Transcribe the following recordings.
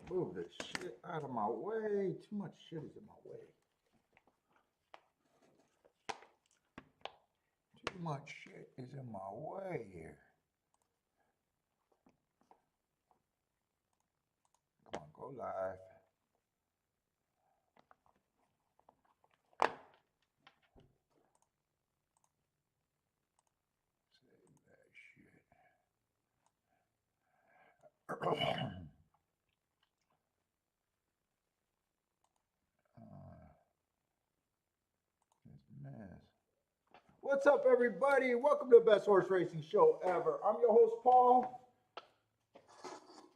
Move this shit out of my way. Too much shit is in my way. Too much shit is in my way here. Come on, go live. Save that shit. What's up, everybody? Welcome to the best horse racing show ever. I'm your host, Paul.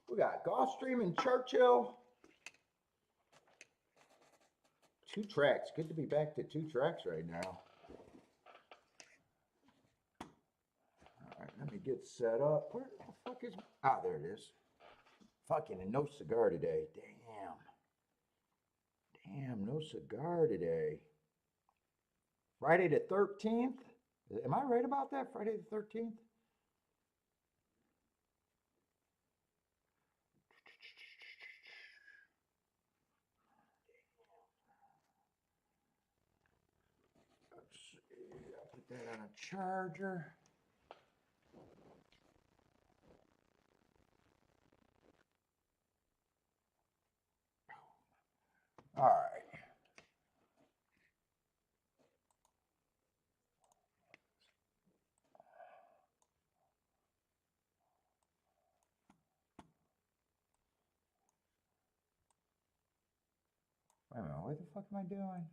We got Gulfstream and Churchill. 2 tracks. Good to be back to 2 tracks right now. All right, let me get set up. Where the fuck is... Ah, there it is. Fucking no cigar today. Damn, no cigar today. Friday the 13th? Am I right about that? Friday the 13th? Let's see. I'll put that on a charger. All right. Wait a minute, what the fuck am I doing?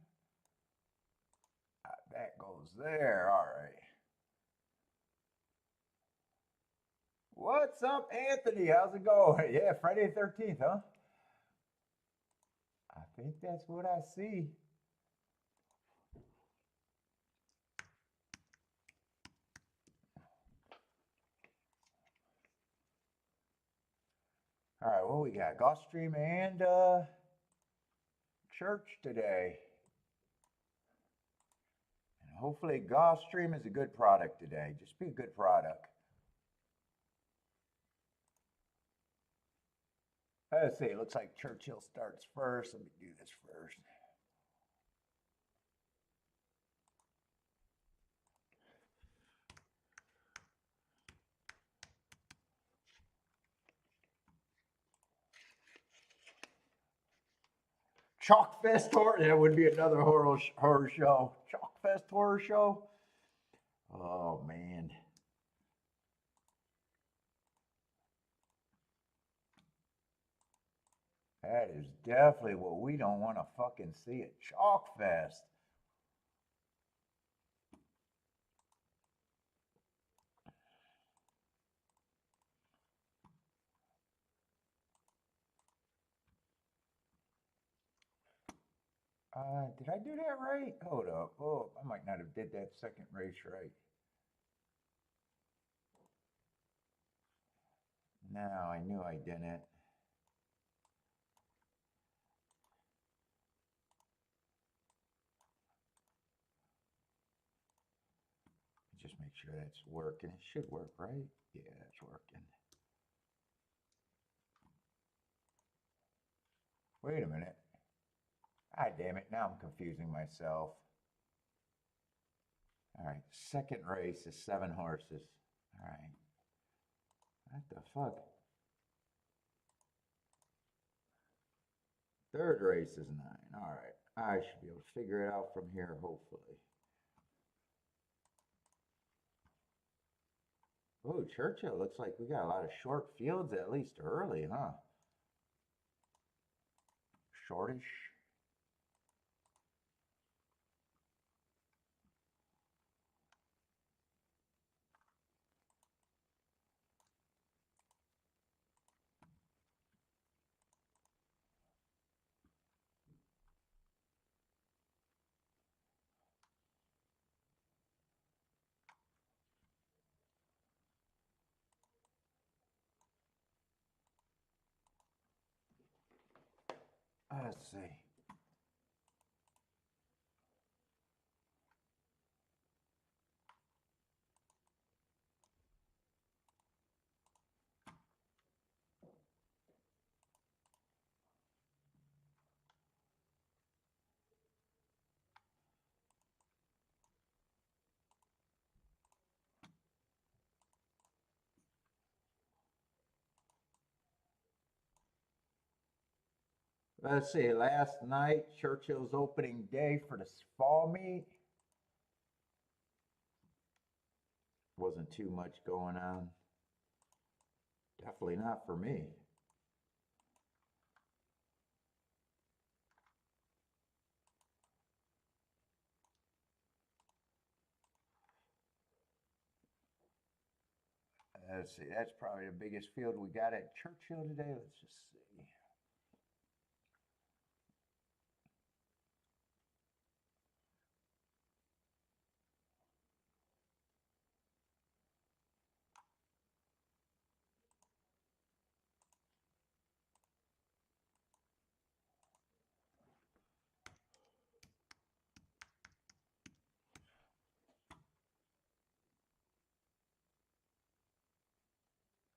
That goes there, all right. What's up, Anthony? How's it going? Yeah, Friday the 13th, huh? I think that's what I see. All right, what we got? Gulfstream and Church today. And hopefully Gulfstream is a good product today. Just be a good product. Let's see, it looks like Churchill starts first. Let me do this first. Chalk Fest horror. That would be another horror show. Chalk Fest horror show. Oh man. That is definitely what we don't want to fucking see at Chalk Fest. Did I do that right? Hold up. Oh, I might not have did that second race right. No, I knew I didn't. Just make sure that's working. It should work, right? Yeah, it's working. Wait a minute. Ah, damn it. Now I'm confusing myself. All right, second race is 7 horses. All right. What the fuck? Third race is 9. All right. I should be able to figure it out from here, hopefully. Oh, Churchill, looks like we got a lot of short fields, at least early, huh? Shortish. Let's see. Let's see, last night, Churchill's opening day for the fall meet. Wasn't too much going on. Definitely not for me. Let's see, that's probably the biggest field we got at Churchill today. Let's just see.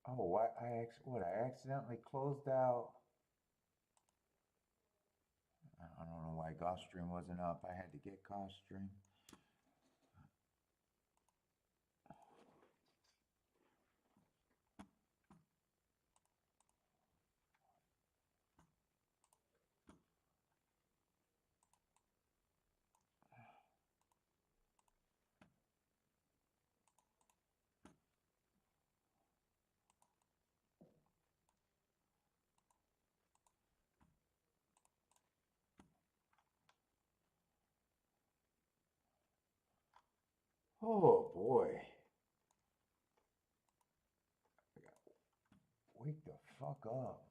Oh, what I accidentally closed out. I don't know why Gulfstream wasn't up. I had to get Gulfstream. Oh boy. Wake the fuck up.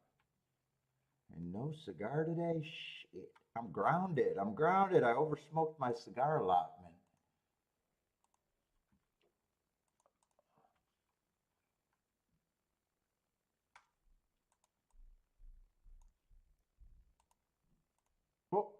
And no cigar today? Shit. I'm grounded. I'm grounded. I oversmoked my cigar allotment. Oh.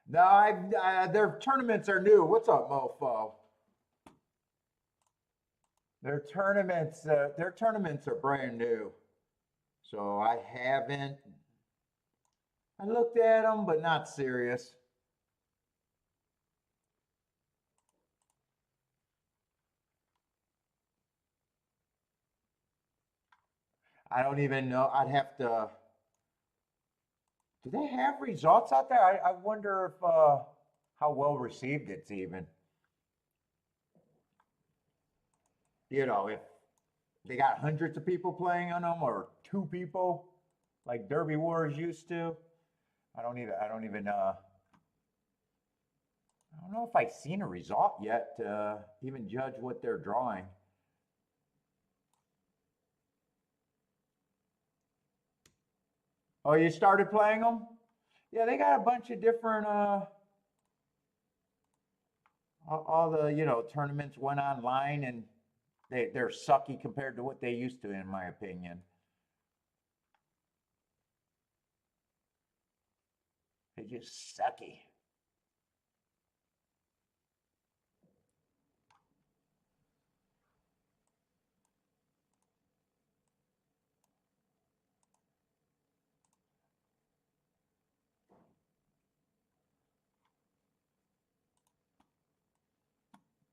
No, their tournaments are new. What's up, mofo? Their tournaments are brand new. So I haven't. I looked at them, but not serious. I don't even know. I'd have to. Do they have results out there? I wonder if how well received it's even. You know, if they got hundreds of people playing on them or two people, like Derby Wars used to. I don't even. I don't even. I don't know if I've seen a result yet to even judge what they're drawing. Oh, you started playing them? Yeah, they got a bunch of different all the, tournaments went online and they're sucky compared to what they used to, in my opinion. They're just sucky.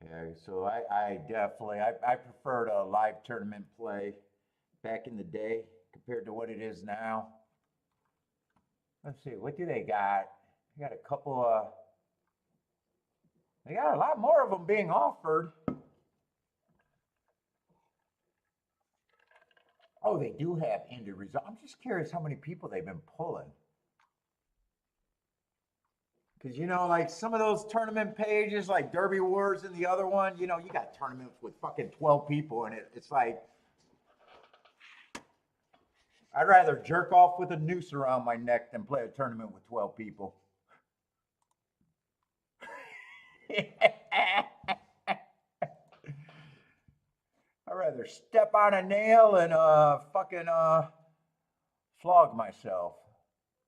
Yeah, so I definitely I preferred a live tournament play back in the day compared to what it is now. Let's see, what do they got? They got a couple of they got a lot more of them being offered. Oh, they do have ended results. I'm just curious how many people they've been pulling. Because, like some of those tournament pages, like Derby Wars and the other one, you got tournaments with fucking 12 people in it. It's like, I'd rather jerk off with a noose around my neck than play a tournament with 12 people. I'd rather step on a nail and fucking flog myself.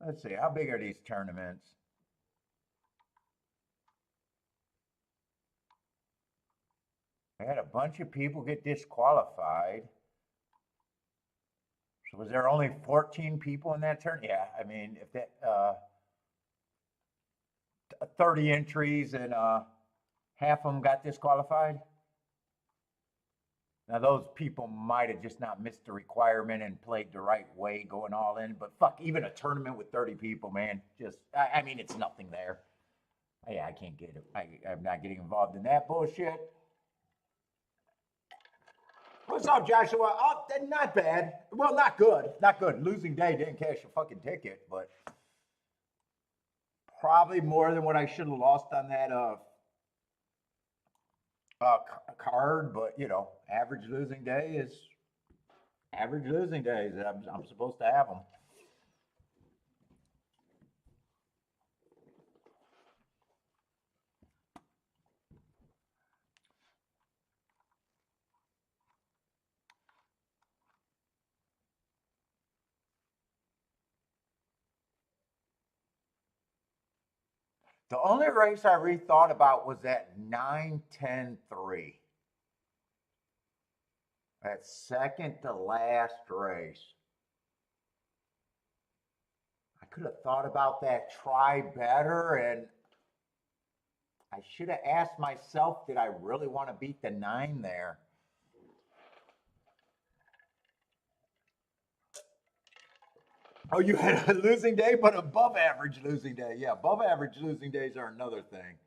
Let's see, how big are these tournaments? I had a bunch of people get disqualified. So was there only 14 people in that turn? Yeah, I mean, if that 30 entries and half of them got disqualified. Now those people might have just not missed the requirement and played the right way going all in. But fuck, even a tournament with 30 people, man, just I mean, it's nothing there. Yeah, I can't get it. I'm not getting involved in that bullshit. What's up, Joshua? Oh, not bad. Well, not good. Not good. Losing day, didn't cash a fucking ticket, but probably more than what I should have lost on that card. But you know, average losing day is average losing days. I'm supposed to have them. The only race I rethought about was that 9-10-3. That second to last race. I could have thought about that try better, and I should have asked myself, did I really want to beat the 9 there? Oh, you had a losing day, but above average losing day. Yeah, above average losing days are another thing.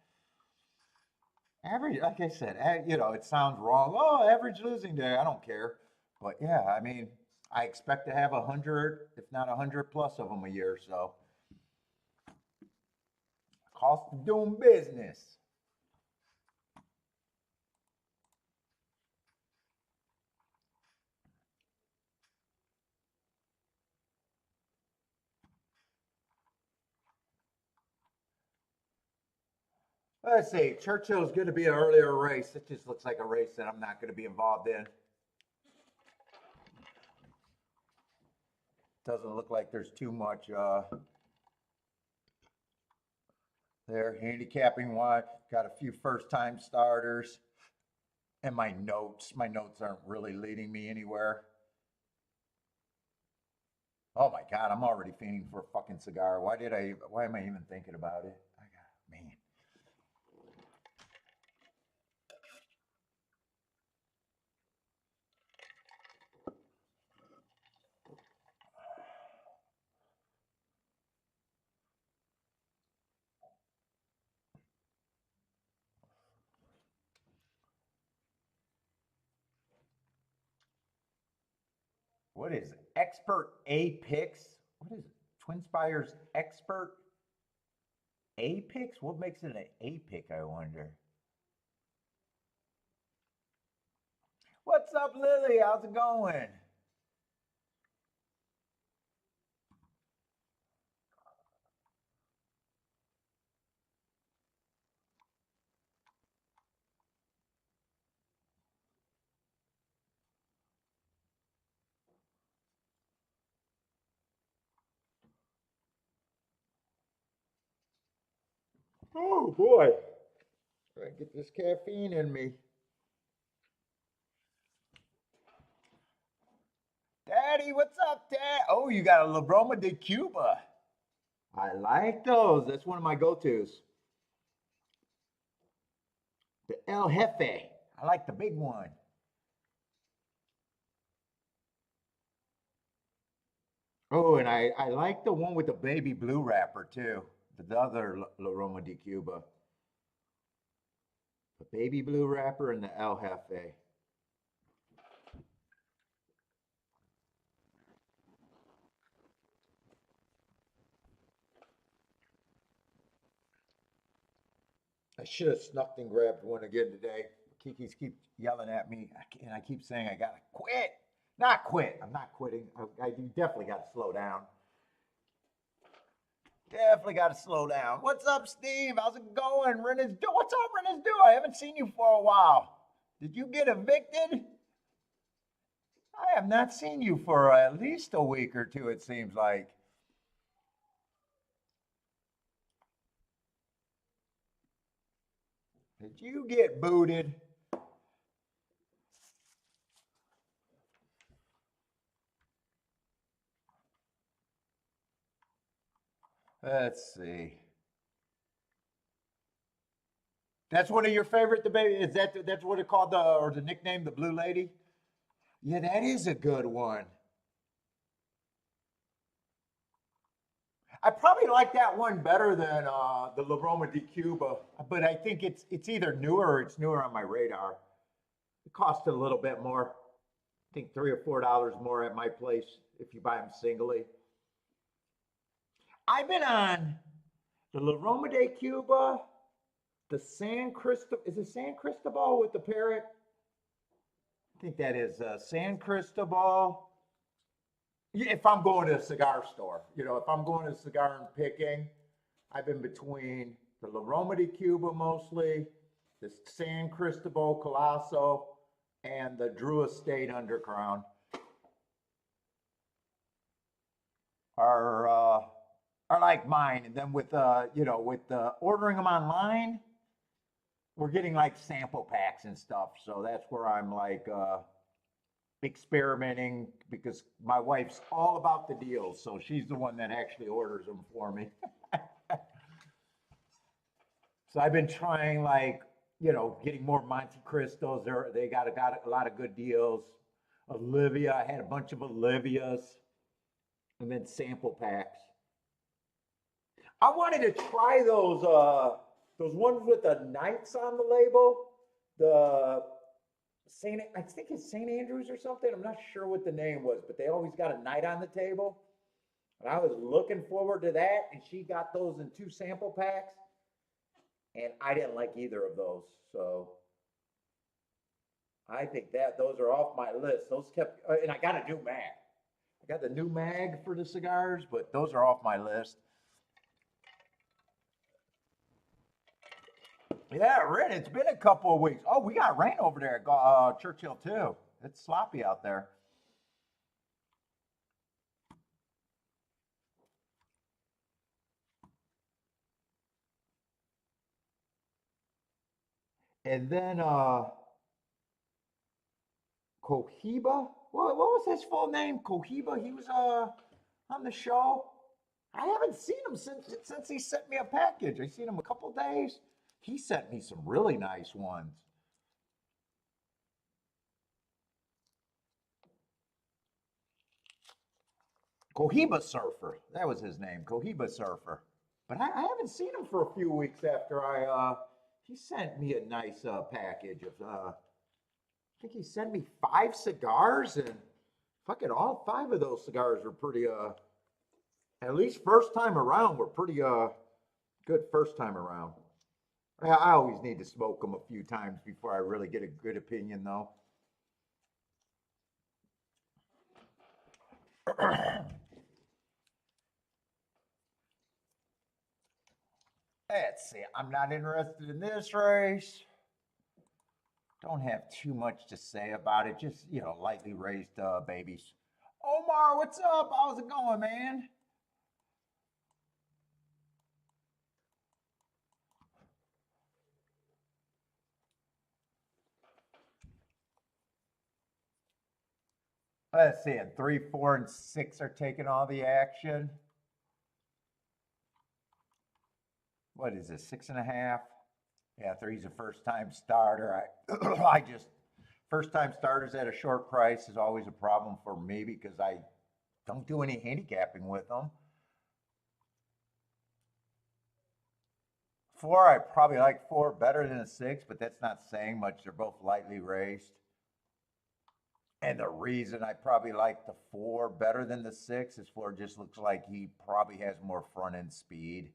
Average, like I said, you know, it sounds wrong. Oh, average losing day. I don't care. But yeah, I mean, I expect to have 100, if not 100 plus of them a year. So, cost of doing business. Let's see. Churchill's going to be an earlier race. It just looks like a race that I'm not going to be involved in. Doesn't look like there's too much there. Handicapping wise, got a few first time starters. And my notes aren't really leading me anywhere. Oh my God, I'm already fiending for a fucking cigar. Why am I even thinking about it? I got, man. What is it? Expert A picks? What is it? Twinspire's expert A picks? What makes it an A pick, I wonder? What's up, Lily? How's it going? Oh boy. Try to get this caffeine in me. Daddy, what's up, Dad? Oh, you got a La Broma de Cuba. I like those. That's one of my go-tos. The El Jefe. I like the big one. Oh, and I like the one with the baby blue wrapper too. The other La Roma di Cuba. The baby blue wrapper and the El Jefe. I should have snuck and grabbed one again today. Kiki's keep yelling at me, and I keep saying I gotta quit. Not quit. I'm not quitting. I definitely got to slow down. Definitely got to slow down. What's up, Steve? How's it going? What's up, Rennes Do? I haven't seen you for a while. Did you get evicted? I have not seen you for at least a week or two, it seems like. Did you get booted? Let's see. That's one of your favorite, the baby. Is that's what it called, the or the nickname, the Blue Lady? Yeah, that is a good one. I probably like that one better than the La Roma di Cuba, but I think it's either newer or it's newer on my radar. It costs a little bit more. I think $3 or $4 more at my place if you buy them singly. I've been on the La Roma de Cuba, the San Cristobal. Is it San Cristobal with the parrot? I think that is San Cristobal. Yeah, if I'm going to a cigar store, if I'm going to a cigar and picking, I've been between the La Roma de Cuba mostly, the San Cristobal Colosso, and the Drew Estate Underground are are like mine. And then with with ordering them online, we're getting like sample packs and stuff. So that's where I'm like experimenting because my wife's all about the deals. So she's the one that actually orders them for me. So I've been trying like, getting more Monte Cristos. They got a lot of good deals. Olivia, I had a bunch of Olivias and then sample packs. I wanted to try those ones with the knights on the label. The I think it's St. Andrews or something. I'm not sure what the name was, but they always got a knight on the table. And I was looking forward to that, and she got those in two sample packs, and I didn't like either of those. So I think that those are off my list. Those kept, and I got a new mag. I got the new mag for the cigars, but those are off my list. Yeah, Ren, it's been a couple of weeks. Oh, we got rain over there at Churchill too. It's sloppy out there. And then Cohiba. What was his full name? Cohiba. He was on the show. I haven't seen him since he sent me a package. I seen him a couple days. He sent me some really nice ones. Cohiba Surfer. That was his name. Cohiba Surfer. But I haven't seen him for a few weeks after he sent me a nice package of I think he sent me 5 cigars, and fucking all 5 of those cigars were pretty at least first time around were pretty good first time around. I always need to smoke them a few times before I really get a good opinion though. Let's see. I'm not interested in this race. Don't have too much to say about it. Just, lightly raised babies. Omar, what's up? How's it going, man? Let's see. And 3, 4, and 6 are taking all the action. What is this? 6.5? Yeah, three's a first time starter. I just first time starters at a short price is always a problem for me because I don't do any handicapping with them. 4, I probably like 4 better than a 6, but that's not saying much. They're both lightly raced. And the reason I probably like the 4 better than the 6 is 4 just looks like he probably has more front end speed.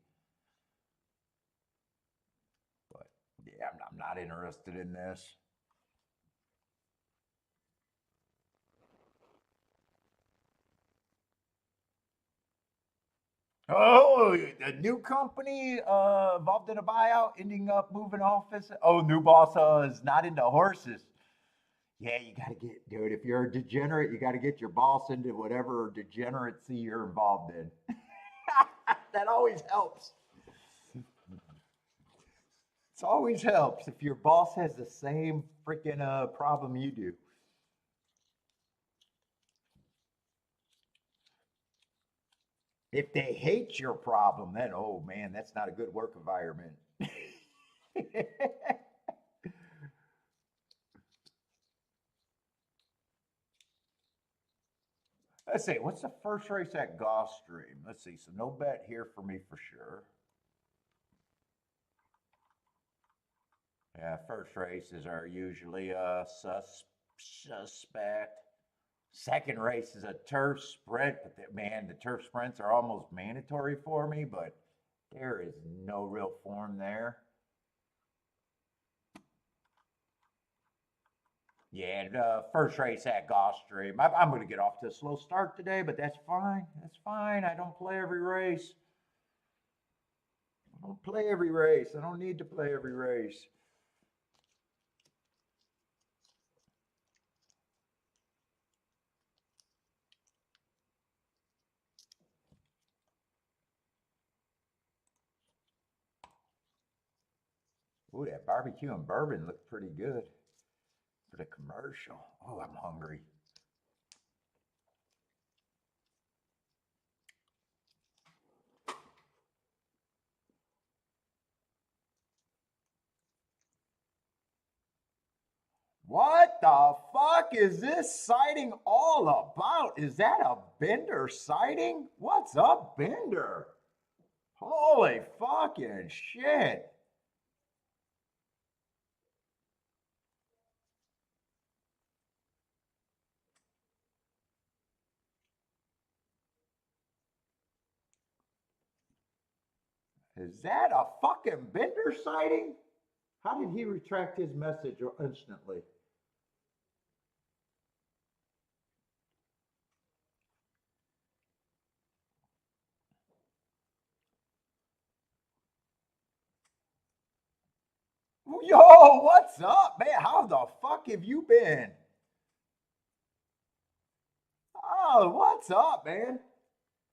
But yeah, I'm not interested in this. Oh, the new company involved in a buyout, ending up moving office. Oh, new boss is not into horses. Yeah, you got to get, dude, if you're a degenerate, you got to get your boss into whatever degeneracy you're involved in. That always helps. It always helps if your boss has the same freaking problem you do. If they hate your problem, then, oh man, that's not a good work environment. Let's see, what's the first race at Gulfstream? Let's see, so no bet here for me for sure. Yeah, first races are usually a suspect. Second race is a turf sprint, but man, the turf sprints are almost mandatory for me, but there is no real form there. Yeah, the first race at Gulfstream. I'm going to get off to a slow start today, but that's fine. That's fine. I don't play every race. I don't play every race. I don't need to play every race. Ooh, that barbecue and bourbon looked pretty good for the commercial. Oh, I'm hungry. What the fuck is this sighting all about? Is that a Bender sighting? What's up, Bender? Holy fucking shit. Is that a fucking Bender sighting? How did he retract his message instantly? Yo, what's up, man? How the fuck have you been? Oh, what's up, man?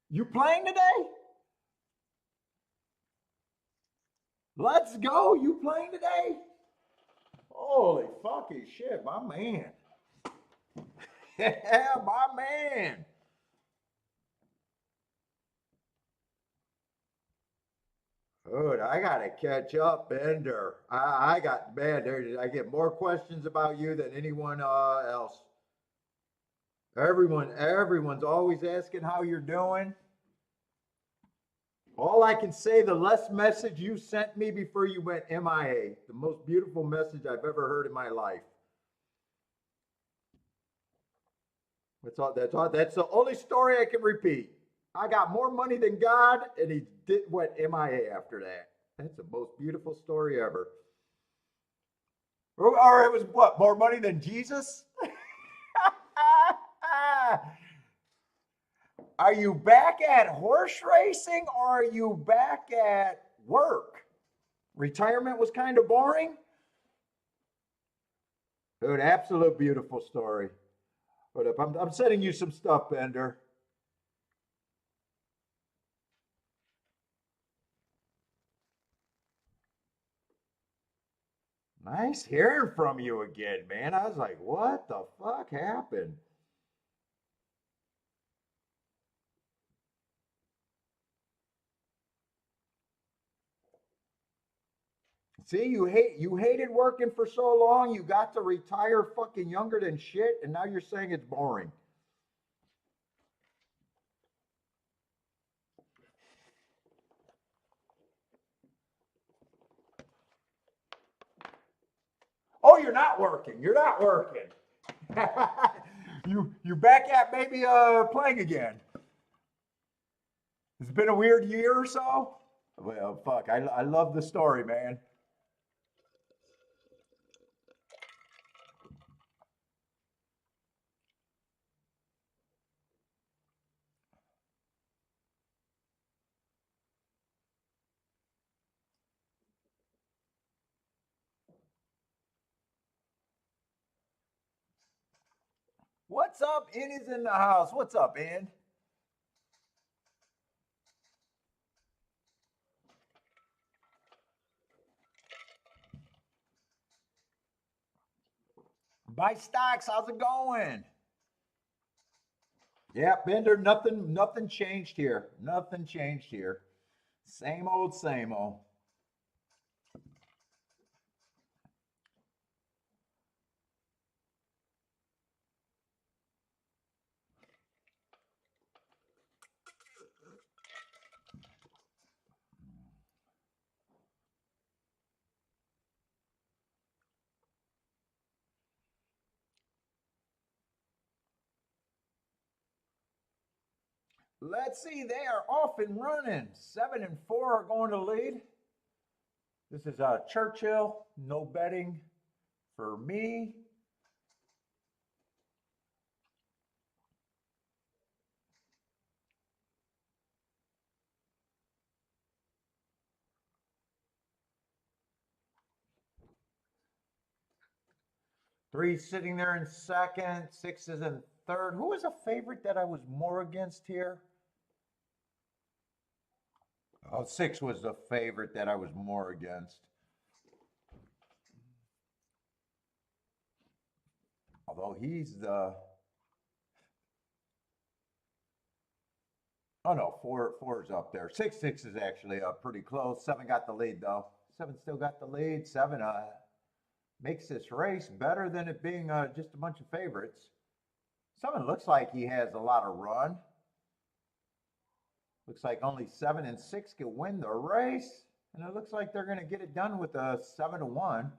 You playing today? Let's go. You playing today? Holy fucking shit, my man. Yeah, my man. Dude, I gotta catch up, Bender. I got man. I get more questions about you than anyone else. Everyone's always asking how you're doing. All I can say, the last message you sent me before you went MIA, the most beautiful message I've ever heard in my life. That's all. That's all. That's the only story I can repeat. I got more money than God, and he went MIA after that. That's the most beautiful story ever. Or it was what? More money than Jesus? Are you back at horse racing or are you back at work? Retirement was kind of boring? Dude, absolute beautiful story. Hold up, I'm sending you some stuff, Bender. Nice hearing from you again, man. I was like, what the fuck happened? See, you hated working for so long, you got to retire fucking younger than shit, and now you're saying it's boring. Oh, you're not working. You're not working. you back at maybe playing again. It's been a weird year or so. Well, fuck. I love the story, man. What's up? In is in the house. What's up, In? Buy stocks. How's it going? Yeah, Bender, nothing changed here. Nothing changed here. Same old, same old. Let's see, they are off and running. 7-4 are going to lead. This is Churchill, no betting for me. Three sitting there in second, six is in third. Who was a favorite that I was more against here? Oh, six was the favorite that I was more against. Although he's the oh no, four is up there. Six is actually pretty close. Seven got the lead though. Seven still got the lead. Seven makes this race better than it being just a bunch of favorites. Seven looks like he has a lot of run. Looks like only 7 and 6 can win the race, and it looks like they're going to get it done with a 7-1.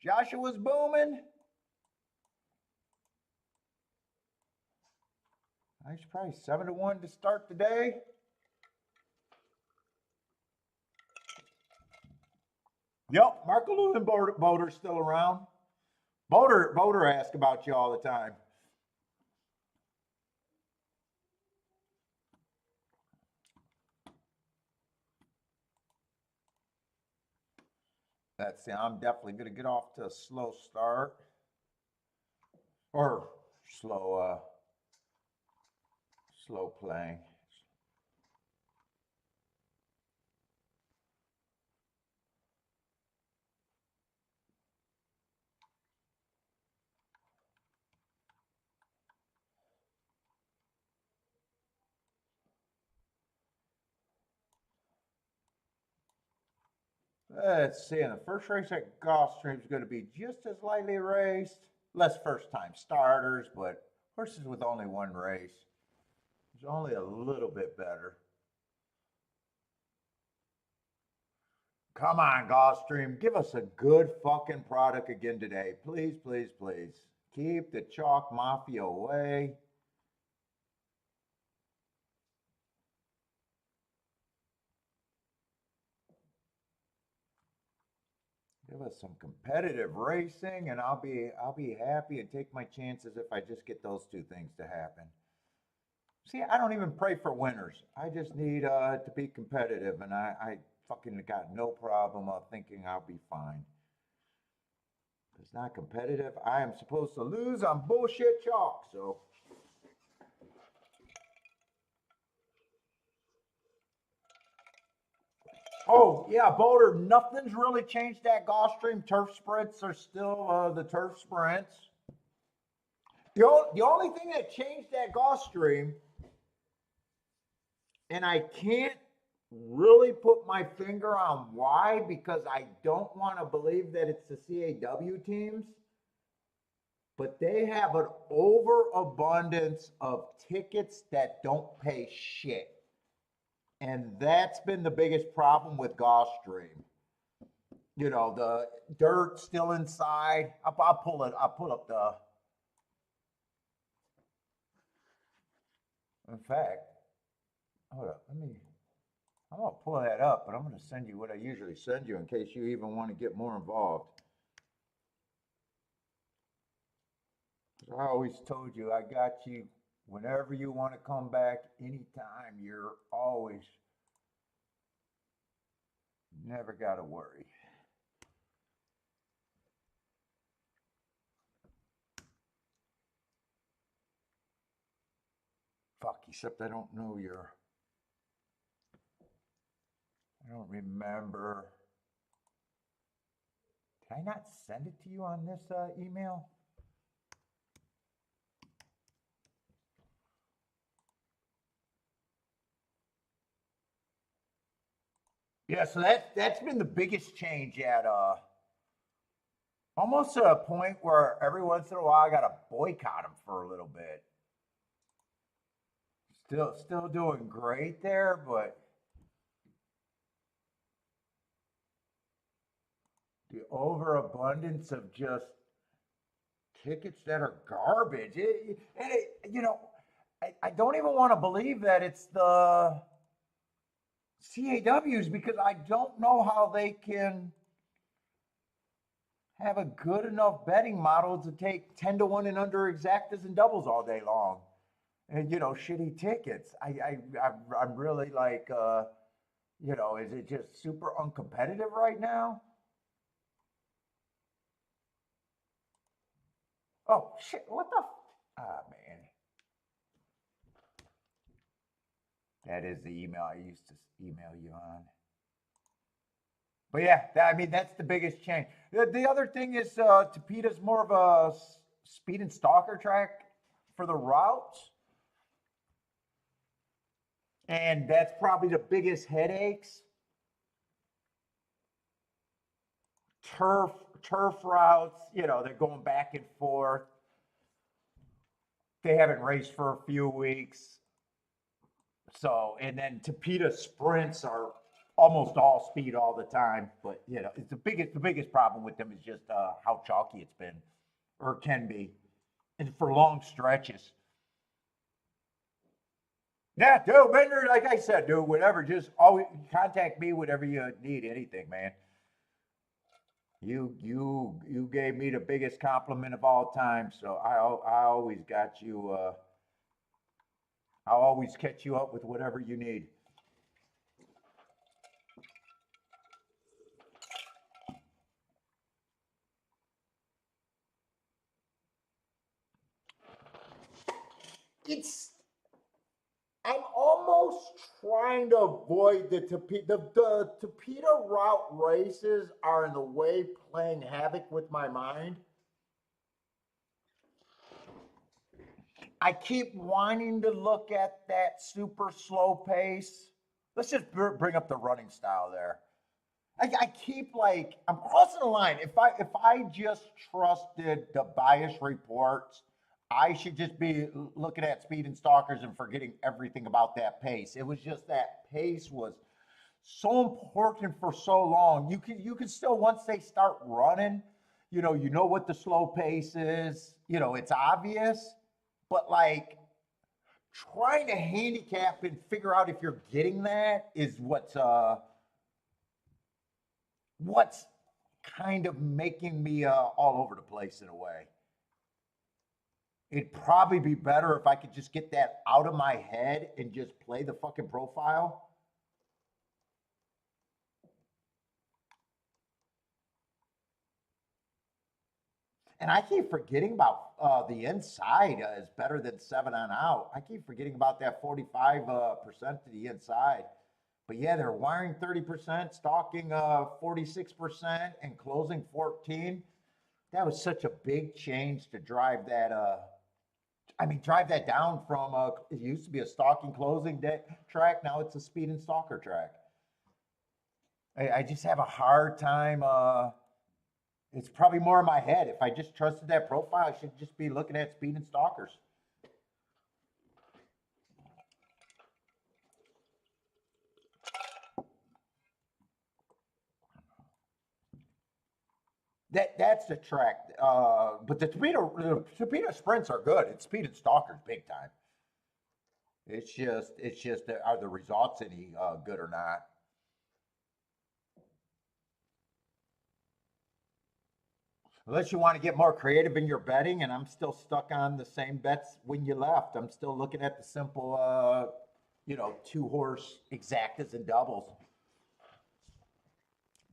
Joshua's booming. Nice price, 7-1 to start the day. Yep, Marco Lou and Boater's still around. Boater asks about you all the time. That's it. I'm definitely going to get off to a slow start. Or slow playing. Let's see. And the first race at Gulfstream is going to be just as lightly raced. Less first time starters, but horses with only one race is only a little bit better. Come on, Gulfstream. Give us a good fucking product again today. Please, please, please. Keep the chalk mafia away. Give us some competitive racing, and I'll be happy and take my chances if I just get those two things to happen. See, I don't even pray for winners. I just need to be competitive, and I fucking got no problem of thinking I'll be fine. If it's not competitive, I am supposed to lose on bullshit chalk. So. Oh yeah, Boulder. Nothing's really changed at Gulfstream. Turf sprints are still the turf sprints. The only thing that changed at Gulfstream, and I can't really put my finger on why, because I don't want to believe that it's the CAW teams, but they have an overabundance of tickets that don't pay shit. And that's been the biggest problem with Gulfstream. You know, the dirt still inside. I'll pull it. I'll pull up the. In fact, hold up. I'm gonna pull that up, but I'm gonna send you what I usually send you in case you even want to get more involved. I always told you I got you whenever you want to come back, anytime. You're always never got to worry. Fuck, except I don't know your. I don't remember. Did I not send it to you on this email? Yeah, so that's been the biggest change at almost to a point where every once in a while I gotta boycott them for a little bit. Still doing great there, but the overabundance of just tickets that are garbage. I don't even want to believe that it's the CAWs because I don't know how they can have a good enough betting model to take 10 to 1 and under exactas and doubles all day long. And, shitty tickets. I'm really like, is it just super uncompetitive right now? Oh, shit. What the? Ah, man. That is the email I used to email you on. But yeah, that's the biggest change. The other thing is Tapeta's more of a speed and stalker track for the routes. And that's probably the biggest headaches. Turf routes, they're going back and forth. They haven't raced for a few weeks. So, and then Tapeta sprints are almost all speed all the time. But it's the biggest problem with them is just how chalky it's been, or can be, and for long stretches. Yeah, dude, Bender, like I said, dude, whatever, just always contact me whenever you need anything, man. You gave me the biggest compliment of all time, so I always got you. I'll always catch you up with whatever you need. It's I'm almost trying to avoid the Tapeta. The Tapeta route races are in a way playing havoc with my mind. I keep wanting to look at that super slow pace. Let's just bring up the running style there. I keep like I'm crossing the line. If I just trusted the bias reports, I should just be looking at speed and stalkers and forgetting everything about that pace. It was just that pace was so important for so long. You can still once they start running, you know what the slow pace is. It's obvious, but like trying to handicap and figure out if you're getting that is what's kind of making me all over the place in a way. It'd probably be better if I could just get that out of my head and just play the fucking profile. And I keep forgetting about the inside is better than 7 on out. I keep forgetting about that 45% to the inside. But yeah, they're wiring 30%, stalking 46%, and closing 14. That was such a big change to drive that. Drive that down from it used to be a stalking closing track. Now it's a speed and stalker track. I just have a hard time. It's probably more in my head. If I just trusted that profile, I should just be looking at speed and stalkers. That's the track. But the Tapeta sprints are good. It's speed and stalkers big time. It's just are the results any good or not? Unless you want to get more creative in your betting, and I'm still stuck on the same bets when you left. I'm still looking at the simple, 2 horse exactas and doubles.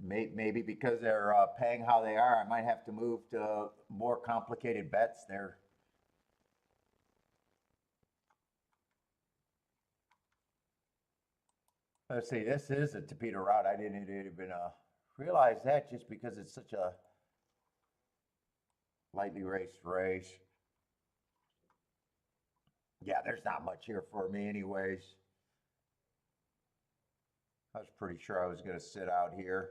Maybe because they're paying how they are, I might have to move to more complicated bets there. Let's see, this is a Tapeta route. I didn't even realize that just because it's such a Lightly raced race. Yeah, there's not much here for me anyways. I was pretty sure I was going to sit out here.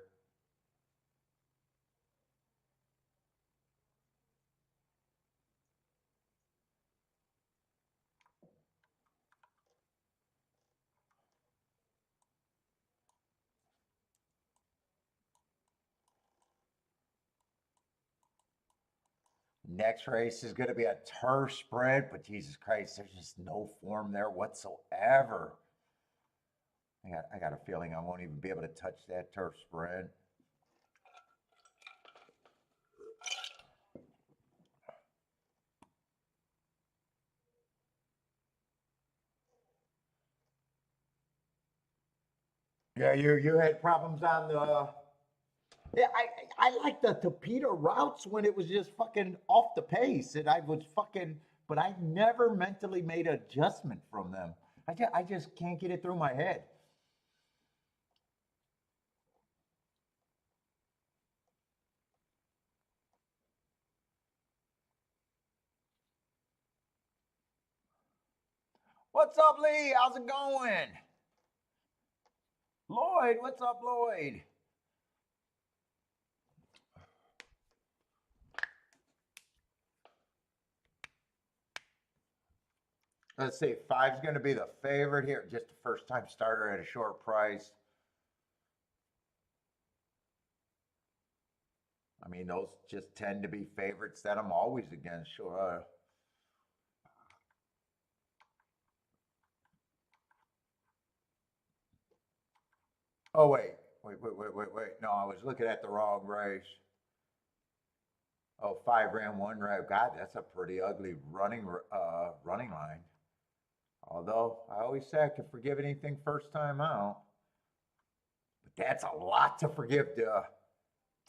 Next race is going to be a turf sprint, but Jesus Christ, there's just no form there whatsoever. I got a feeling I won't even be able to touch that turf sprint. Yeah, you had problems on the. Yeah, I like the Tapeta routes when it was just fucking off the pace, and I was fucking, but I never mentally made an adjustment from them. I just can't get it through my head. What's up, Lee? How's it going? Lloyd, what's up, Lloyd? Let's see, five's going to be the favorite here. Just a first time starter at a short price. I mean, those just tend to be favorites that I'm always against. Sure. Oh, wait. No, I was looking at the wrong race. Oh, five ran one race. God, that's a pretty ugly running line. Although I always say I can forgive anything first time out. But that's a lot to forgive to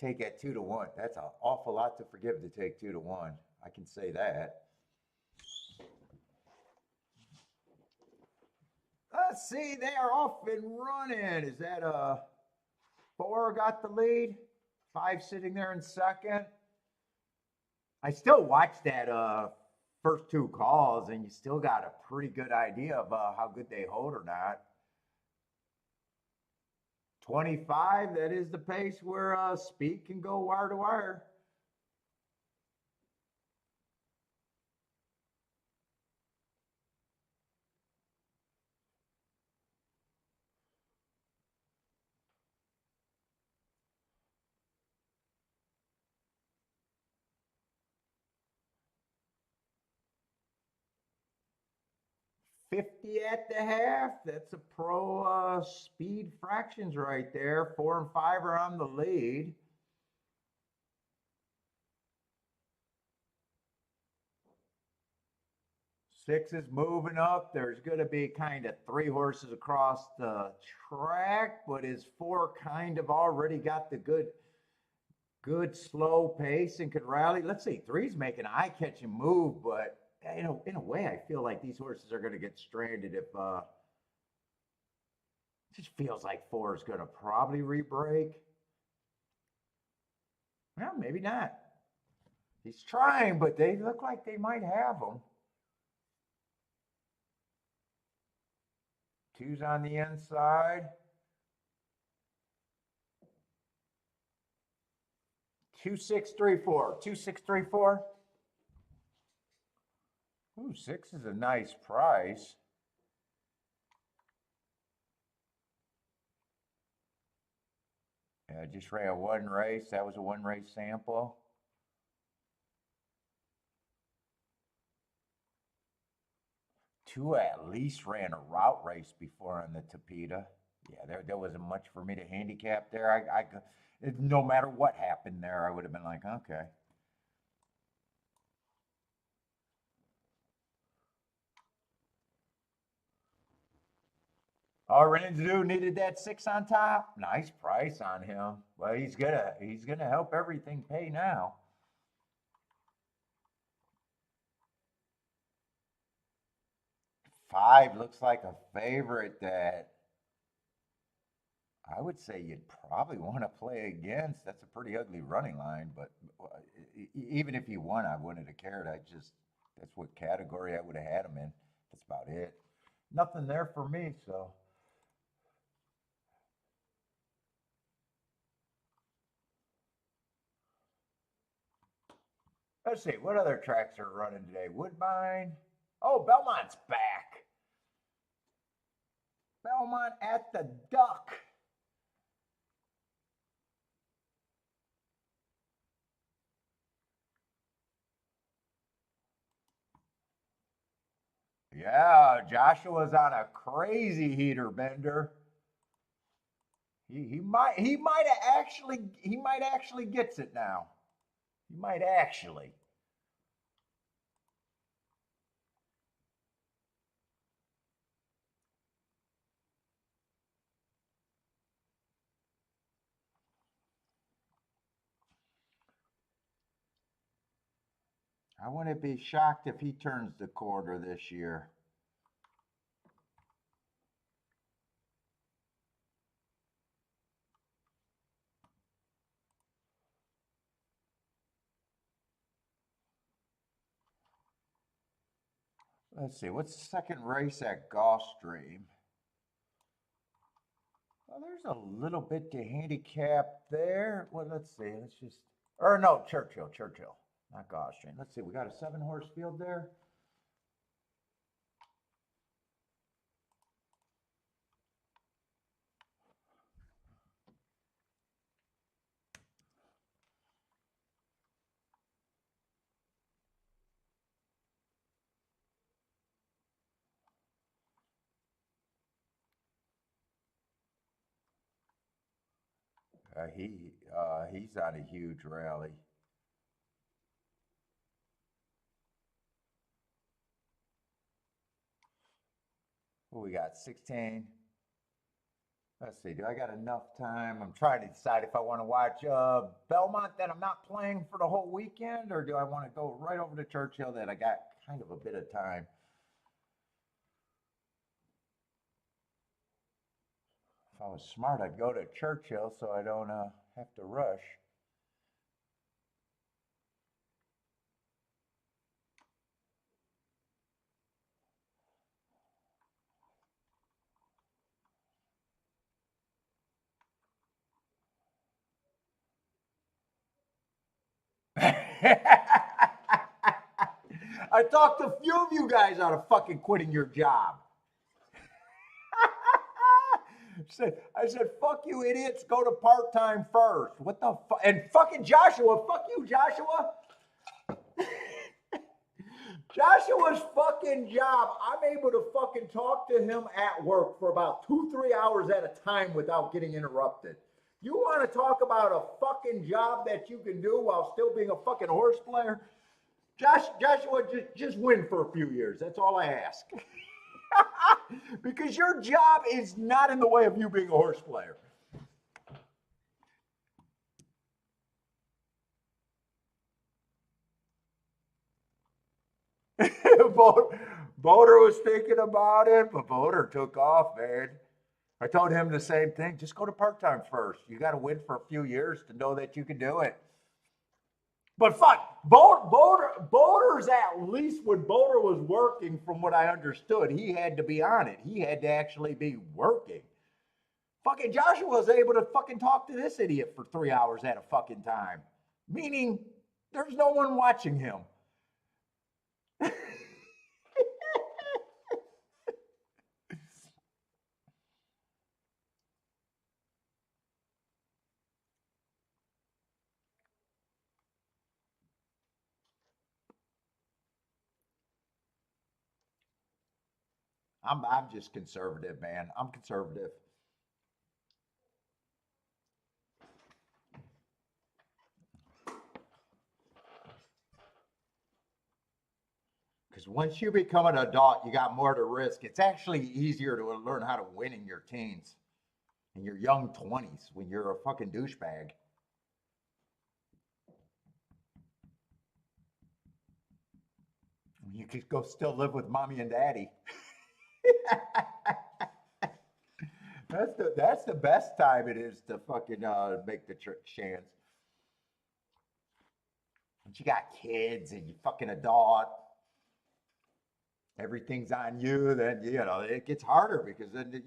take at 2 to 1. That's an awful lot to forgive to take 2 to 1. I can say that. Let's see, they are off and running. Is that four got the lead? Five sitting there in second. I still watched that first two calls, and you still got a pretty good idea of how good they hold or not. 25, that is the pace where speed can go wire to wire. $50 at the half. That's a pro speed fractions right there. 4 and 5 are on the lead. Six is moving up. There's going to be kind of three horses across the track, but is four kind of already got the good slow pace and could rally? Let's see, three's making an eye-catching move, but in a way, I feel like these horses are going to get stranded if it just feels like four is going to probably re-break. Well, maybe not. He's trying, but they look like they might have him. Two's on the inside. 2634. 2634. Ooh, six is a nice price. Yeah, I just ran one race. That was a one race sample. Two at least ran a route race before on the Tapeta. Yeah, there wasn't much for me to handicap there. No matter what happened there, I would have been like, okay. Oh, Renzu needed that six on top. Nice price on him. Well, he's gonna help everything pay now. Five looks like a favorite that I would say you'd probably want to play against. That's a pretty ugly running line, but even if he won, I wouldn't have cared. That's what category I would have had him in. That's about it. Nothing there for me, so. Let's see, what other tracks are running today? Woodbine. Oh, Belmont's back. Belmont at the Duck. Yeah, Joshua's on a crazy heater bender. He might actually gets it now. He might actually. I wouldn't be shocked if he turns the quarter this year. Let's see, what's the second race at Gulfstream? Well, there's a little bit to handicap there. Well, let's see. Let's just, or no, Churchill, not Gulfstream. Let's see. We got a 7-horse field there. He's on a huge rally. What we got? 16. Let's see. Do I got enough time? I'm trying to decide if I want to watch Belmont that I'm not playing for the whole weekend, or do I want to go right over to Churchill that I got kind of a bit of time. If I was smart, I'd go to Churchill so I don't have to rush. I talked a few of you guys out of fucking quitting your job. I said, fuck you idiots, go to part-time first. What the fuck? And fucking Joshua, fuck you, Joshua. Joshua's fucking job, I'm able to fucking talk to him at work for about 2-3 hours at a time without getting interrupted. You want to talk about a fucking job that you can do while still being a fucking horse player? Joshua, just win for a few years. That's all I ask. Because your job is not in the way of you being a horse player. Boater was thinking about it, but Boater took off, man. I told him the same thing. Just go to part-time first. You got to win for a few years to know that you can do it. But fuck, Boater's at least when Boater was working, from what I understood, he had to be on it. He had to actually be working. Fucking Joshua was able to fucking talk to this idiot for 3 hours at a fucking time. Meaning there's no one watching him. I'm just conservative, man. I'm conservative. Because once you become an adult, you got more to risk. It's actually easier to learn how to win in your teens, in your young 20s, when you're a fucking douchebag. You could go still live with mommy and daddy. That's the best time it is to fucking make the chance. Once you got kids and you fucking adult, everything's on you, then, it gets harder because then, it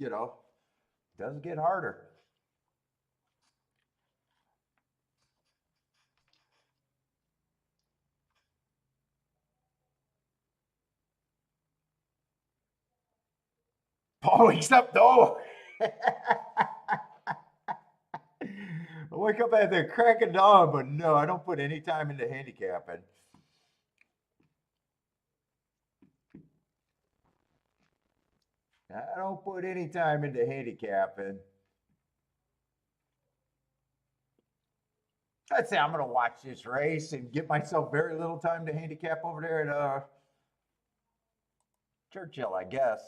does get harder. Paul wakes up, no. I wake up at the crack of dawn, but no, I don't put any time into handicapping. I don't put any time into handicapping. I'd say I'm going to watch this race and give myself very little time to handicap over there at Churchill, I guess.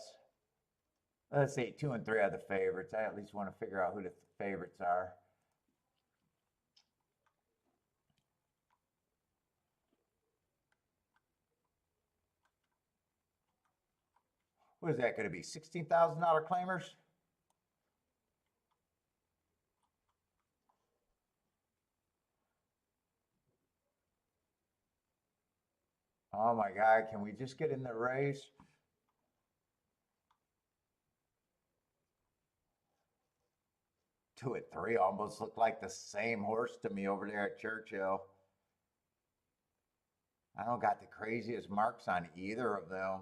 Let's see, 2 and 3 are the favorites. I at least want to figure out who the favorites are. What is that going to be? $16,000 claimers? Oh my God, can we just get in the race? Two and three almost look like the same horse to me over there at Churchill. I don't got the craziest marks on either of them.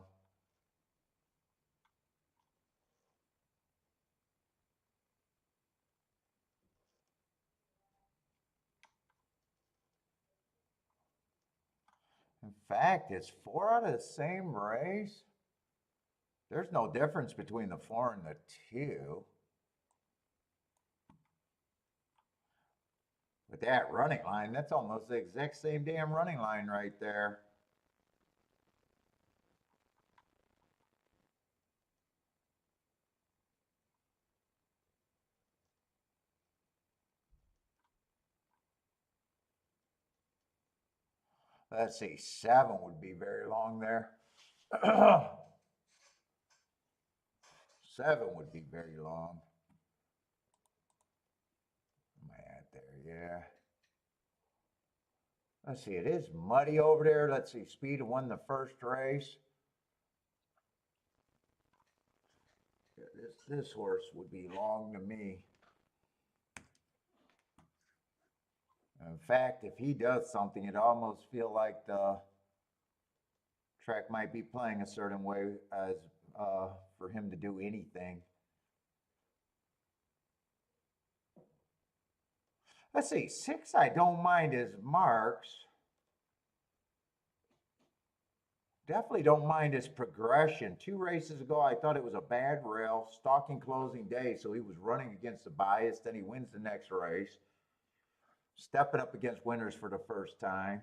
In fact, it's 4 out of the same race. There's no difference between the 4 and the 2. With that running line, that's almost the exact same damn running line right there. Let's see, 7 would be very long there. 7 would be very long. Am I at there? Yeah. Let's see, it is muddy over there. Let's see, Speed won the first race. Yeah, this horse would be long to me. In fact, if he does something, it almost feel like the track might be playing a certain way as for him to do anything. Let's see, 6 I don't mind his marks. Definitely don't mind his progression. 2 races ago, I thought it was a bad rail, stalking closing day, so he was running against the bias. Then he wins the next race, stepping up against winners for the first time.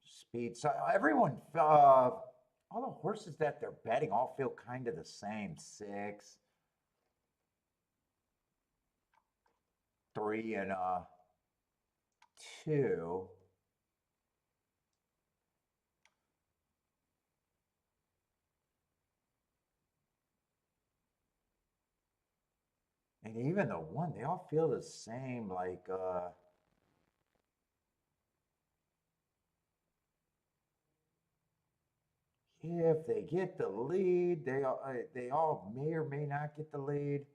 Speed. So everyone, all the horses that they're betting all feel kind of the same. 6, 3, and 2. And even the 1, they all feel the same, like if they get the lead, they all may or may not get the lead.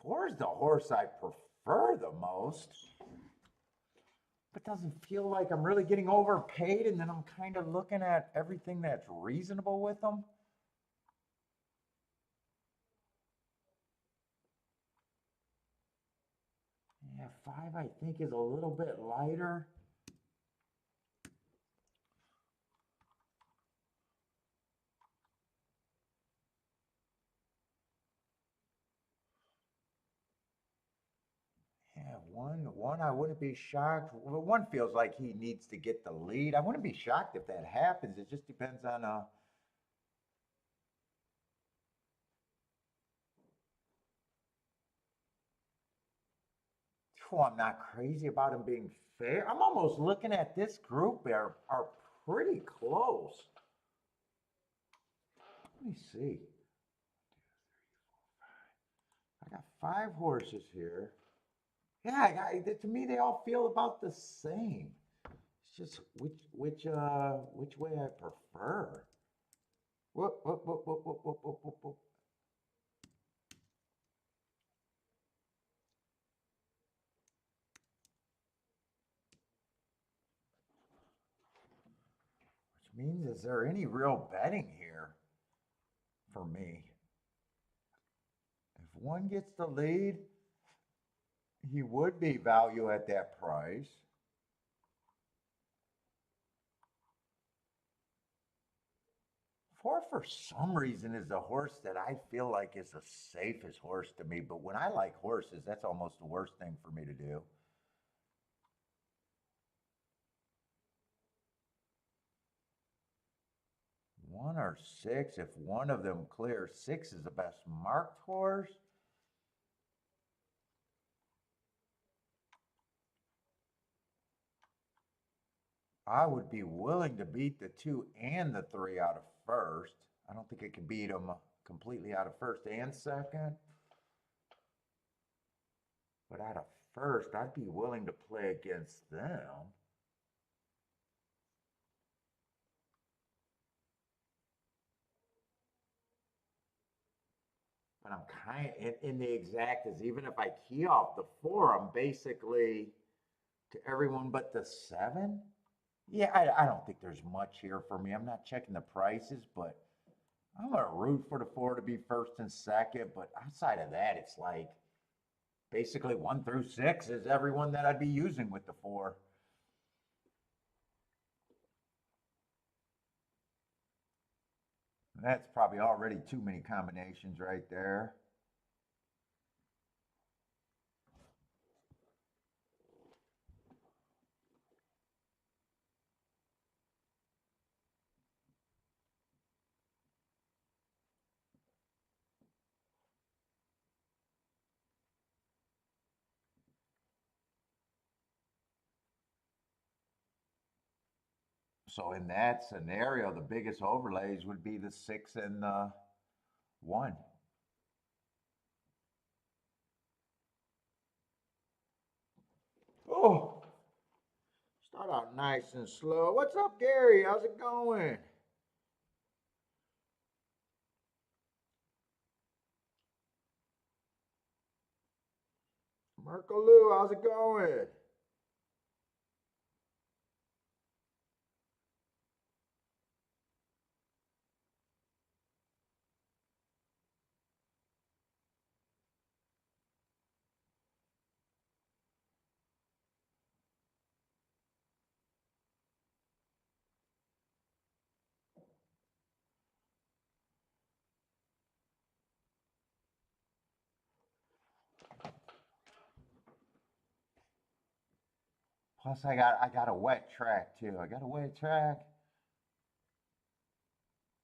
4 is the horse I prefer the most. But doesn't feel like I'm really getting overpaid, and then I'm kind of looking at everything that's reasonable with them. Yeah, 5 I think is a little bit lighter. Yeah, one I wouldn't be shocked. Well, 1 feels like he needs to get the lead. I wouldn't be shocked if that happens. It just depends on I'm not crazy about him being fair. I'm almost looking at this group are pretty close. Let me see. 5 horses here. Yeah, to me they all feel about the same. It's just which way I prefer. Whoop, whoop, whoop, whoop, whoop, whoop, whoop, whoop, whoop. Which means, is there any real betting here for me? If one gets the lead, he would be value at that price. Four, for some reason, is a horse that I feel like is the safest horse to me. But when I like horses, that's almost the worst thing for me to do. 1 or 6, if one of them clears. 6 is the best marked horse. I would be willing to beat the 2 and the 3 out of first. I don't think I can beat them completely out of first and second. But out of first, I'd be willing to play against them. But I'm kind of in the exact as even if I key off the 4, I'm basically to everyone but the 7. Yeah, I don't think there's much here for me. I'm not checking the prices, but I'm going to root for the 4 to be first and second. But outside of that, it's like basically 1 through 6 is everyone that I'd be using with the 4. That's probably already too many combinations right there. So in that scenario, the biggest overlays would be the 6 and the 1. Oh, start out nice and slow. What's up, Gary? How's it going? Marco Lou, how's it going? Plus, I got a wet track too. I got a wet track.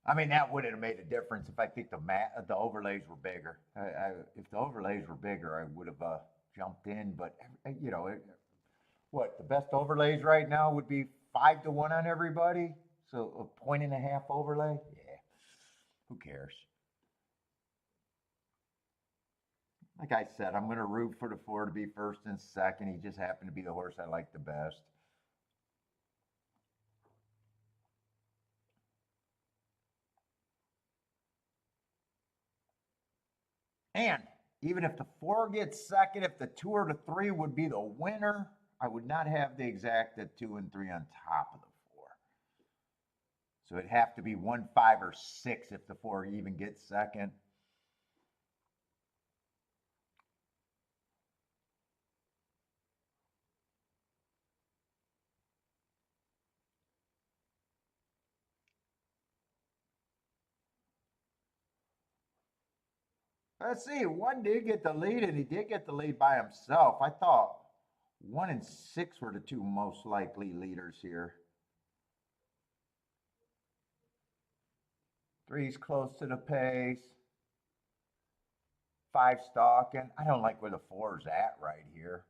I mean, that wouldn't have made a difference if I think the overlays were bigger. If the overlays were bigger, I would have jumped in. But you know, what the best overlays right now would be 5 to 1 on everybody. So a point and a half overlay. Yeah, who cares? Like I said, I'm going to root for the 4 to be first and second. He just happened to be the horse I like the best. And even if the 4 gets second, if the 2 or the 3 would be the winner, I would not have the exact 2 and 3 on top of the 4. So it'd have to be 1, 5, or 6 if the 4 even gets second. Let's see. 1 did get the lead, and he did get the lead by himself. I thought 1 and 6 were the 2 most likely leaders here. 3's close to the pace. 5 stalking. I don't like where the 4's at right here.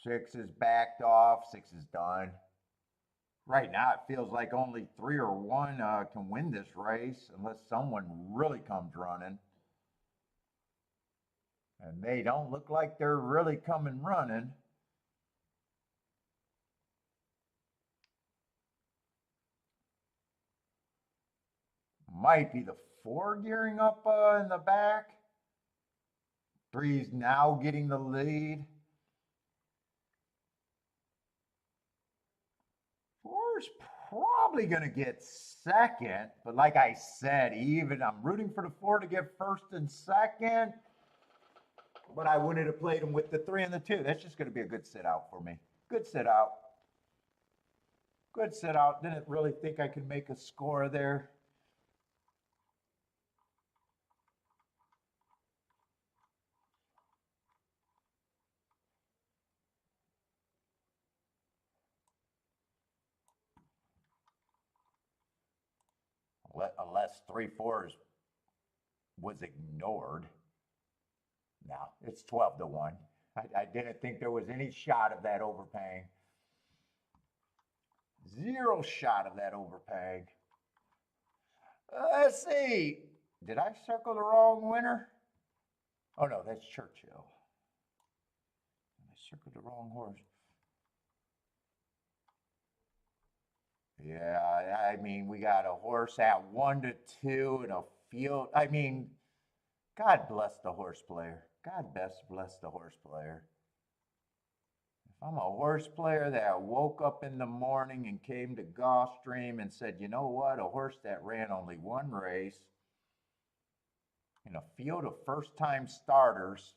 6 is backed off. 6 is done. right now it feels like only 3 or 1 can win this race unless someone really comes running. And they don't look like they're really coming running. Might be the 4 gearing up in the back. 3's now getting the lead. 4's probably going to get second, but like I said, even I'm rooting for the 4 to get first and second, but I wouldn't have played him with the 3 and the 2. That's just going to be a good sit out for me. Good sit out. Good sit out. Didn't really think I could make a score there. Unless 3-4 was ignored. No, it's 12-1. I didn't think there was any shot of that overpaying. Zero shot of that overpaying. Let's see. Did I circle the wrong winner? Oh no, that's Churchill. I circled the wrong horse. Yeah, I mean, we got a horse at 1-2 in a field. I mean, God bless the horse player. God best bless the horse player. If I'm a horse player that woke up in the morning and came to Gulfstream and said, you know what, a horse that ran only 1 race in a field of first-time starters,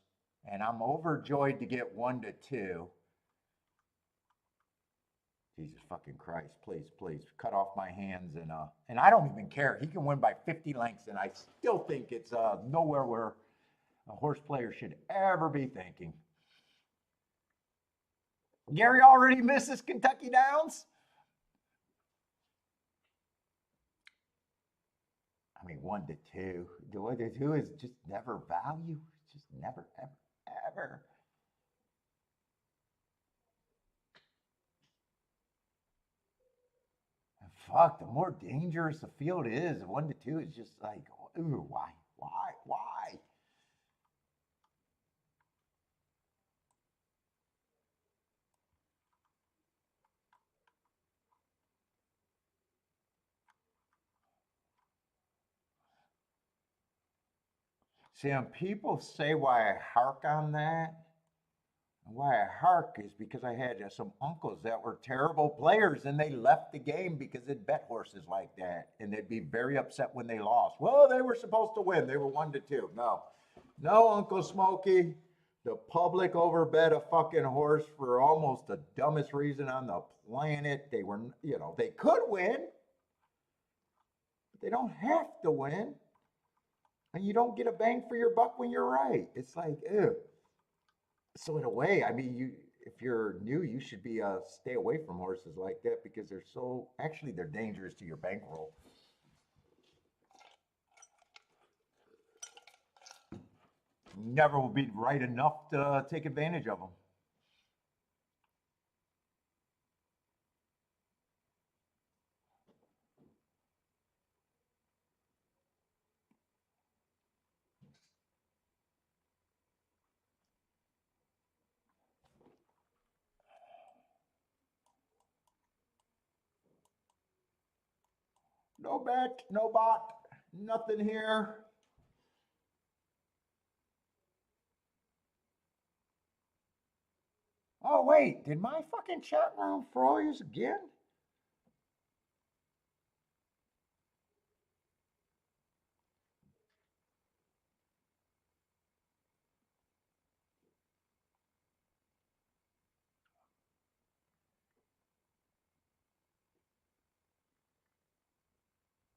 and I'm overjoyed to get 1-2. Jesus fucking Christ, please, please, cut off my hands, and I don't even care. He can win by 50 lengths, and I still think it's nowhere where a horse player should ever be thinking. Gary already misses Kentucky Downs? I mean, 1-2. The 1-2 is just never value. It's just never, ever, ever. And fuck, the more dangerous the field is, 1-2 is just like, ooh, why? See, when people say why I hark on that, why I hark is because I had some uncles that were terrible players and they left the game because they'd bet horses like that. And they'd be very upset when they lost. Well, they were supposed to win. They were 1-2. No, Uncle Smokey. The public overbet a fucking horse for almost the dumbest reason on the planet. They were, they could win, but they don't have to win. And you don't get a bang for your buck when you're right. It's like, ew. So in a way, I mean, if you're new, you should be stay away from horses like that because they're dangerous to your bankroll. Never will be right enough to take advantage of them. No bet, no bot, nothing here. Oh wait, did my fucking chat room freeze again?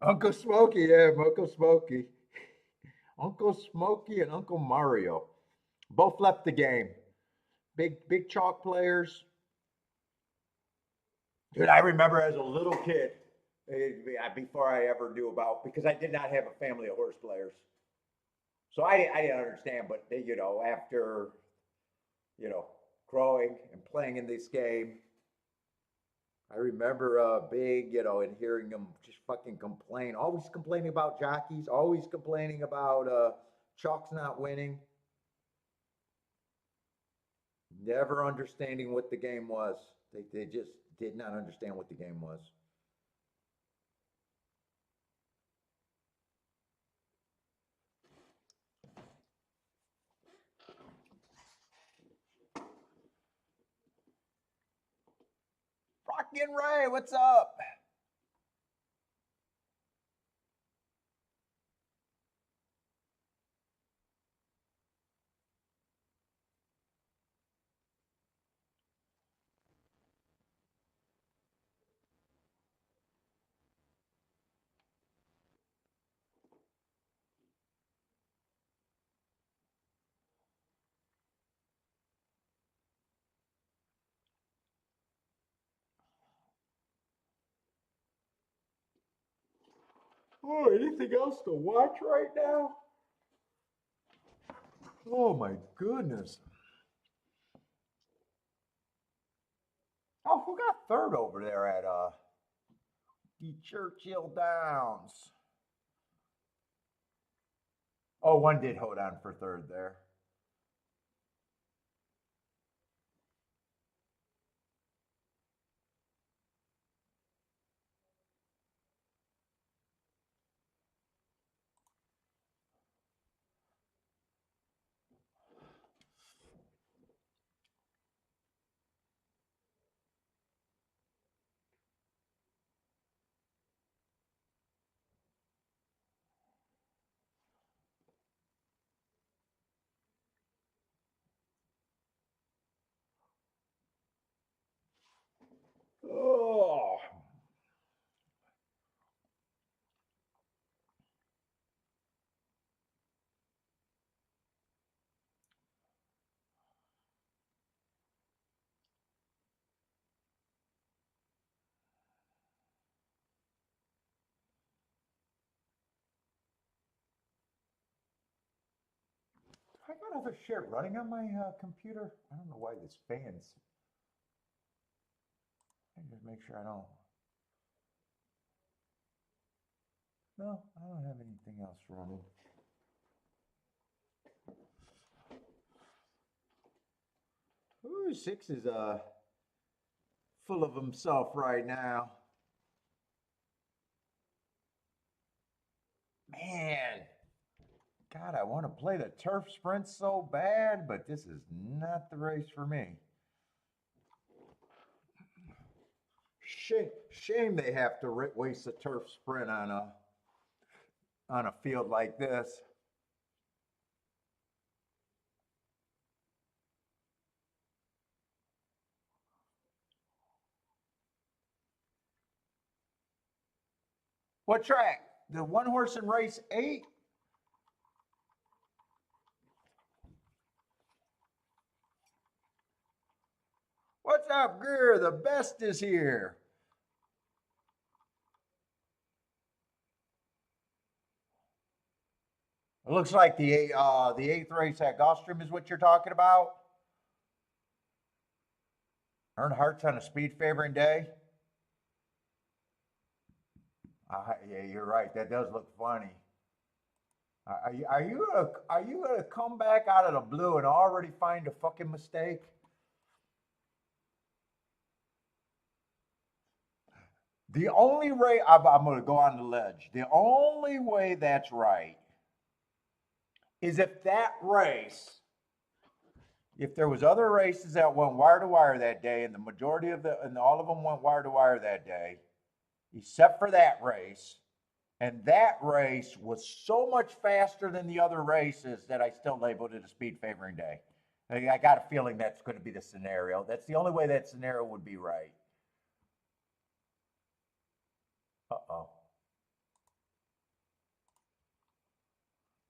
Uncle Smokey, yeah, Uncle Smokey. Uncle Smokey and Uncle Mario both left the game. Big chalk players. Dude, I remember as a little kid, before I ever knew about, because I did not have a family of horse players. So I didn't understand, but after, growing and playing in this game, I remember Big, and hearing him just fucking complain, always complaining about jockeys, always complaining about Chalk's not winning, never understanding what the game was. They just did not understand what the game was. Rockin' Ray, what's up? Oh, anything else to watch right now? Oh my goodness. Oh, who got third over there at the Churchill Downs? Oh, one did hold on for third there. Oh, I got other shit running on my computer. I don't know why this fan's. I just make sure I don't. No, I don't have anything else running. Ooh, six is full of himself right now. Man, God, I want to play the turf sprint so bad, but this is not the race for me. Shame they have to waste a turf sprint on a field like this. What track? The one horse in race 8? What's up, Greer? The best is here. It looks like the eighth race at Gulfstream is what you're talking about. Earnhardt's on a speed favoring day. Yeah, you're right. That does look funny. Are you gonna come back out of the blue and already find a fucking mistake? The only way I'm gonna go on the ledge. The only way that's right is if that race, if there was other races that went wire to wire that day, and the majority of and all of them went wire to wire that day, except for that race, and that race was so much faster than the other races that I still labeled it a speed favoring day. I got a feeling that's going to be the scenario. That's the only way that scenario would be right. Uh-oh.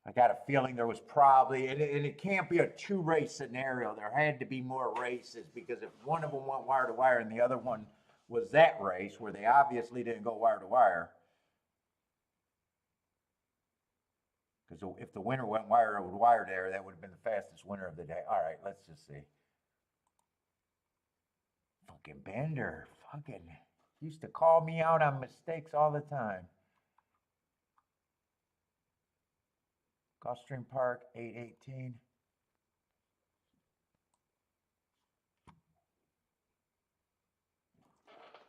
I got a feeling there was probably, and it can't be a two-race scenario. There had to be more races, because if one of them went wire to wire and the other one was that race where they obviously didn't go wire to wire. Because if the winner went wire to wire there, that would have been the fastest winner of the day. All right, let's just see. Fucking Bender. Fucking. He used to call me out on mistakes all the time. Gulfstream Park, 818.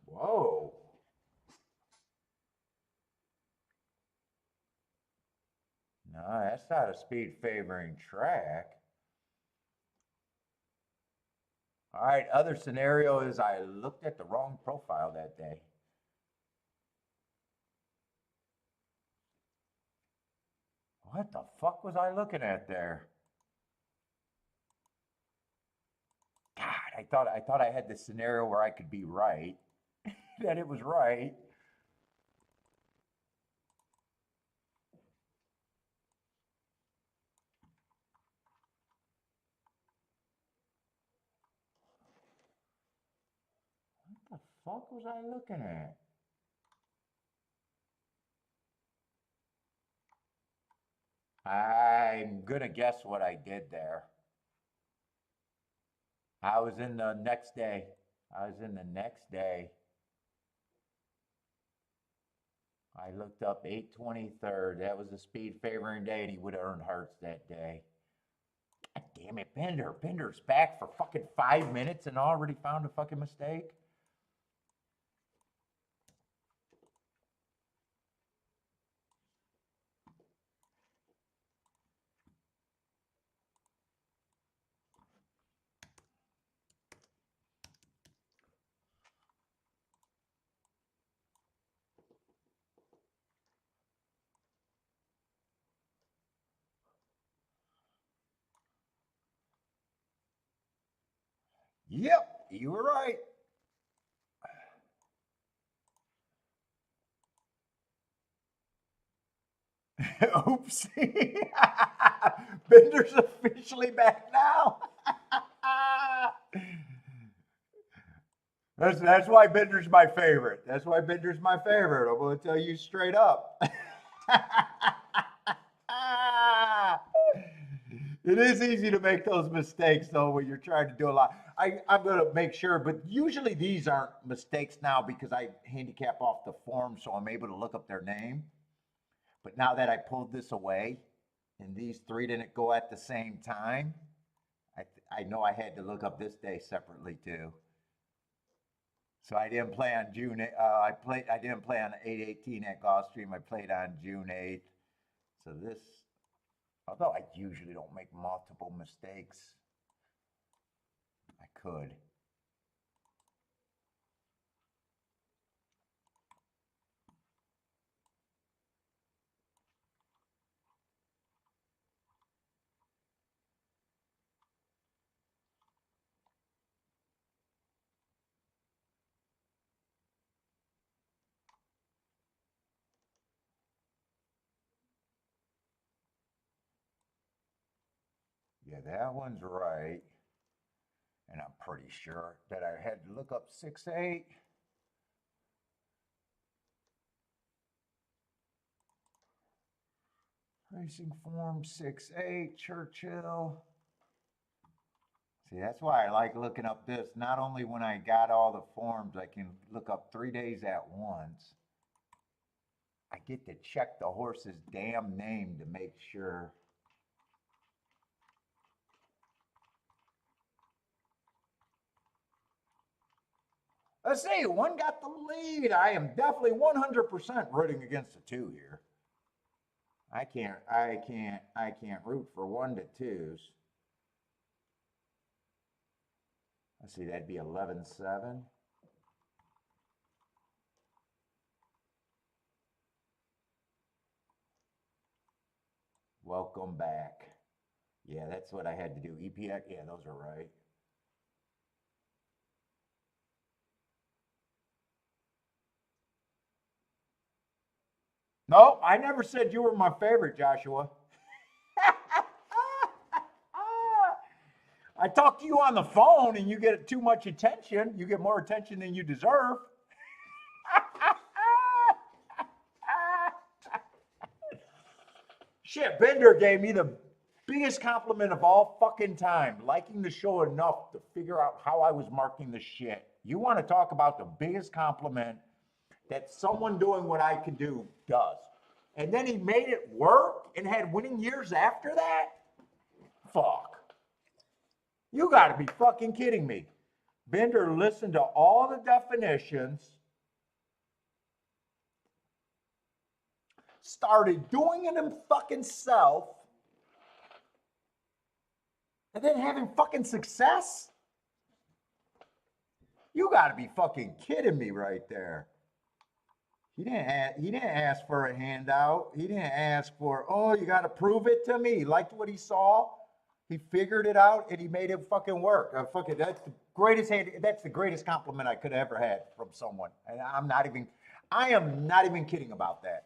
Whoa. No, that's not a speed favoring track. All right, other scenario is I looked at the wrong profile that day. What the fuck was I looking at there? God, I thought I had this scenario where I could be right, that it was right. What the fuck was I looking at? I'm gonna guess what I did there. I was in the next day. I was in the next day. I looked up 823rd. That was a speed favoring day, and he would have earned hearts that day. God damn it, Bender. Bender's back for fucking 5 minutes and already found a fucking mistake. Yep, you were right. Oopsie. Bender's officially back now. That's why Bender's my favorite. That's why Bender's my favorite. I'm going to tell you straight up. It is easy to make those mistakes, though, when you're trying to do a lot. I'm going to make sure, but usually these aren't mistakes now because I handicap off the form, so I'm able to look up their name. But now that I pulled this away and these three didn't go at the same time, I know I had to look up this day separately too. So I didn't play on June. I didn't play on 8/18 at Gulfstream. I played on June 8th. So this, although I usually don't make multiple mistakes, I could. Yeah, that one's right. And I'm pretty sure that I had to look up 6/8. Racing form 6/8, Churchill. See, that's why I like looking up this. Not only when I got all the forms, I can look up 3 days at once. I get to check the horse's damn name to make sure. Let's see, one got the lead. I am definitely 100% rooting against the two here. I can't root for 1 to 2s. Let's see, that'd be 11-7. Welcome back. Yeah, that's what I had to do. EPX, yeah, those are right. No, I never said you were my favorite, Joshua. I talk to you on the phone and you get too much attention. You get more attention than you deserve. Shit, Bender gave me the Biggest compliment of all fucking time. Liking the show enough to figure out how I was marking the shit. You want to talk about the biggest compliment that someone doing what I can do does. And then he made it work and had winning years after that? Fuck. You got to be fucking kidding me. Bender listened to all the definitions, started doing it him fucking self, and then having fucking success? You got to be fucking kidding me right there. He didn't ask for a handout. He didn't ask for, oh, you got to prove it to me. He liked what he saw. He figured it out and he made it fucking work. That's the greatest compliment I could have ever had from someone. And I am not even kidding about that.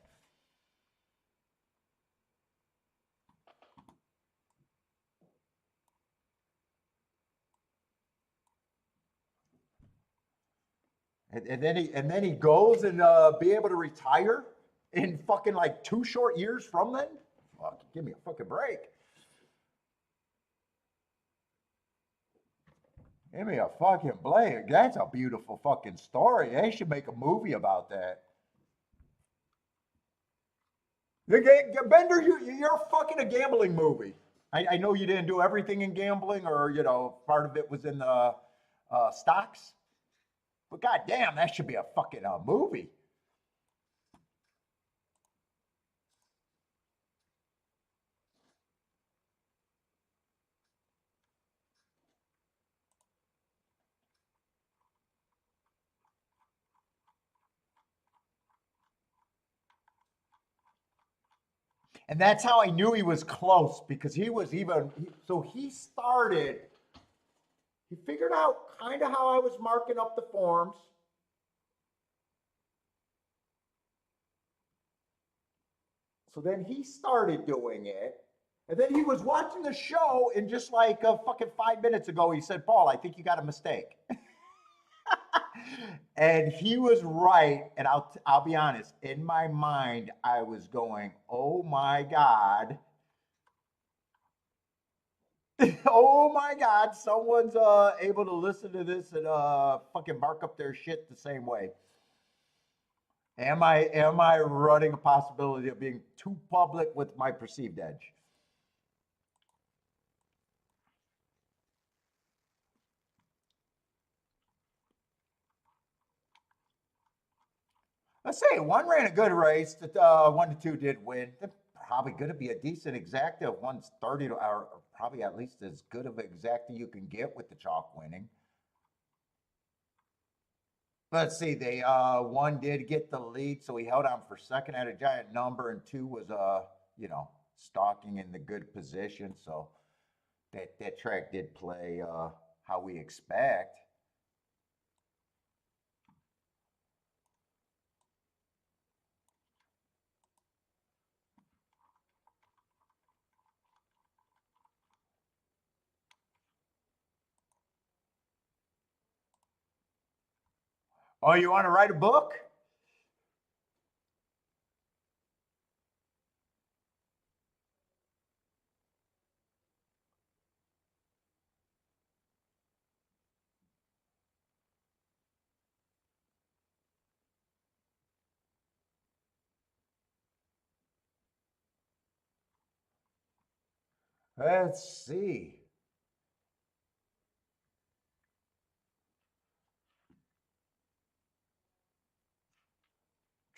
And then he goes and be able to retire in fucking like 2 short years from then. Fuck, give me a fucking break. Give me a fucking break. That's a beautiful fucking story. They should make a movie about that. Bender, you're fucking a gambling movie. I know you didn't do everything in gambling, or part of it was in the stocks. But goddamn, that should be a fucking movie. And that's how I knew he was close, because he figured out kind of how I was marking up the forms. So then he started doing it. And then he was watching the show, and just like fucking 5 minutes ago, he said, Paul, I think you got a mistake. And he was right. And I'll be honest, in my mind, I was going, oh my God. Oh my God, someone's able to listen to this and fucking mark up their shit the same way. Am I running a possibility of being too public with my perceived edge? Let's say one ran a good race. That 1 to 2 did win. They're probably going to be a decent exacta. One's 30, or probably at least as good of an exacta you can get with the chalk winning. Let's see. They 1 did get the lead, so he held on for second at a giant number, and 2 was stalking in the good position. So that track did play how we expect. Oh, you want to write a book? Let's see.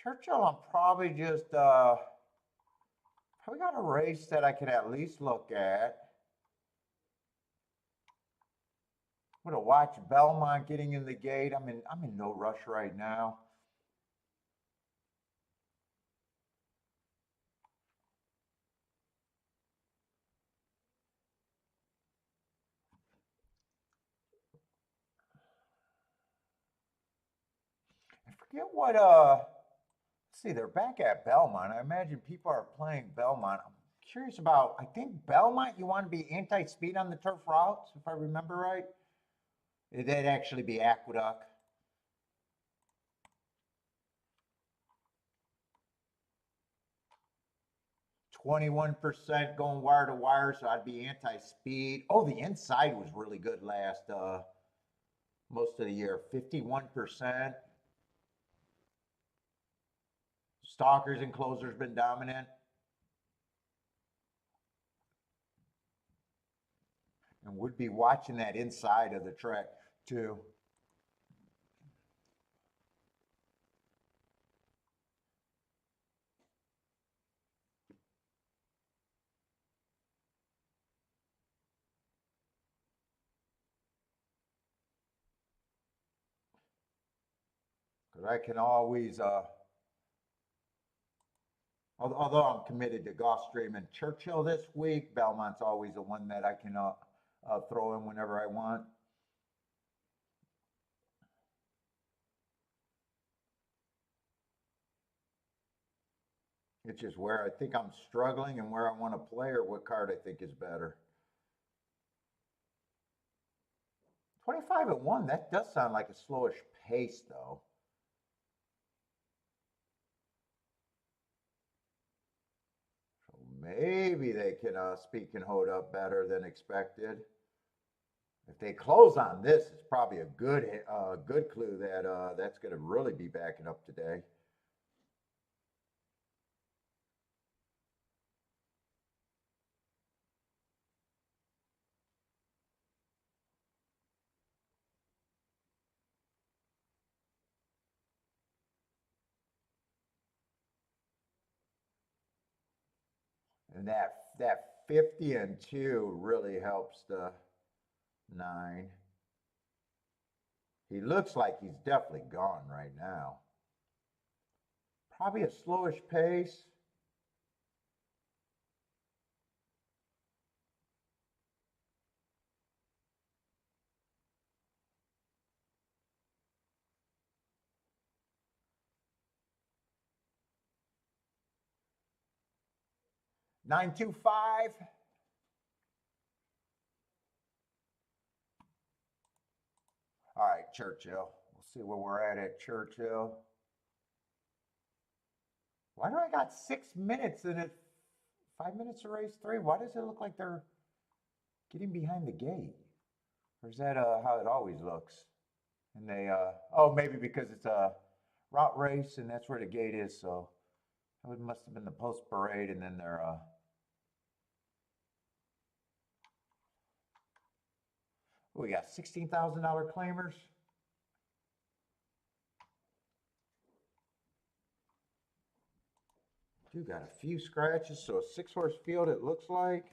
Churchill, I'm probably just probably got a race that I could at least look at. I'm gonna watch Belmont getting in the gate. I'm in no rush right now. I forget what let's see, they're back at Belmont. I imagine people are playing Belmont. I'm curious about, I think Belmont, you want to be anti-speed on the turf routes, if I remember right. That'd actually be Aqueduct. 21% going wire to wire, so I'd be anti-speed. Oh, the inside was really good last most of the year, 51%. Stalkers and closers been dominant. And would be watching that inside of the track too. Because I can always, although I'm committed to Gulfstream and Churchill this week, Belmont's always the one that I can throw in whenever I want. It's just where I think I'm struggling and where I want to play or what card I think is better. 25-1, that does sound like a slowish pace though. So maybe they can speak and hold up better than expected. If they close on this, it's probably a good clue that that's going to really be backing up today. And that 50-2 really helps the 9. He looks like he's definitely gone right now. Probably a slowish pace. $9.25. All right, Churchill. We'll see where we're at Churchill. Why do I got 6 minutes in it? 5 minutes to race 3? Why does it look like they're getting behind the gate? Or is that how it always looks? And they, oh, maybe because it's a route race and that's where the gate is. So it must have been the post parade and then they're, we got $16,000 claimers. Dude, got a few scratches, so a 6-horse field it looks like.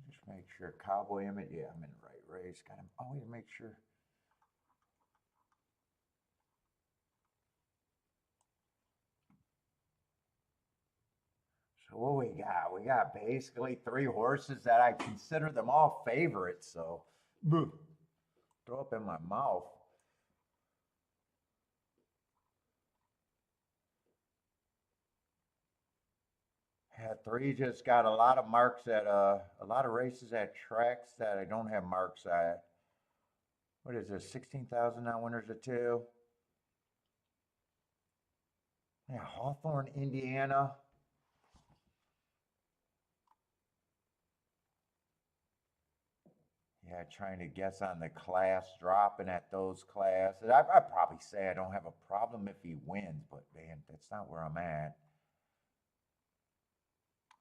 Just make sure Cowboy Emmett, yeah, I'm in the right race. Got him always make sure. So what we got? We got basically 3 horses that I consider them all favorites. So throw up in my mouth. Yeah, 3 just got a lot of marks at a lot of races at tracks that I don't have marks at. What is this? 16,000 now winners of 2. Yeah, Hawthorne, Indiana. Yeah, trying to guess on the class, dropping at those classes. I'd probably say I don't have a problem if he wins, but man, that's not where I'm at.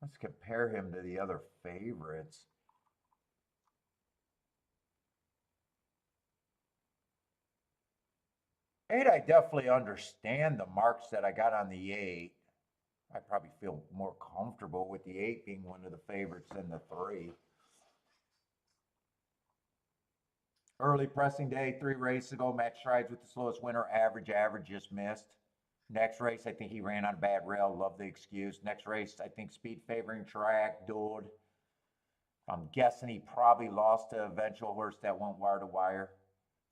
Let's compare him to the other favorites. Eight, I definitely understand the marks that I got on the 8. I probably feel more comfortable with the 8 being one of the favorites than the 3. Early pressing day, 3 races ago, Matt Strides with the slowest winner, average, just missed. Next race, I think he ran on a bad rail, love the excuse. Next race, I think speed favoring track, dueled. I'm guessing he probably lost to eventual horse that went wire to wire.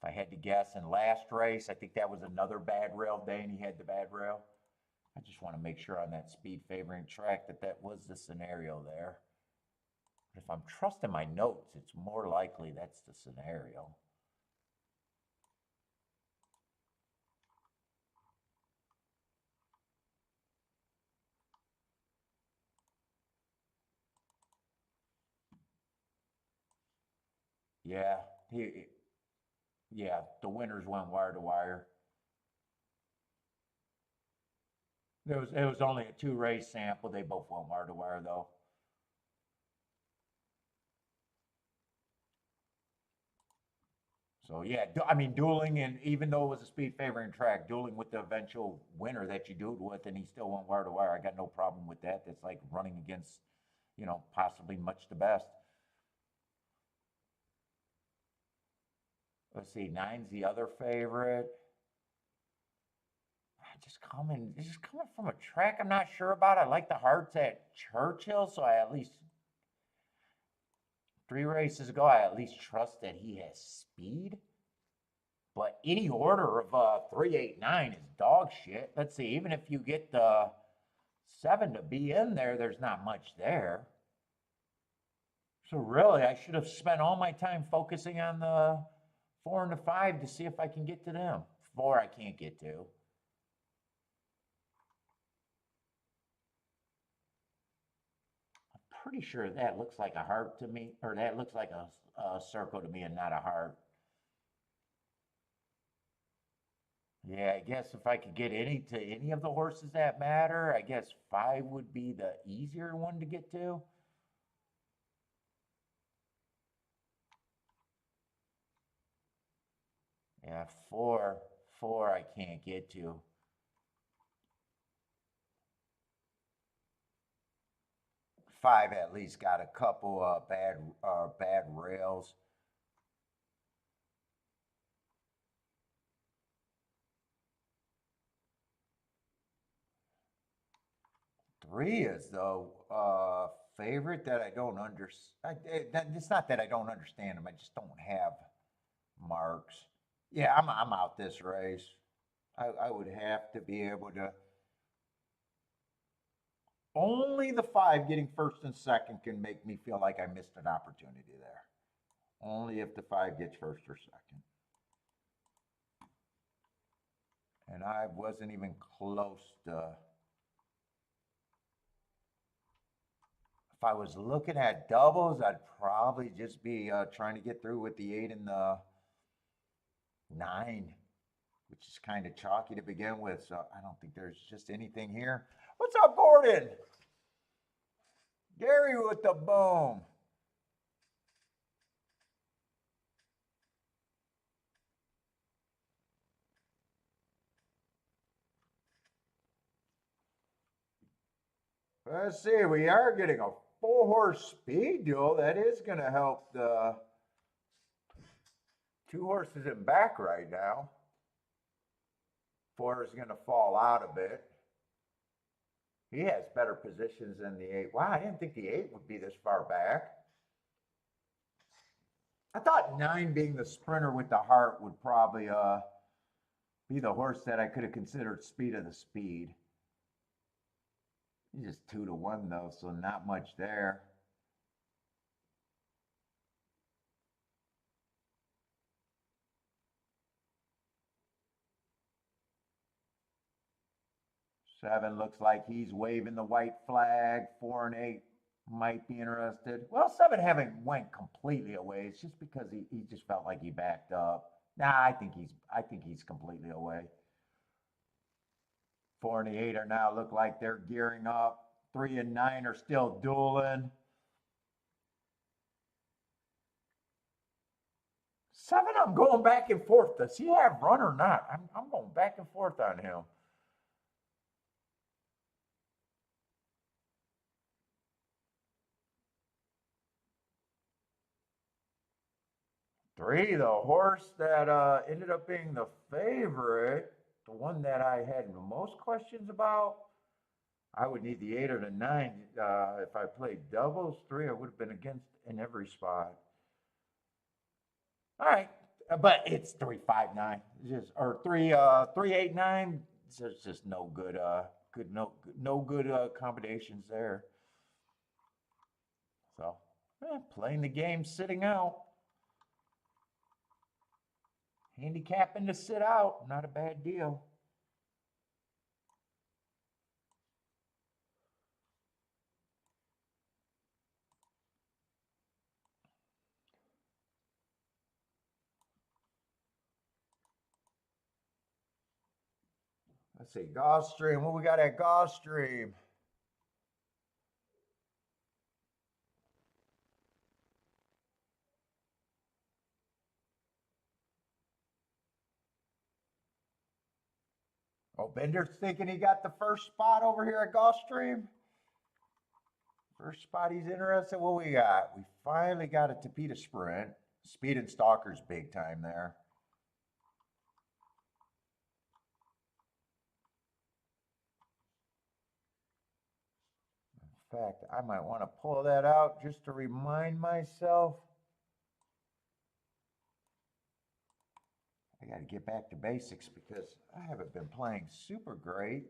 If I had to guess, in last race, I think that was another bad rail day and he had the bad rail. I just want to make sure on that speed favoring track that was the scenario there. But if I'm trusting my notes, it's more likely that's the scenario. Yeah, yeah, the winners went wire to wire. It was only a 2 race sample. They both went wire to wire though. So yeah, I mean dueling, and even though it was a speed favoring track, dueling with the eventual winner that you dueled with, and he still went wire to wire. I got no problem with that. That's like running against, possibly much the best. Let's see, nine's the other favorite. Just coming from a track I'm not sure about. I like the hearts at Churchill, so I at least 3 races ago, I at least trust that he has speed. But any order of 389 is dog shit. Let's see, even if you get the 7 to be in there, there's not much there. So really, I should have spent all my time focusing on the 4 and the 5 to see if I can get to them. 4 I can't get to. Pretty sure that looks like a heart to me, or that looks like a circle to me and not a heart. Yeah, I guess if I could get any of the horses that matter, I guess 5 would be the easier one to get to. Yeah, 4 I can't get to. 5 at least got a couple bad rails. 3 is the favorite that I don't understand. It's not that I don't understand them. I just don't have marks. Yeah, I'm out this race. I would have to be able to. Only the 5 getting first and second can make me feel like I missed an opportunity there. Only if the 5 gets first or second. And I wasn't even close to. If I was looking at doubles, I'd probably just be trying to get through with the 8 and the 9, which is kind of chalky to begin with. So I don't think there's just anything here. What's up, Gordon? Gary with the boom. Let's see, we are getting a 4-horse speed duel. That is going to help the 2 horses in back right now. 4 is going to fall out a bit. He has better positions than the 8. Wow, I didn't think the 8 would be this far back. I thought 9 being the sprinter with the heart would probably be the horse that I could have considered speed of the speed. He's just 2 to 1 though, so not much there. Seven looks like he's waving the white flag. 4 and 8 might be interested. Well, 7 haven't went completely away. It's just because he just felt like he backed up. Nah, I think he's completely away. 4 and the 8 are now look like they're gearing up. 3 and 9 are still dueling. 7, I'm going back and forth. Does he have run or not? I'm going back and forth on him. 3, the horse that ended up being the favorite, the one that I had the most questions about. I would need the 8 or the 9. If I played doubles, 3, I would have been against in every spot. All right, but it's 359, just or 3 389. There's just no good good, no good accommodations there. So, playing the game, sitting out. Handicapping to sit out, not a bad deal. Let's see, Gulfstream. What we got at Gulfstream? Oh, Bender's thinking he got the first spot over here at Gulfstream. First spot he's interested. What we got? We finally got a Tapeta Sprint. Speed and Stalker's big time there. In fact, I might want to pull that out just to remind myself. I got to get back to basics because I haven't been playing super great.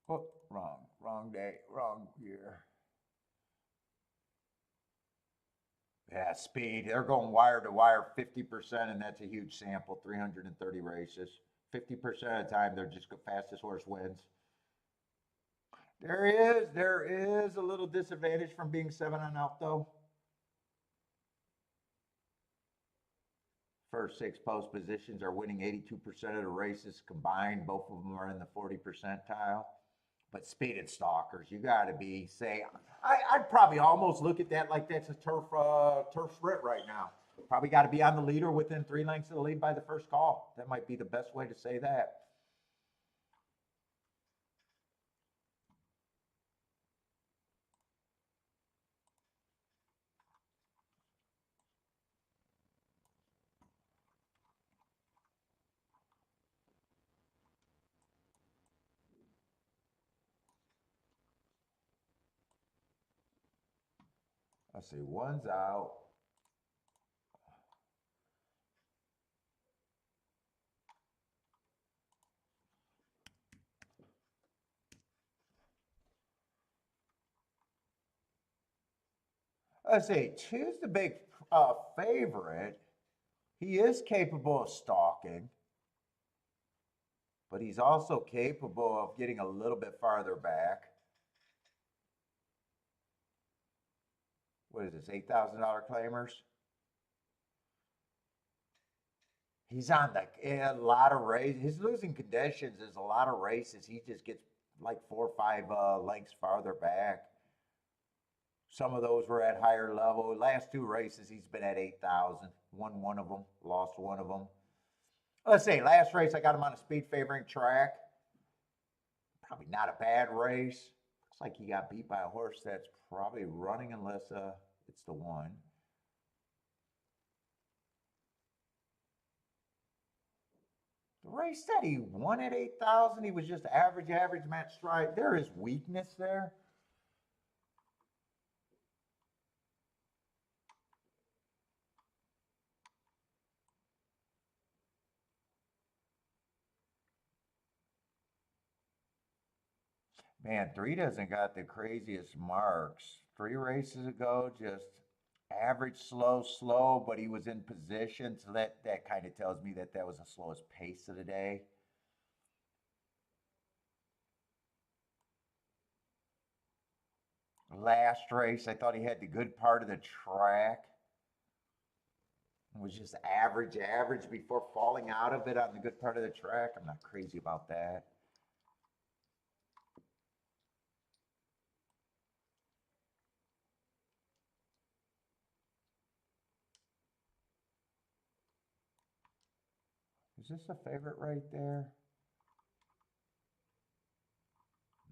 Oh, wrong day, wrong year. Yeah, speed. They're going wire to wire 50%, and that's a huge sample, 330 races. 50% of the time, they're just the fastest horse wins. There is a little disadvantage from being 7 on out, though. First 6 post positions are winning 82% of the races combined. Both of them are in the 40 percentile. But speed and stalkers, you got to be, say, I'd probably almost look at that like that's a turf sprint right now. Probably got to be on the leader within 3 lengths of the lead by the first call. That might be the best way to say that. Let's see, one's out. Let's see, two's the big favorite. He is capable of stalking, but he's also capable of getting a little bit farther back. What is this, $8,000 claimers? He's on a lot of races. His losing conditions is a lot of races. He just gets like 4 or 5 lengths farther back. Some of those were at higher level. Last 2 races, he's been at 8,000. Won one of them, lost one of them. Let's say last race, I got him on a speed favoring track. Probably not a bad race. Looks like he got beat by a horse that's probably running unless it's the one. The race that he won at 8,000, he was just average match stride. There is weakness there. Man, 3 doesn't got the craziest marks. 3 races ago, just average, slow, but he was in position. So that kind of tells me that that was the slowest pace of the day. Last race, I thought he had the good part of the track. It was just average before falling out of it on the good part of the track. I'm not crazy about that. Is this a favorite right there?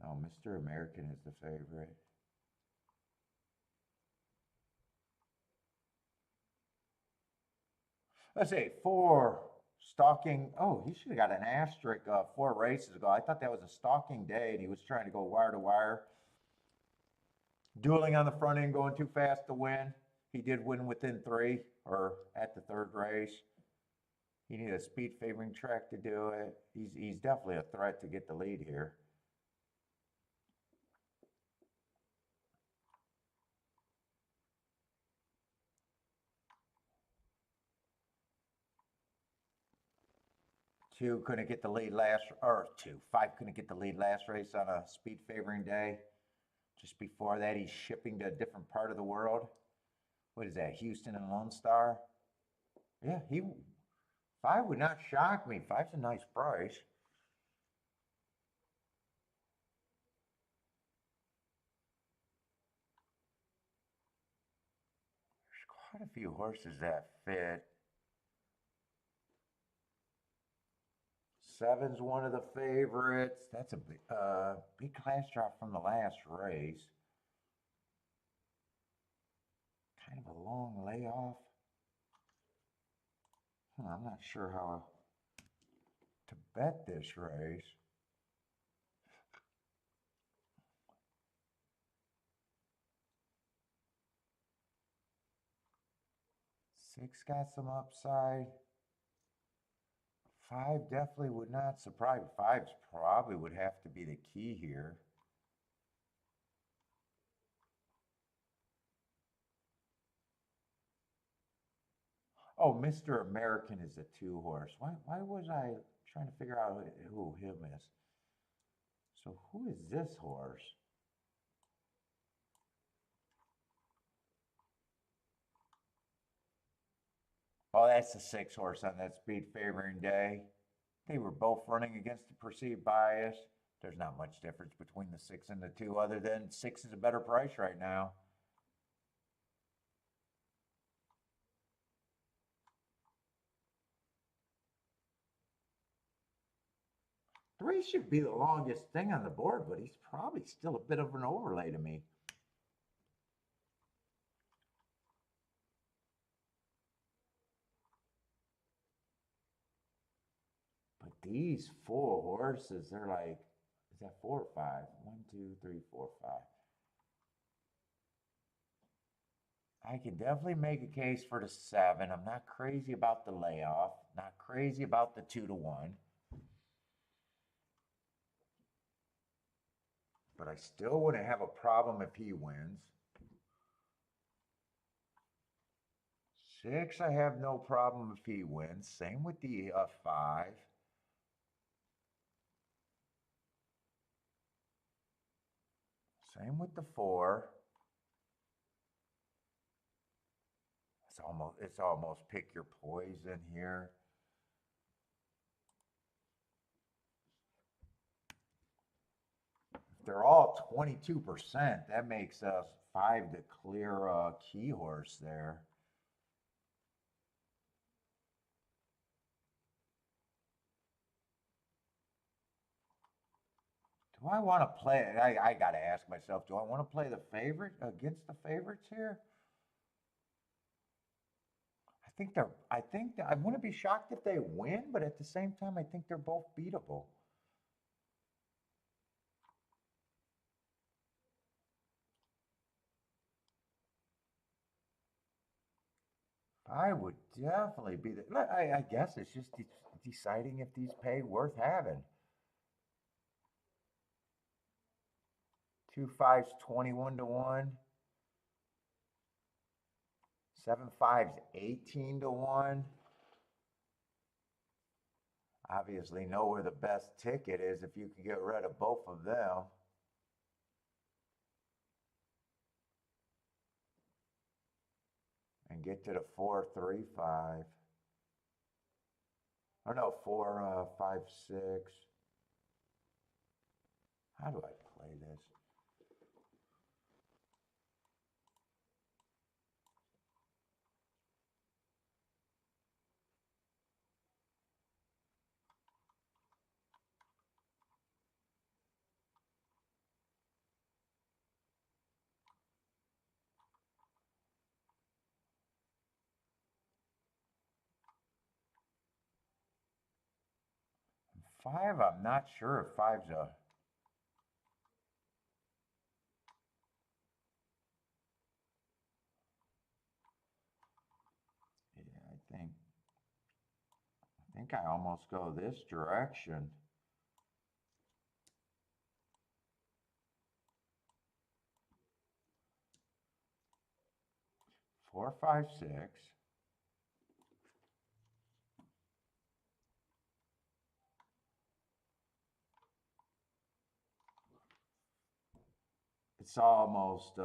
No, Mr. American is the favorite. Let's see, 4 stalking. Oh, he should have got an asterisk 4 races ago. I thought that was a stalking day, and he was trying to go wire to wire. Dueling on the front end, going too fast to win. He did win within 3 or at the 3rd race. He needed a speed favoring track to do it. He's definitely a threat to get the lead here. Couldn't get the lead last, or 5 couldn't get the lead last race on a speed favoring day. Just before that, he's shipping to a different part of the world. What is that, Houston and Lone Star? Yeah, 5 would not shock me. 5's a nice price. There's quite a few horses that fit. 7's one of the favorites. That's a big class drop from the last race. Kind of a long layoff. I'm not sure how to bet this race. Six got some upside. 5 definitely would not surprise. 5's probably would have to be the key here. Oh, Mr. American is a 2 horse. Why was I trying to figure out who him is? So who is this horse? Oh, that's the 6 horse on that speed favoring day. They were both running against the perceived bias. There's not much difference between the 6 and the 2 other than 6 is a better price right now. Three should be the longest thing on the board, but he's probably still a bit of an overlay to me. But these 4 horses, they're like, is that 4 or 5? 1, 2, 3, 4, 5. I can definitely make a case for the 7. I'm not crazy about the layoff, not crazy about the 2-1. But I still wouldn't have a problem if he wins. 6, I have no problem if he wins. Same with the 5. Same with the 4. It's almost pick your poison here. If they're all 22%, that makes 5 the clear key horse there. Do I want to play? I got to ask myself, do I want to play the favorite against the favorites here? I wouldn't be shocked if they win, but at the same time, I think they're both beatable. I would definitely be the. I guess it's just deciding if these pay worth having. 2 5's 21-1. 7 5's 18-1. Obviously, know where the best ticket is if you can get rid of both of them. And get to the 4 3 5. Oh no, 4 5 6. How do I play this? Five, I'm not sure if 5's a. I think I almost go this direction. 4, 5, 6. It's almost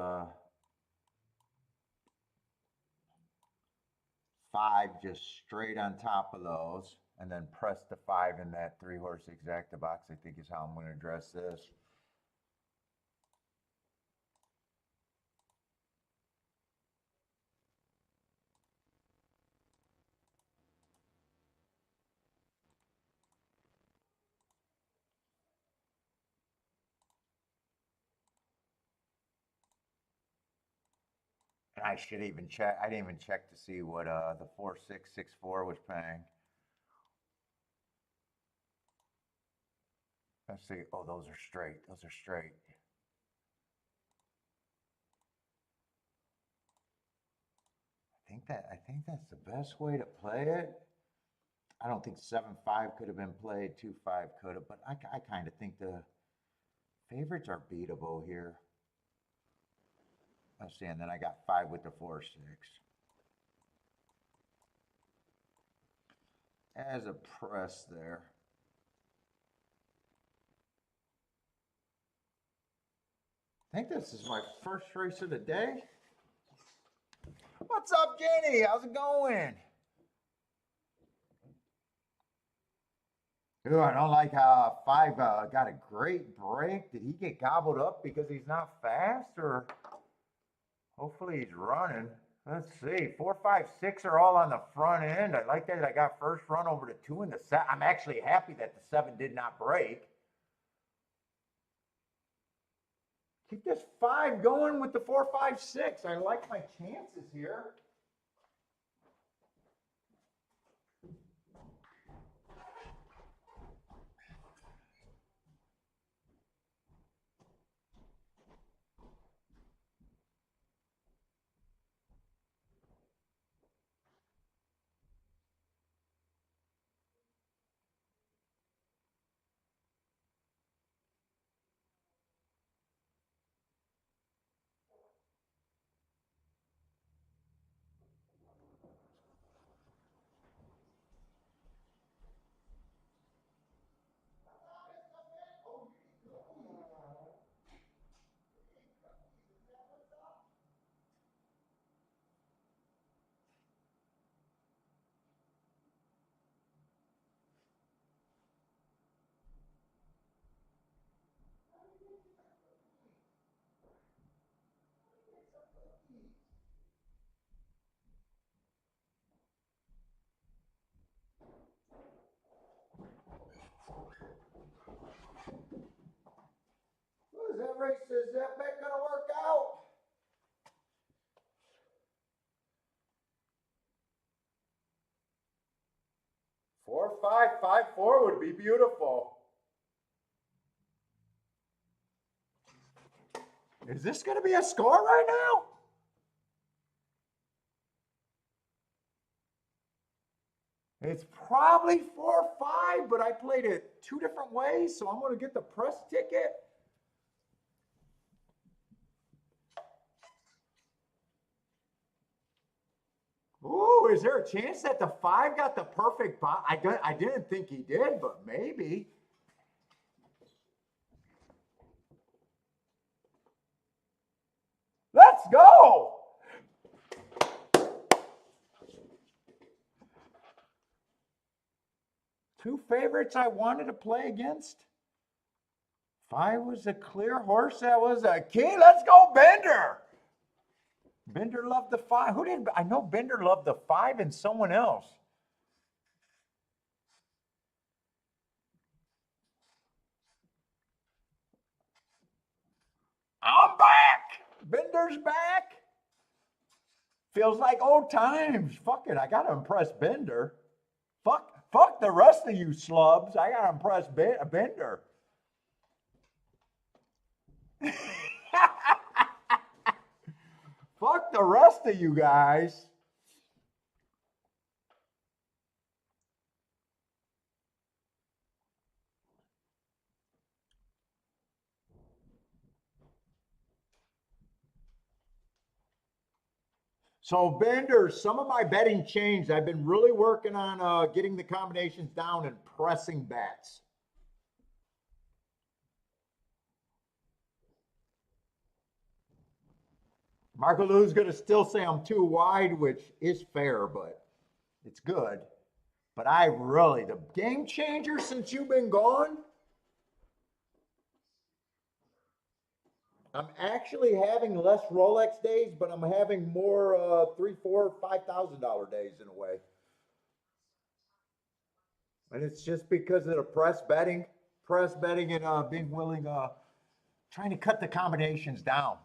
5 just straight on top of those, and then press the 5 in that 3-horse exacta box, I think is how I'm going to address this. And I should even check, I didn't even check to see what the 4664 was paying. Let's see. Oh, those are straight. Those are straight. I think that's the best way to play it. I don't think 7-5 could have been played. 2-5 could have, but I kind of think the favorites are beatable here. Let's see, and then I got 5 with the 4-6. As a press there. I think this is my first race of the day. What's up, Jenny? How's it going? Ooh, I don't like how 5 got a great break. Did he get gobbled up because he's not fast, or hopefully he's running? Let's see. 4, 5, 6 are all on the front end. I like that I got first run over the 2 and the 7. I'm actually happy that the 7 did not break. Keep this 5 going with the 4, 5, 6. I like my chances here. Is that race, is that bet gonna work out? Four, 5, 5, 4 would be beautiful. Is this gonna be a score right now? It's probably 4, 5, but I played it 2 different ways, so I'm gonna get the press ticket. Ooh, is there a chance that the 5 got the perfect box? I didn't think he did, but maybe. Let's go! Two favorites I wanted to play against. 5 was a clear horse. That was a king. Let's go, Bender! Bender loved the 5. Who did? I know Bender loved the 5 and someone else. I'm back. Bender's back. Feels like old times. Fuck it. I gotta impress Bender. Fuck the rest of you slubs. I gotta impress Bender. Fuck the rest of you guys. So Bender, some of my betting changed. I've been really working on getting the combinations down and pressing bets. Marco Lou's going to still say I'm too wide, which is fair, but it's good. But I really, the game changer since you've been gone, I'm actually having less Rolex days, but I'm having more three, four, $5,000 days in a way. And it's just because of the press betting, and being willing, trying to cut the combinations down.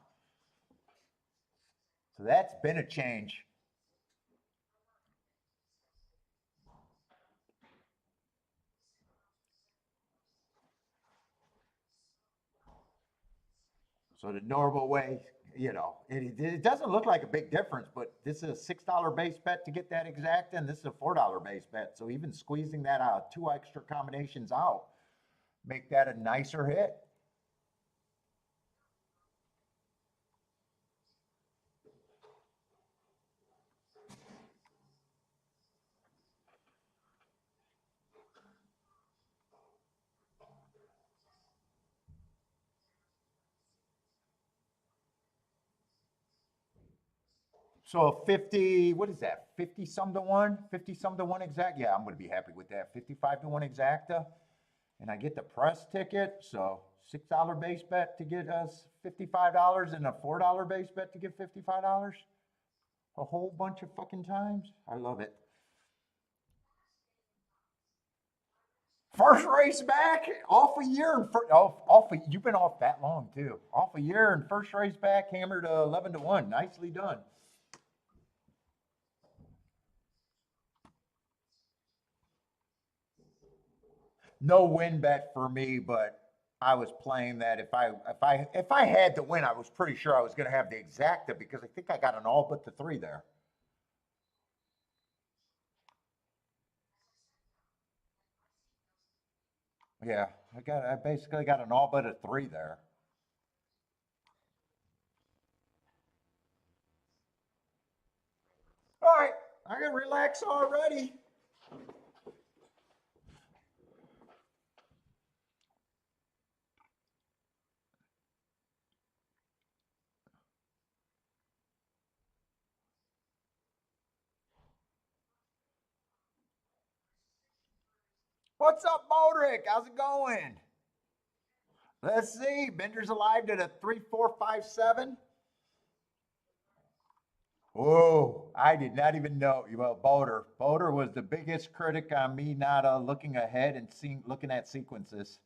So that's been a change. So the normal way, it doesn't look like a big difference, but this is a $6 base bet to get that exact, and this is a $4 base bet. So even squeezing that out, two extra combinations out, make that a nicer hit. So 50, what is that? 50 some to one? 50 some to one exact? Yeah, I'm going to be happy with that. 55 to one exacta. And I get the press ticket. So $6 base bet to get us $55 and a $4 base bet to get $55. A whole bunch of fucking times. I love it. First race back, off a year, and you've been off that long too. Off a year and first race back, hammered 11 to 1. Nicely done. No win bet for me, but I was playing that if I had to win, I was pretty sure I was going to have the exacta because I think I got an all but the three there. Yeah, I basically got an all but a three there. All right, I can relax already. What's up, Modric? How's it going? Let's see. Bender's alive at a 3.457. Whoa, I did not even know. Well, Boulder was the biggest critic on me not looking ahead and looking at sequences.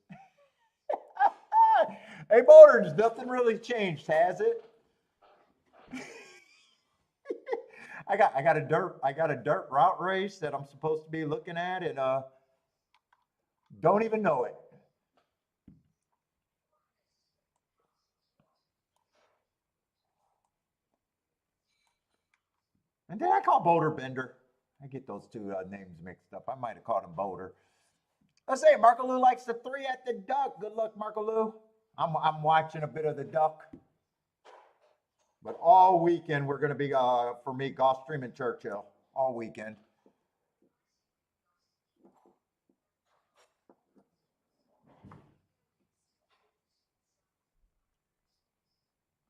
Hey, Boulder, nothing really changed, has it? I got a dirt route race that I'm supposed to be looking at, and don't even know it. And did I call Boulder Bender? I get those two names mixed up. I might have called him Boulder. Let's say Marco Lou likes the three at the duck. Good luck, Marco Lou. I'm watching a bit of the duck. But all weekend we're going to be for me Gulfstream and Churchill all weekend.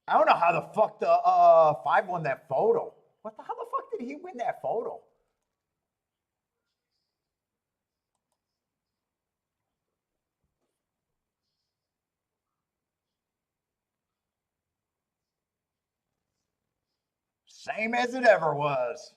I don't know how the fuck the five won that photo. How the fuck did he win that photo? Same as it ever was.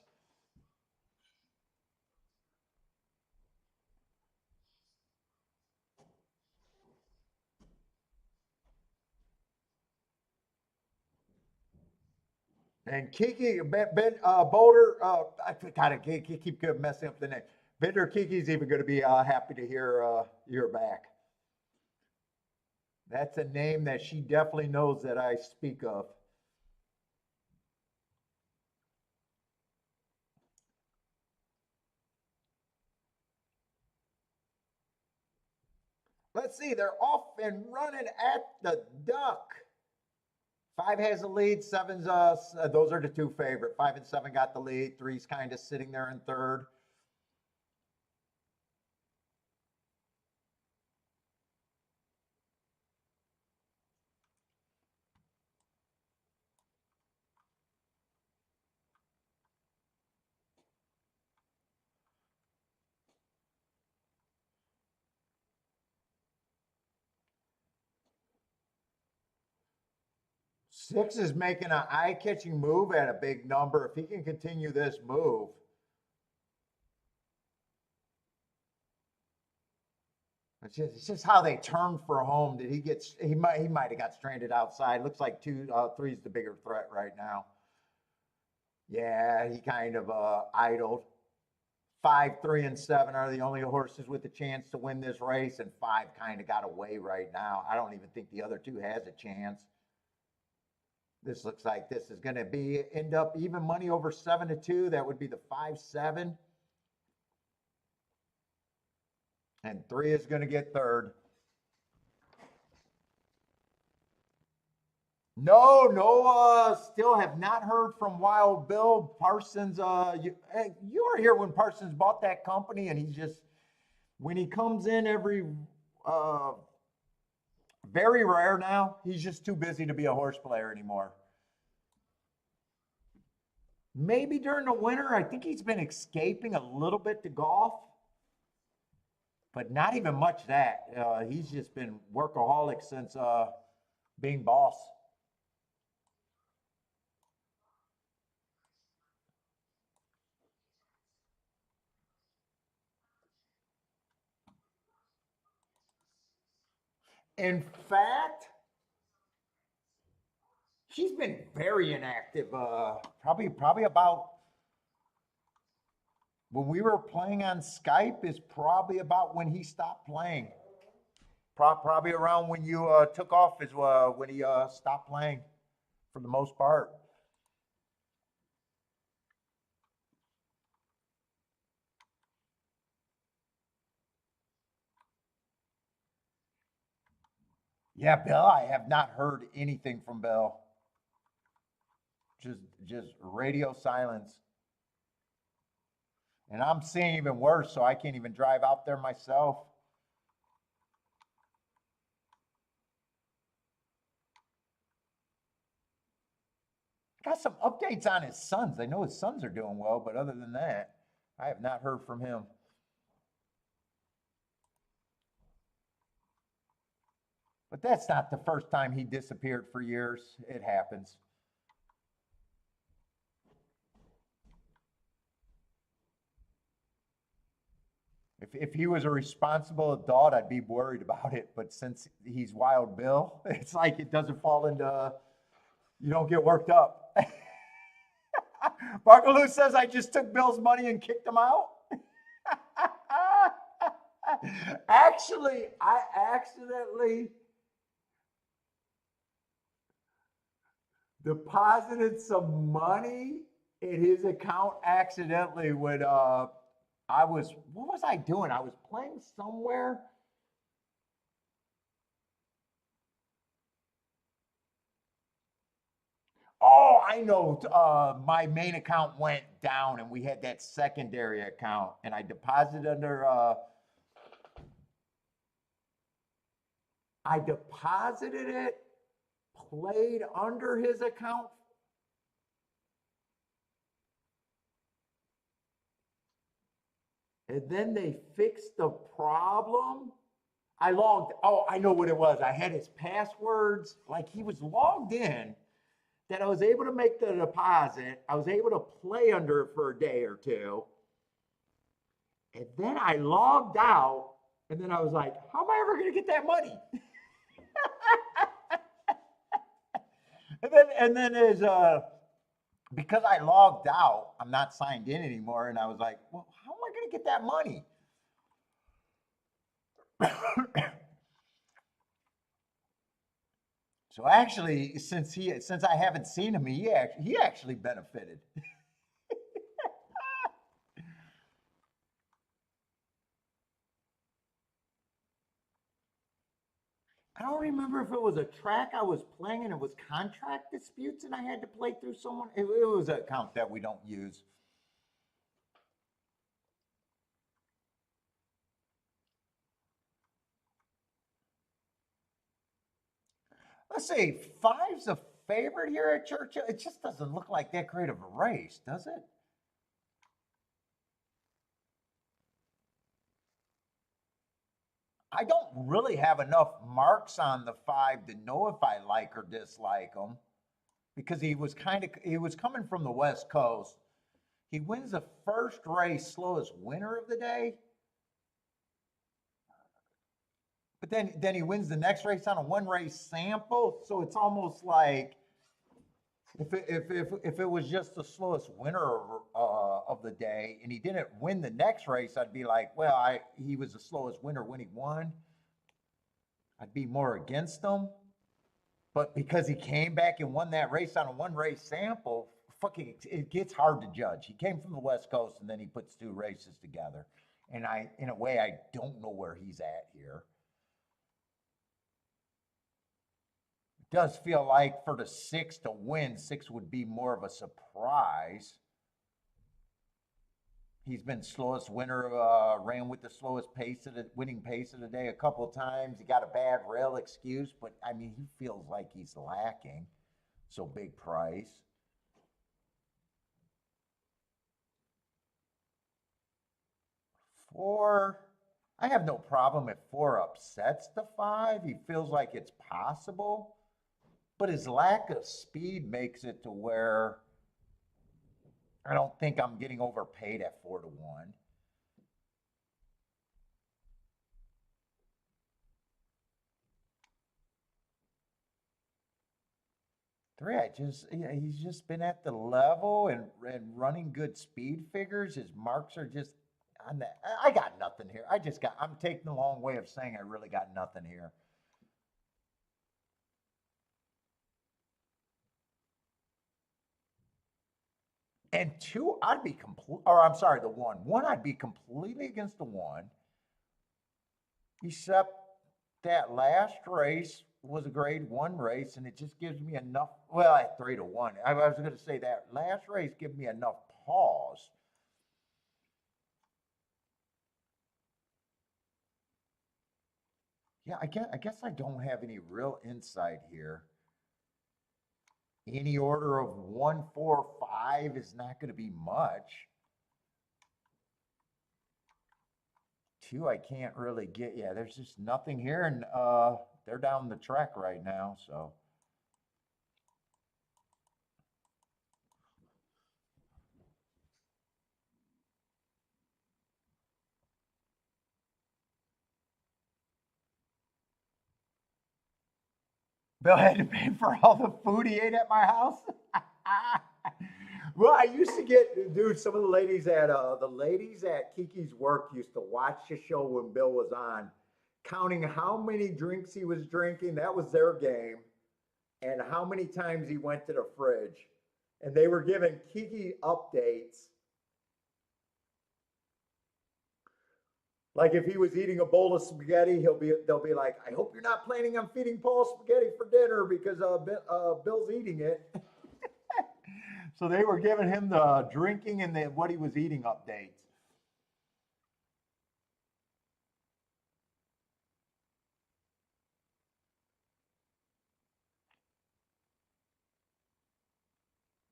And Kiki, Boulder, I gotta keep messing up the name. Bender Kiki's even going to be happy to hear you're back. That's a name that she definitely knows that I speak of. Let's see, they're off and running at the duck. 5 has the lead. 7's those are the two favorite. 5 and 7 got the lead. 3's kind of sitting there in third. Six is making an eye-catching move at a big number. If he can continue this move, it's just how they turn for home. Did he get? He might have got stranded outside. Looks like 3's the bigger threat right now. Yeah, he kind of idled. 5, 3, and 7 are the only horses with a chance to win this race, and 5 kind of got away right now. I don't even think the other 2 has a chance. This looks like this is going to end up even money over 7-2. That would be the 5-7. And 3 is going to get third. No, still have not heard from Wild Bill. Parsons, you were here when Parsons bought that company, and when he comes in very rare now, he's just too busy to be a horse player anymore. Maybe during the winter, I think he's been escaping a little bit to golf, but not even much that. He's just been workaholic since being boss. In fact, she's been very inactive. Probably about when we were playing on Skype is probably about when he stopped playing. Probably around when you took off is when he stopped playing for the most part. Yeah, Bill, I have not heard anything from Bill. Just radio silence. And I'm seeing even worse, so I can't even drive out there myself. Got some updates on his sons. I know his sons are doing well, but other than that, I have not heard from him. But that's not the first time he disappeared for years. It happens. If he was a responsible adult, I'd be worried about it. But since he's Wild Bill, it's like it doesn't fall into, you don't get worked up. Barkaloo says I just took Bill's money and kicked him out. Actually, I accidentally deposited some money in his account accidentally when what was I doing? I was playing somewhere. Oh, I know. My main account went down, and we had that secondary account, and I deposited under. I deposited it, played under his account. And then they fixed the problem. I know what it was. I had his passwords, like he was logged in, that I was able to make the deposit. I was able to play under it for a day or two. And then I logged out, and then I was like, how am I ever going to get that money? and then is because I logged out, I'm not signed in anymore, and I was like, well, how am I going to get that money? So actually, since I haven't seen him, he actually benefited. I don't remember if it was a track I was playing and it was contract disputes and I had to play through someone. It was an account that we don't use. Let's see, five's a favorite here at Churchill. It just doesn't look like that great of a race, does it? I don't really have enough marks on the five to know if I like or dislike him because he was coming from the West Coast. He wins the first race, slowest winner of the day, but then he wins the next race on a one race sample. So it's almost like if it was just the slowest winner of the day and he didn't win the next race, I'd be like, well, he was the slowest winner when he won. I'd be more against him. But because he came back and won that race on a one race sample, fucking, it gets hard to judge. He came from the West Coast and then he puts two races together. And in a way, I don't know where he's at here. It does feel like for the six to win, six would be more of a surprise. He's been slowest winner, ran with the slowest pace of the winning pace of the day a couple of times. He got a bad rail excuse, but I mean, he feels like he's lacking. So big price. Four, I have no problem if four upsets the five. He feels like it's possible, but his lack of speed makes it to where I don't think I'm getting overpaid at 4 to 1. Three, he's just been at the level and running good speed figures. His marks are just on the. I got nothing here. I'm taking the long way of saying I really got nothing here. And two, I'd be complete, or I'm sorry, the one. One, I'd be completely against the one, except that last race was a grade one race, and it just gives me enough. Well, at 3 to 1, I was going to say that last race gives me enough pause. Yeah, I guess I don't have any real insight here. Any order of 1, 4, 5 is not going to be much. Two, I can't really get. Yeah, there's just nothing here, and they're down the track right now. So Bill had to pay for all the food he ate at my house. Well, I used to get, dude. Some of the ladies at Kiki's work used to watch the show when Bill was on, counting how many drinks he was drinking. That was their game, and how many times he went to the fridge. And they were giving Kiki updates. Like if he was eating a bowl of spaghetti, they'll be like, "I hope you're not planning on feeding Paul spaghetti for dinner because Bill's eating it." So they were giving him the drinking and what he was eating updates.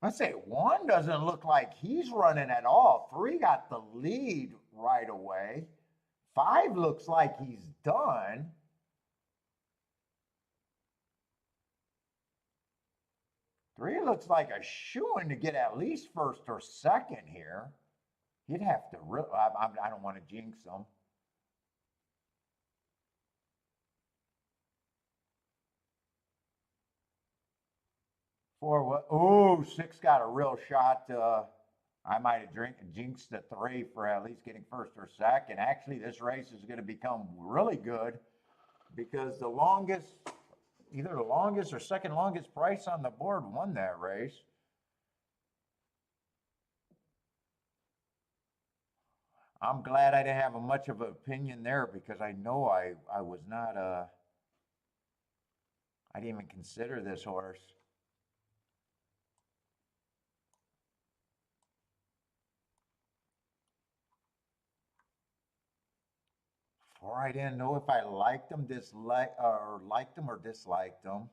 I say one doesn't look like he's running at all. Three got the lead right away. Five looks like he's done. Three looks like a shoo-in to get at least first or second here. He'd have to. I don't want to jinx him. Four. What? Oh, six got a real shot. I might have jinxed the three for at least getting first or second. Actually, this race is going to become really good because either the longest or second longest price on the board won that race. I'm glad I didn't have much of an opinion there because I know I was not I didn't even consider this horse. Or I didn't know if I liked them, liked them or disliked them.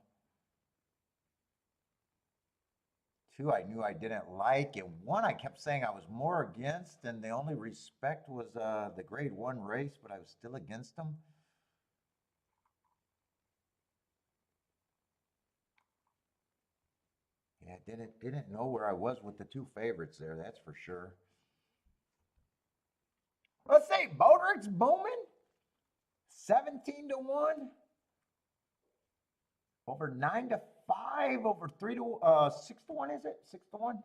Two, I knew I didn't like, and one I kept saying I was more against, and the only respect was the grade one race, but I was still against them. Yeah, didn't know where I was with the two favorites there, that's for sure. Let's say Bodrick's booming. 17 to 1. Over 9 to 5, over 3 to 6 to 1, is it? 6 to 1?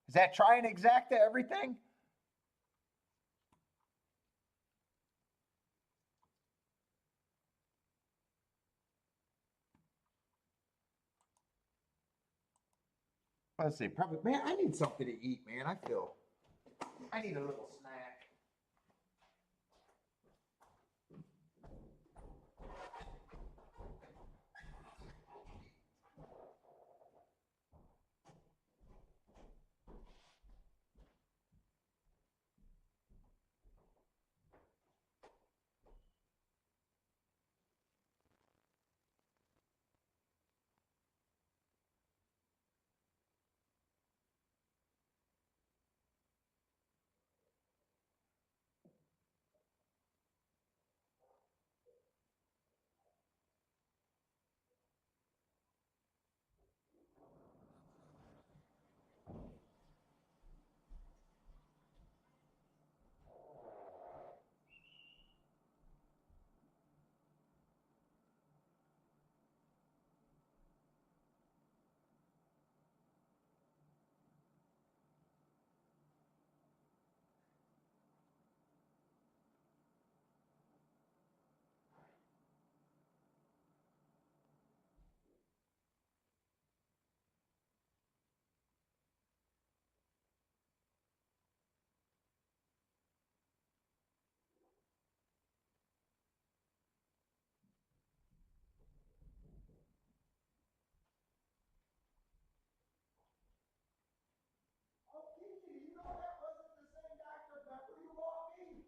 Is that trying exacta everything? Let's see, probably, man, I need something to eat, man. I need a little snack. Oh, Kiki, you know that wasn't the same Dr. Pepper you bought me?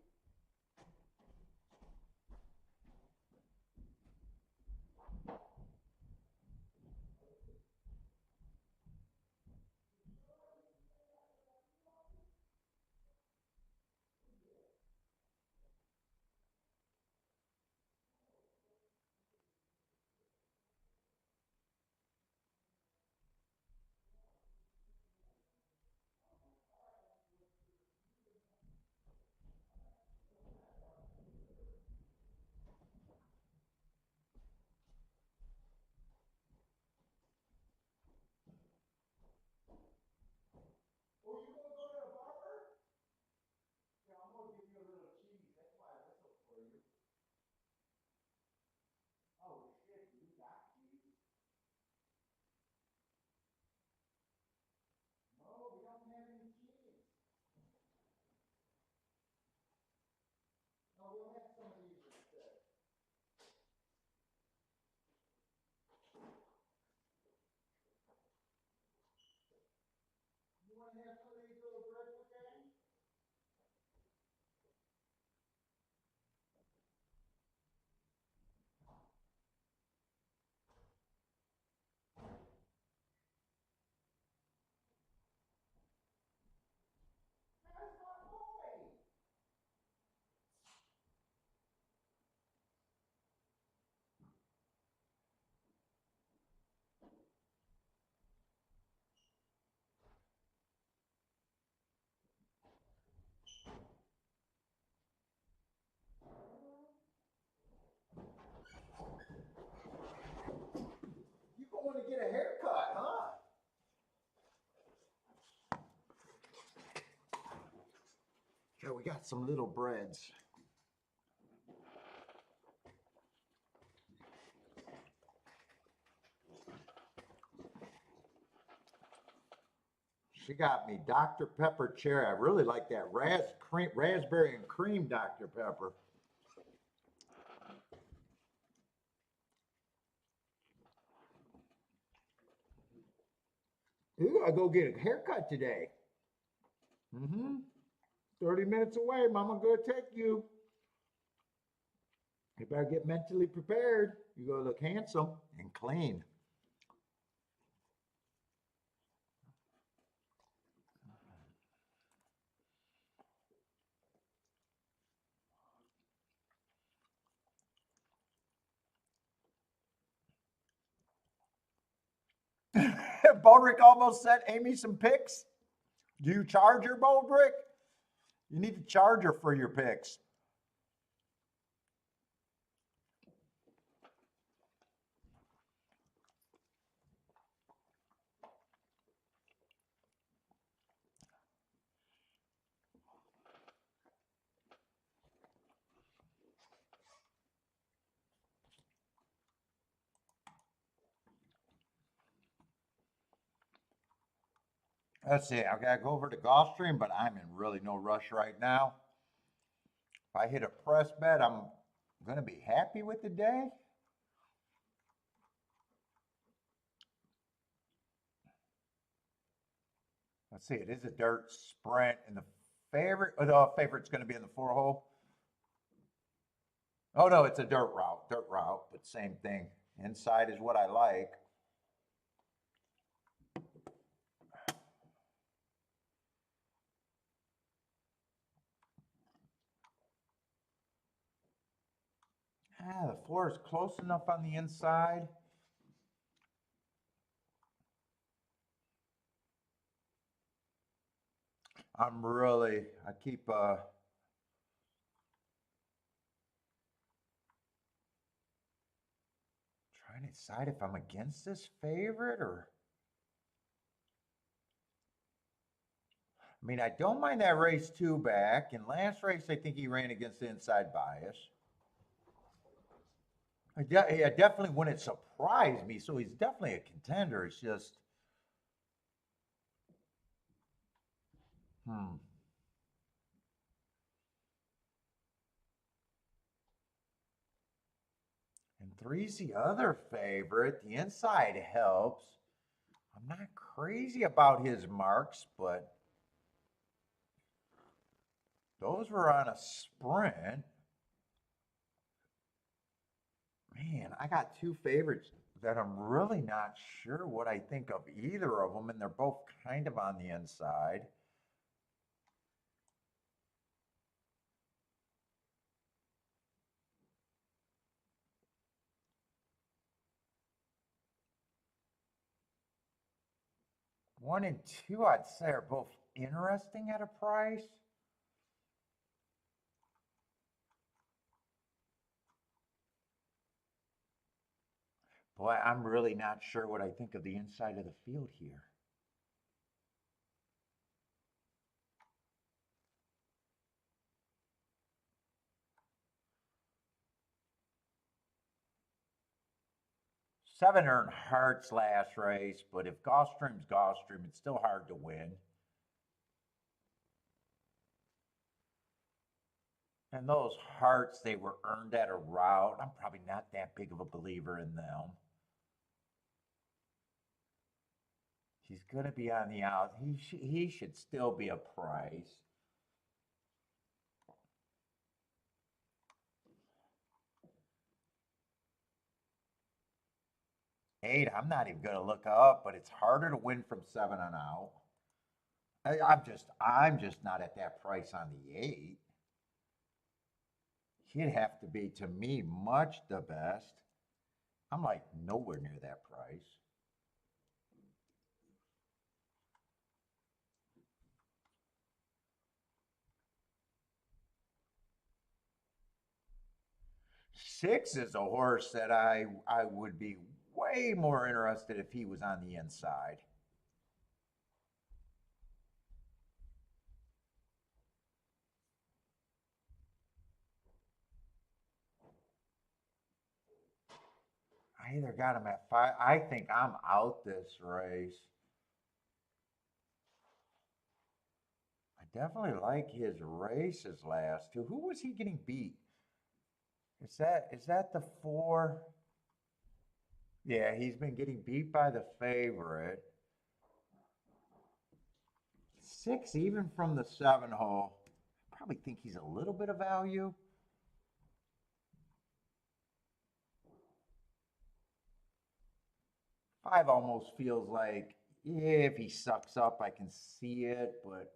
Oh, you gonna go to the barber? Yeah, I'm gonna give you a little cheese. That's why I whistled for you. Oh shit, you got cheese? No, we don't have any cheese. No, we'll have some of these instead. You wanna have some of these little breads again? That's my boy. You going to get a haircut, huh? Yeah, we got some little breads. She got me Dr. Pepper cherry. I really like that raspberry and cream Dr. Pepper. Ooh, I go get a haircut today. Mm-hmm. 30 minutes away. Mama gonna take you. You better get mentally prepared. You gotta look handsome and clean. Baldrick almost sent Amy some pics. Do you charge her, Baldrick? You need to charge her for your pics. Let's see. I gotta go over to Gulfstream, but I'm in really no rush right now. If I hit a press bet, I'm gonna be happy with the day. Let's see. It is a dirt sprint, and the favorite's gonna be in the 4 hole. Oh no, it's a dirt route, but same thing. Inside is what I like. The floor is close enough on the inside. I keep trying to decide if I'm against this favorite or. I mean, I don't mind that race two back. In last race, I think he ran against the inside bias. I definitely wouldn't surprise me. So he's definitely a contender. It's just, hmm. And three's the other favorite. The inside helps. I'm not crazy about his marks, but those were on a sprint. Man, I got two favorites that I'm really not sure what I think of either of them, and they're both kind of on the inside. One and two, I'd say, are both interesting at a price. Boy, I'm really not sure what I think of the inside of the field here. Seven earned hearts last race, but if Gulfstream's Gulfstream, it's still hard to win. And those hearts, they were earned at a route. I'm probably not that big of a believer in them. He's going to be on the out. He should still be a price. Eight, I'm not even going to look up, but it's harder to win from seven on out. I'm just not at that price on the eight. He'd have to be, to me, much the best. I'm like nowhere near that price. Six is a horse that I would be way more interested if he was on the inside. I either got him at five. I think I'm out this race. I definitely like his races last two. Who was he getting beat? Is that the four? Yeah, he's been getting beat by the favorite. 6 even from the 7 hole. I probably think he's a little bit of value. Five almost feels like, yeah, if he sucks up, I can see it, but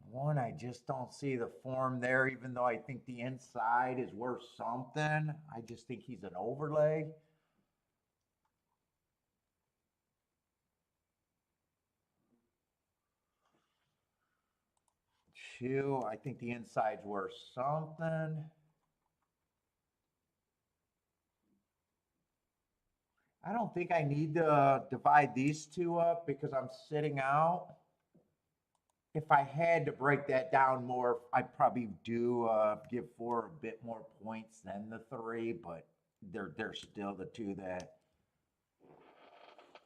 one, I just don't see the form there, even though I think the inside is worth something. I just think he's an overlay. Two, I think the inside's worth something. I don't think I need to divide these two up because I'm sitting out. If I had to break that down more, I'd probably do give 4 a bit more points than the 3, but they're still the two that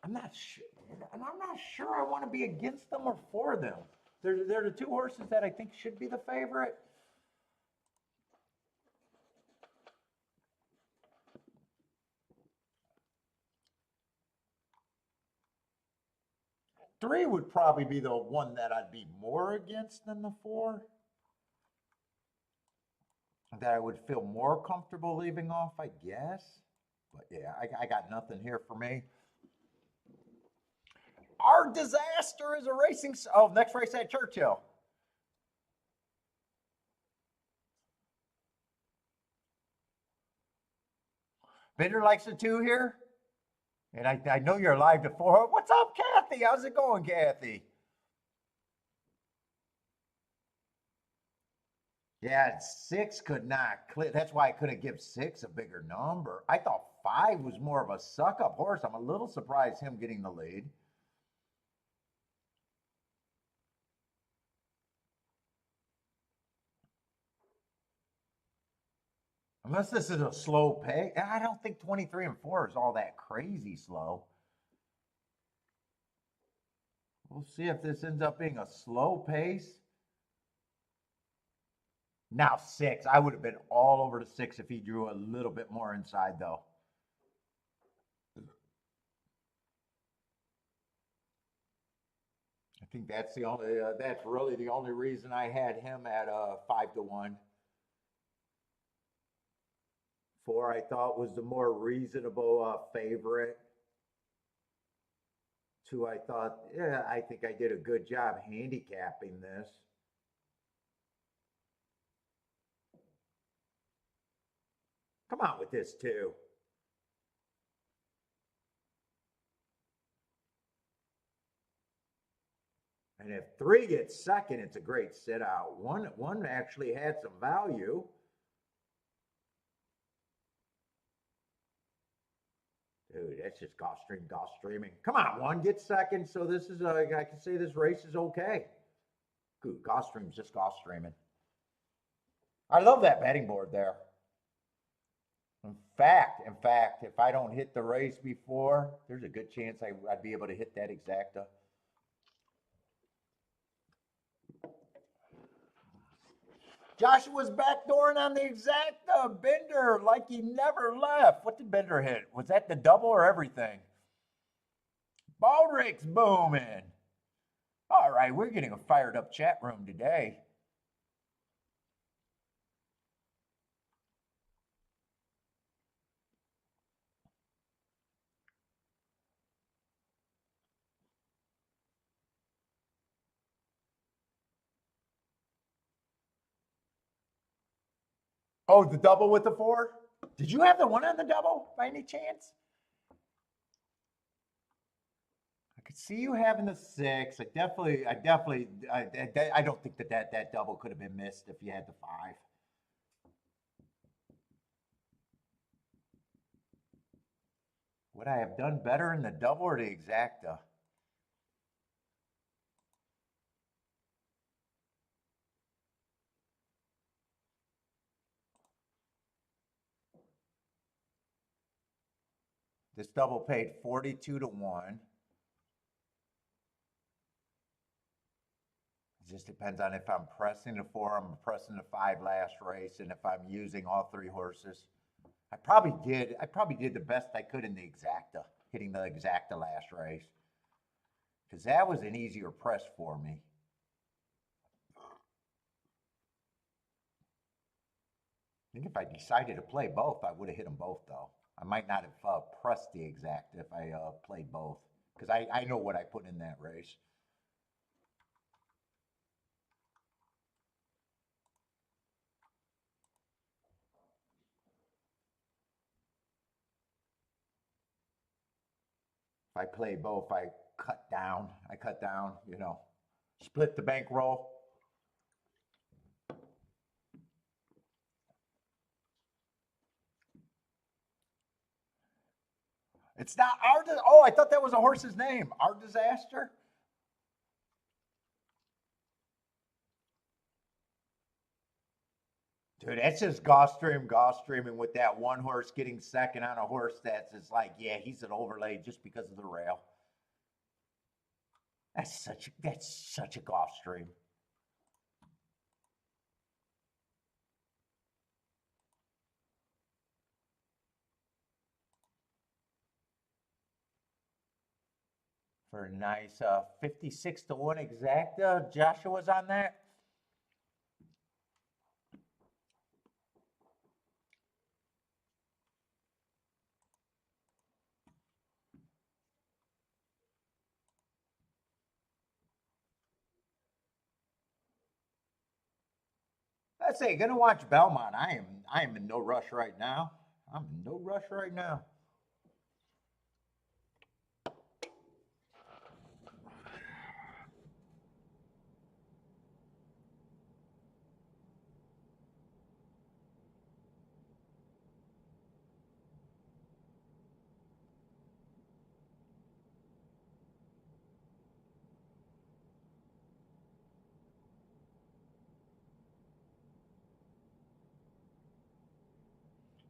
I'm not sure, and I'm not sure I want to be against them or for them. They're the 2 horses that I think should be the favorite. Three would probably be the one that I'd be more against than the 4. That I would feel more comfortable leaving off, I guess. But yeah, I got nothing here for me. Our disaster is a racing. Oh, next race at Churchill. Bender likes the 2 here. And I know you're live to 4. What's up, Kathy? How's it going, Kathy? Yeah, 6 could not click. That's why I couldn't give 6 a bigger number. I thought 5 was more of a suck up horse. I'm a little surprised him getting the lead. Unless this is a slow pace. I don't think 23 and 4 is all that crazy slow. We'll see if this ends up being a slow pace. Now 6. I would have been all over the 6 if he drew a little bit more inside, though. I think that's the only. That's really the only reason I had him at 5-1. 4, I thought was the more reasonable favorite. 2, I thought, yeah, I think I did a good job handicapping this. Come on with this, too. And if 3 gets second, it's a great sit out. One actually had some value. Dude, that's just golf streaming. Come on, 1 gets second. So this is, I can say this race is okay. Good, golf stream's just golf streaming. I love that betting board there. In fact, if I don't hit the race before, there's a good chance I'd be able to hit that exacta. Joshua's backdooring on the exacta. Bender, like he never left. What did Bender hit? Was that the double or everything? Baldrick's booming. All right, we're getting a fired up chat room today. Oh, the double with the 4? Did you have the 1 on the double by any chance? I could see you having the 6. I don't think that double could have been missed if you had the 5. Would I have done better in the double or the exacta? This double paid 42-1. It just depends on if I'm pressing the 4, I'm pressing the 5 last race, and if I'm using all 3 horses. I probably did the best I could in the exacta, hitting the exacta last race. Because that was an easier press for me. I think if I decided to play both, I would have hit them both, though. I might not have pressed the exact if I played both. Because I know what I put in that race. If I play both, I cut down, you know, split the bankroll. It's not our, oh, I thought that was a horse's name. Our Disaster? Dude, that's just Gulfstreaming with that one horse getting second on a horse that's just like, yeah, he's an overlay just because of the rail. That's such a Gulfstream. For a nice 56 to 1 exacta. Joshua's on that. I say, gonna watch Belmont. I am in no rush right now. I'm in no rush right now.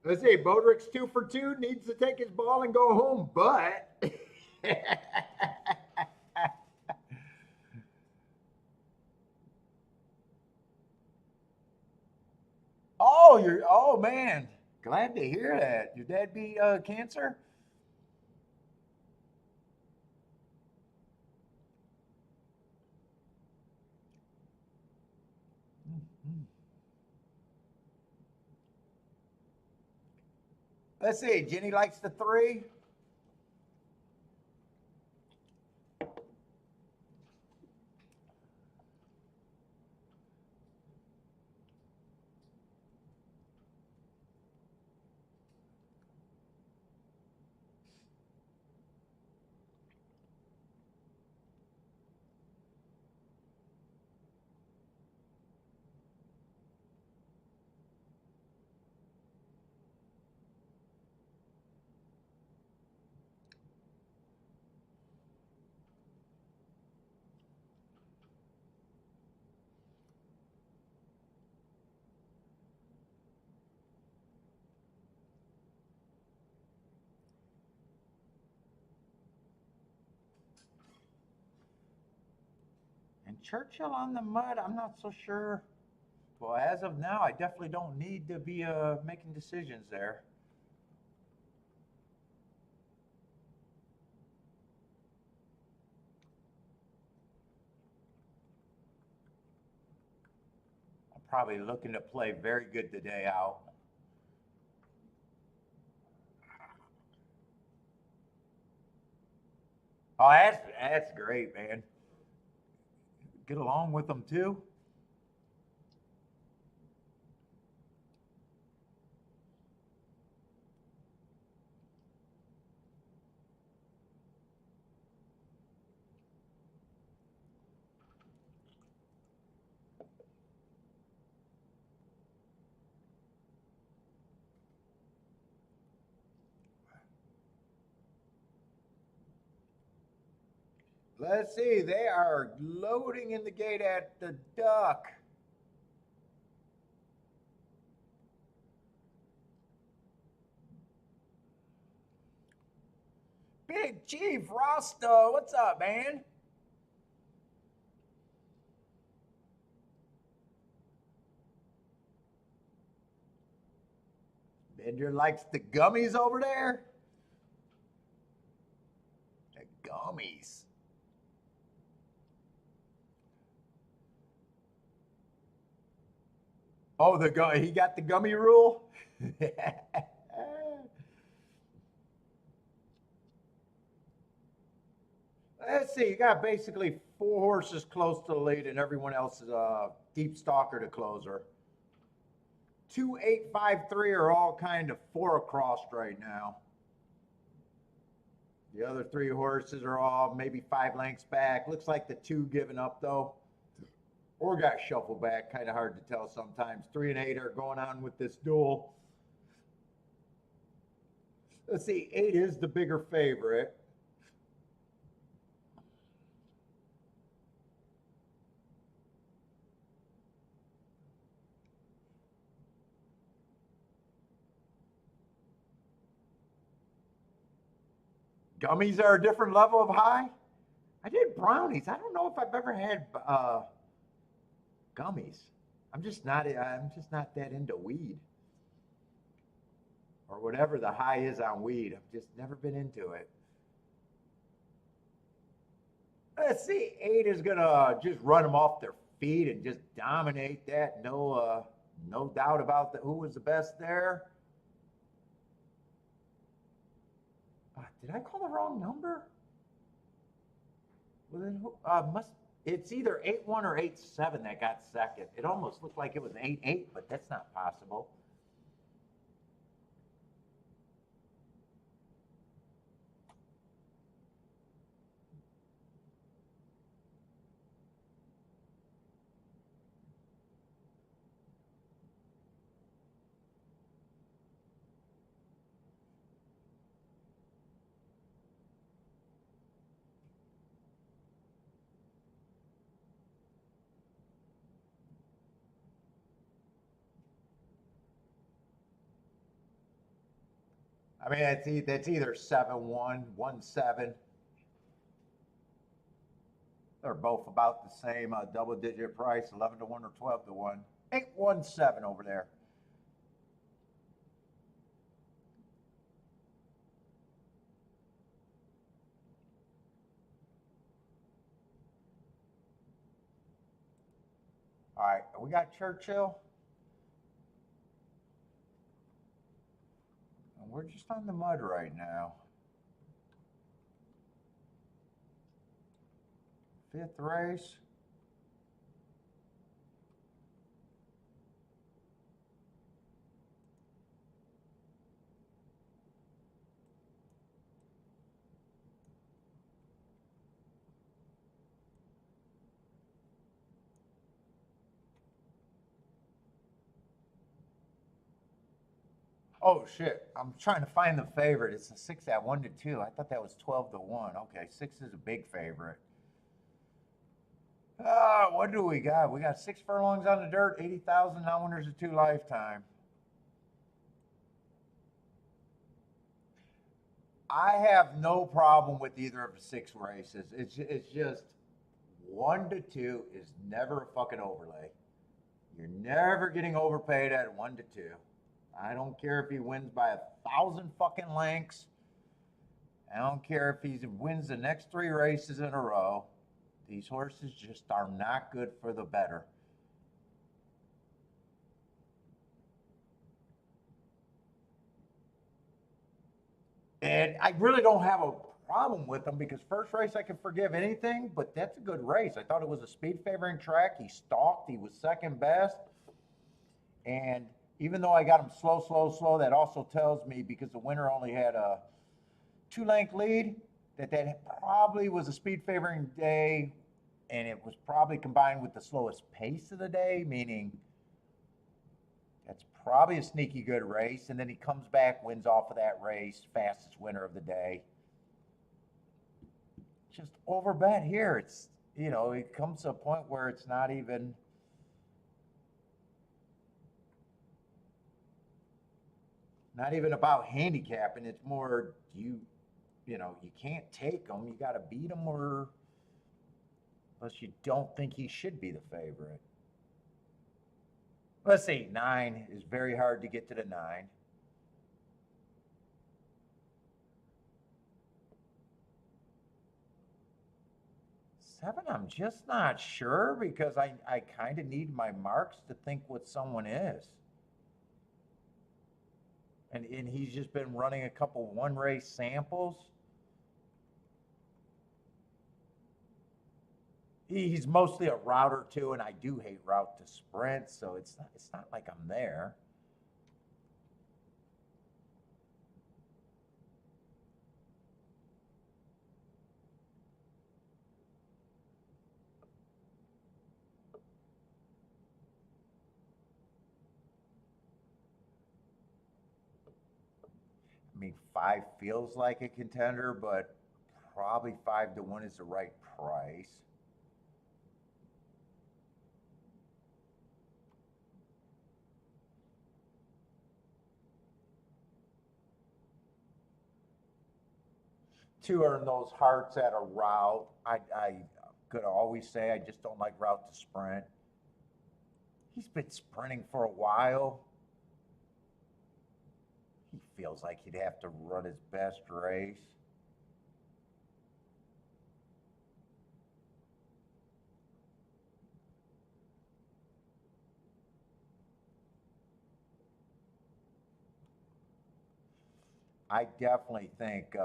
Let's say Bodrick's 2 for 2, needs to take his ball and go home, but oh man, glad to hear that. Your dad be cancer? Let's see. Jenny likes the 3. And Churchill on the mud, I'm not so sure. Well, as of now, I definitely don't need to be making decisions there. I'm probably looking to play very good today out. Oh, that's great, man. Get along with them too. Let's see. They are loading in the gate at the Duck. Big Chief Rasta, what's up, man? Bender likes the gummies over there. The gummies. Oh, he got the gummy rule. Let's see. You got basically 4 horses close to the lead, and everyone else is a deep stalker to closer. 2, 8, 5, 3 are all kind of 4 across right now. The other 3 horses are all maybe 5 lengths back. Looks like the 2 giving up though, or got shuffled back. Kind of hard to tell sometimes. 3 and 8 are going on with this duel. Let's see. 8 is the bigger favorite. Gummies are a different level of high. I did brownies. I don't know if I've ever had gummies. I'm just not that into weed or whatever the high is on weed. I've just never been into it. Let's see. 8 is gonna just run them off their feet and just dominate that. No doubt about who was the best there. Did I call the wrong number? Well, then it's either 8-1 or 8-7 that got second. It almost looked like it was 8-8, but that's not possible. I mean, that's either 7-1, 1-7. They're both about the same double-digit price, 11-1 or 12-1. 8-1-7 over there. All right, we got Churchill. And we're just on the mud right now. 5th race. Oh shit! I'm trying to find the favorite. It's a 6 at 1-2. I thought that was 12-1. Okay, 6 is a big favorite. What do we got? We got 6 furlongs on the dirt, 80,000 non-winners of 2 lifetime. I have no problem with either of the 6 races. It's just 1-2 is never a fucking overlay. You're never getting overpaid at 1-2. I don't care if he wins by 1,000 fucking lengths. I don't care if he wins the next 3 races in a row. These horses just are not good for the bettor. And I really don't have a problem with them because first race I can forgive anything, but that's a good race. I thought it was a speed favoring track. He stalked. He was second best. And even though I got him slow, that also tells me, because the winner only had a 2-length lead, that probably was a speed favoring day, and it was probably combined with the slowest pace of the day, meaning that's probably a sneaky good race. And then he comes back, wins off of that race, fastest winner of the day. Just overbet here. It's, it comes to a point where it's not even about handicapping. It's more you can't take them. You got to beat them, or unless you don't think he should be the favorite. Let's see. 9 is very hard to get to the 9. 7, I'm just not sure because I kind of need my marks to think what someone is. And he's just been running a couple one race samples. He's mostly a router too, and I do hate route to sprint, so it's not like I'm there. I mean, 5 feels like a contender, but probably 5-1 is the right price. To earn those hearts at a route, I could always say I just don't like route to sprint. He's been sprinting for a while. He feels like he'd have to run his best race. I definitely think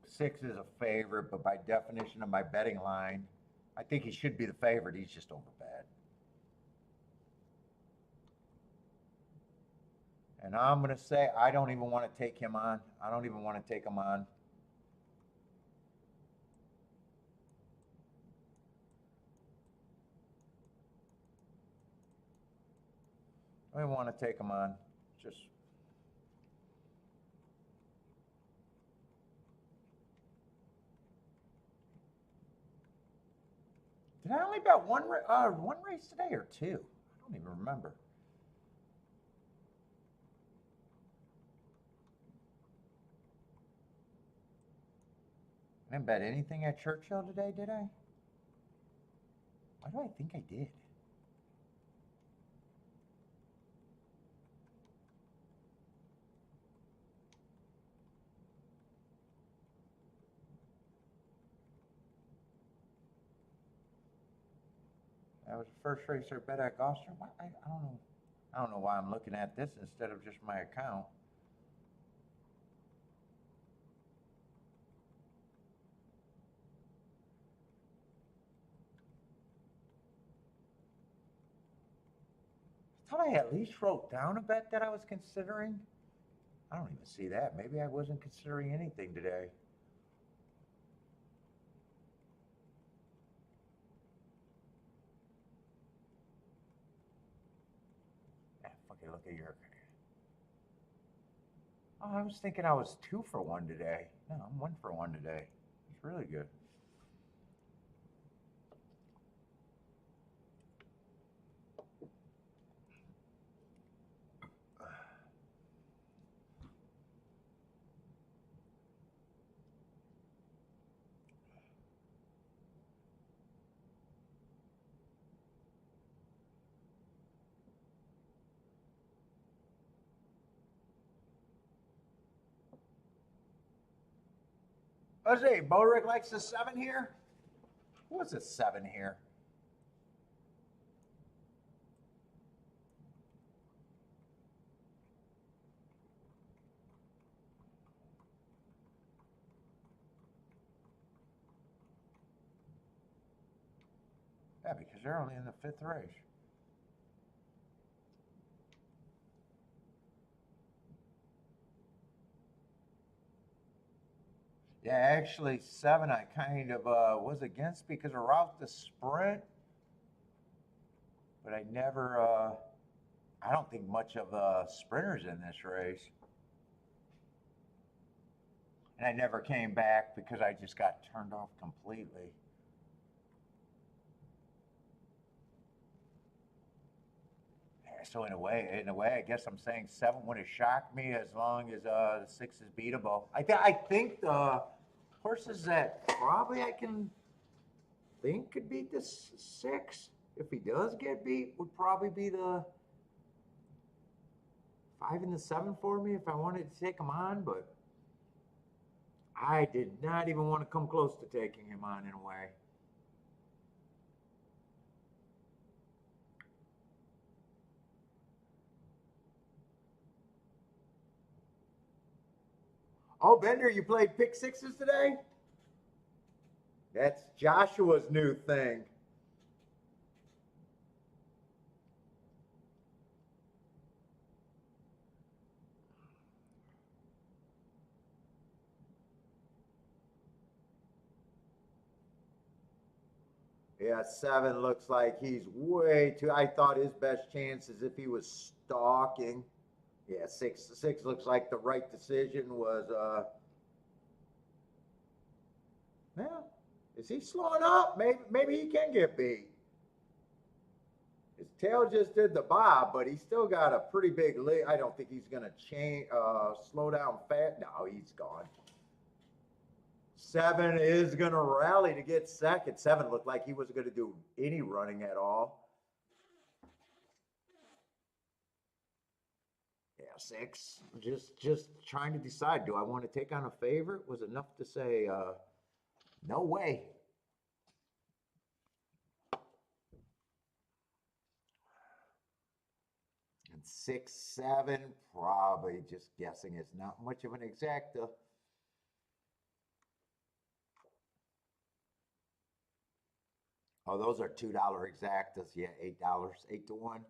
6 is a favorite, but by definition of my betting line, I think he should be the favorite. He's just overbet. And I'm going to say I don't even want to take him on. I don't even want to take him on. I don't even want to take him on. Just did I only bet one race today or 2? I don't even remember. I didn't bet anything at Churchill today, did I? Why do I think I did? That was the first race I bet at Gulfstream. I don't know. I don't know why I'm looking at this instead of just my account. I thought I at least wrote down a bet that I was considering. I don't even see that. Maybe I wasn't considering anything today. Fucking look at your. Oh, I was thinking I was 2 for 1 today. No, I'm 1 for 1 today. It's really good. Let's see. Bodrick likes the 7 here. What's a 7 here? Yeah, because they're only in the 5th race. Yeah, actually, 7 I kind of was against because of route to sprint. But I never, I don't think much of sprinters in this race. And I never came back because I just got turned off completely. So in a way, I guess I'm saying 7 wouldn't shock me as long as the 6 is beatable. I think the horses that probably I can think could beat the 6, if he does get beat, would probably be the 5 and the 7 for me if I wanted to take him on, but I did not even want to come close to taking him on in a way. Oh, Bender, you played pick sixes today? That's Joshua's new thing. Yeah, 7 looks like he's way too. I thought his best chance is if he was stalking. Yeah, 6 looks like the right decision was well, is he slowing up? Maybe he can get beat. His tail just did the bob, but he's still got a pretty big lead. I don't think he's gonna slow down fast. No, he's gone. 7 is gonna rally to get second. 7 looked like he wasn't gonna do any running at all. Yeah, 6. Just trying to decide. Do I want to take on a favorite? Was enough to say, no way. And 6, 7, probably just guessing. It's not much of an exacta. Oh, those are $2 exactas. Yeah, $8, 8 to 1.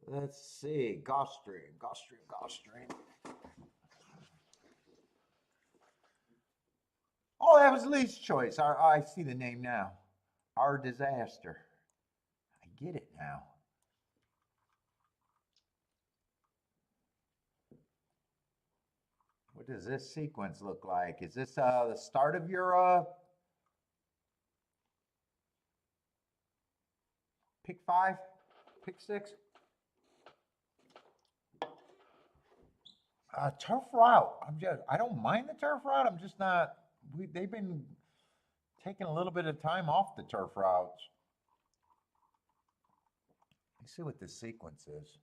Let's see. Gulfstream. Oh, that was Lee's choice. I see the name now. Our disaster. I get it now. What does this sequence look like? Is this the start of your pick 5, pick 6? Turf route. I don't mind the turf route. I'm just not. They've been taking a little bit of time off the turf routes. Let's see what this sequence is.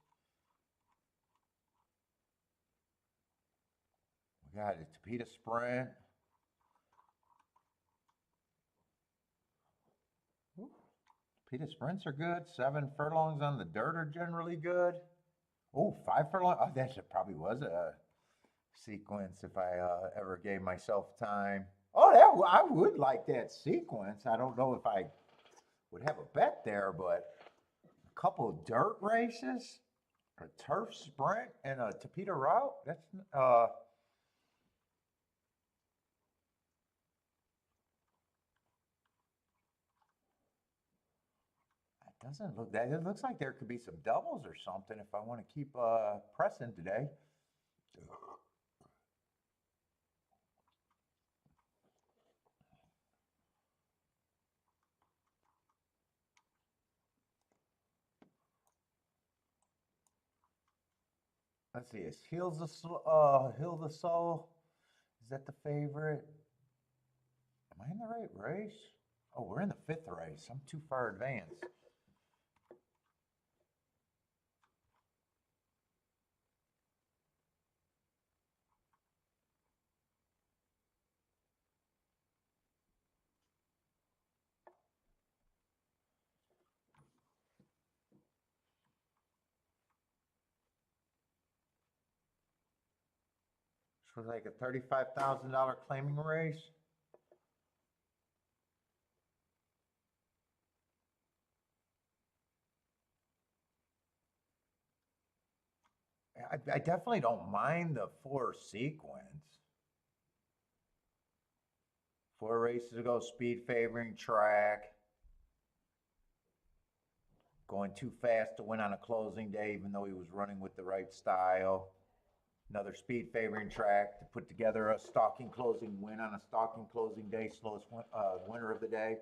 We got a Tapeta sprint. Tapeta sprints are good. 7 furlongs on the dirt are generally good. Oh, 5 furlongs. Oh, that probably was a sequence if I ever gave myself time. Oh, I would like that sequence. I don't know if I would have a bet there, but a couple of dirt races, a turf sprint, and a Tapeta route. That's doesn't look that. It looks like there could be some doubles or something if I want to keep pressing today. Let's see. Is Hills Hill the Soul? Is that the favorite? Am I in the right race? Oh, we're in the 5th race. I'm too far advanced. This was like a $35,000 claiming race. I definitely don't mind the 4 sequence. 4 races ago, speed favoring track. Going too fast to win on a closing day, even though he was running with the right style. Another speed favoring track to put together a stalking closing win on a stalking closing day, slowest winner of the day.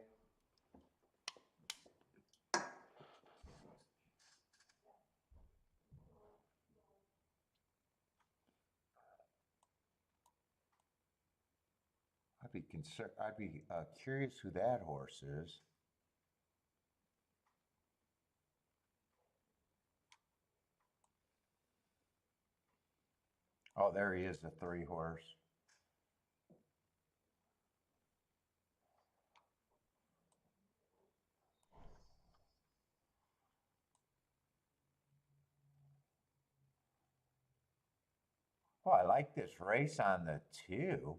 I'd be curious who that horse is. Oh, there he is, the 3 horse. Oh, I like this race on the 2.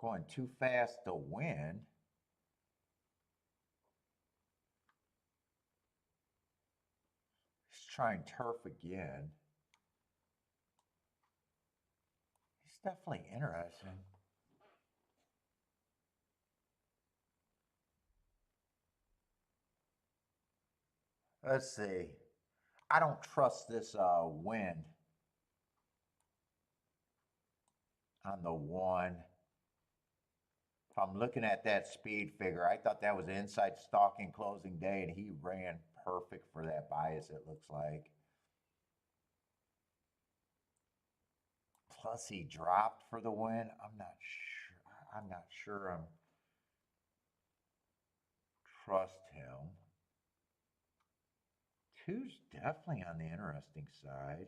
Going too fast to win. He's trying turf again. He's definitely interesting. Let's see. I don't trust this wind on the 1. If I'm looking at that speed figure, I thought that was an inside stalking closing day, and he ran perfect for that bias, it looks like. Plus, he dropped for the win. I'm not sure. I'm not sure I'm trust him. 2's definitely on the interesting side.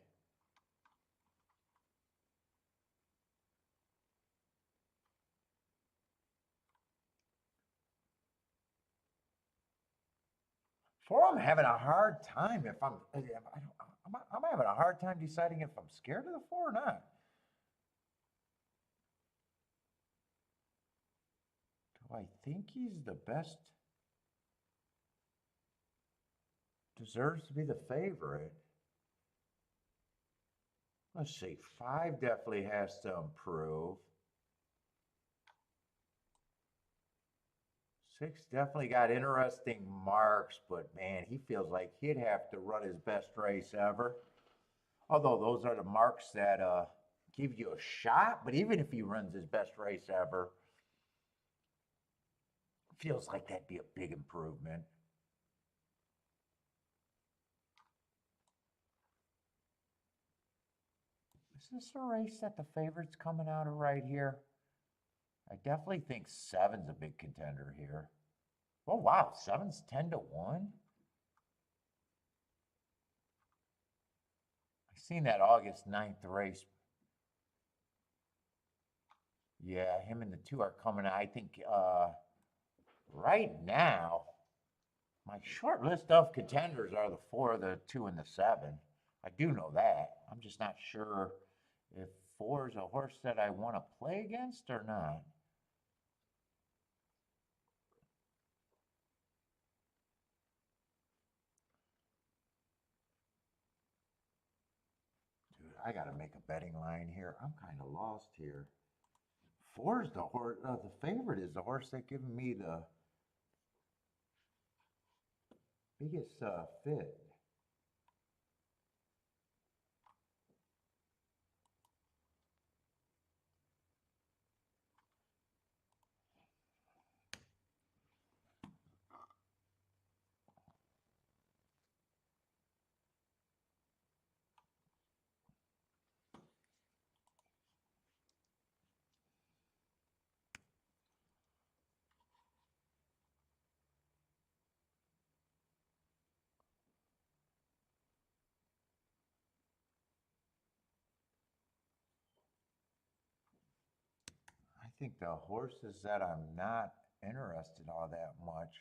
Four, I'm having a hard time if I'm having a hard time deciding if I'm scared of the 4 or not. Do I think he's the best? Deserves to be the favorite. Let's see, 5 definitely has to improve. 6 definitely got interesting marks, but man, he feels like he'd have to run his best race ever. Although those are the marks that give you a shot, but even if he runs his best race ever, feels like that'd be a big improvement. Is this a race that the favorite's coming out of right here? I definitely think 7's a big contender here. Oh, wow, 7's 10-1. I seen that August 9th race. Yeah, him and the 2 are coming out. I think right now, my short list of contenders are the 4, the 2, and the 7. I do know that. I'm just not sure if 4 is a horse that I want to play against or not. Dude, I got to make a betting line here. I'm kind of lost here. 4 is the horse. The favorite is the horse that given me the biggest fit. I think the horses that I'm not interested all that much.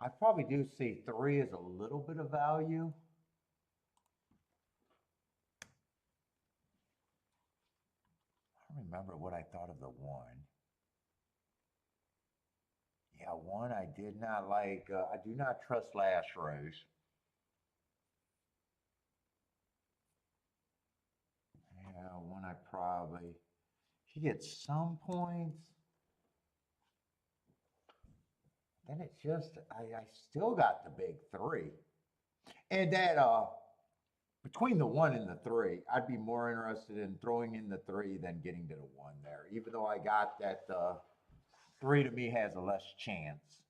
I probably do see 3 as a little bit of value. I don't remember what I thought of the 1. Yeah, one I did not like. I do not trust Lash Rose. Yeah, one I probably. She gets some points. Then it's just I still got the big three. And that between the one and the three, I'd be more interested in throwing in the three than getting to the one there. Even though I got that three to me has a less chance.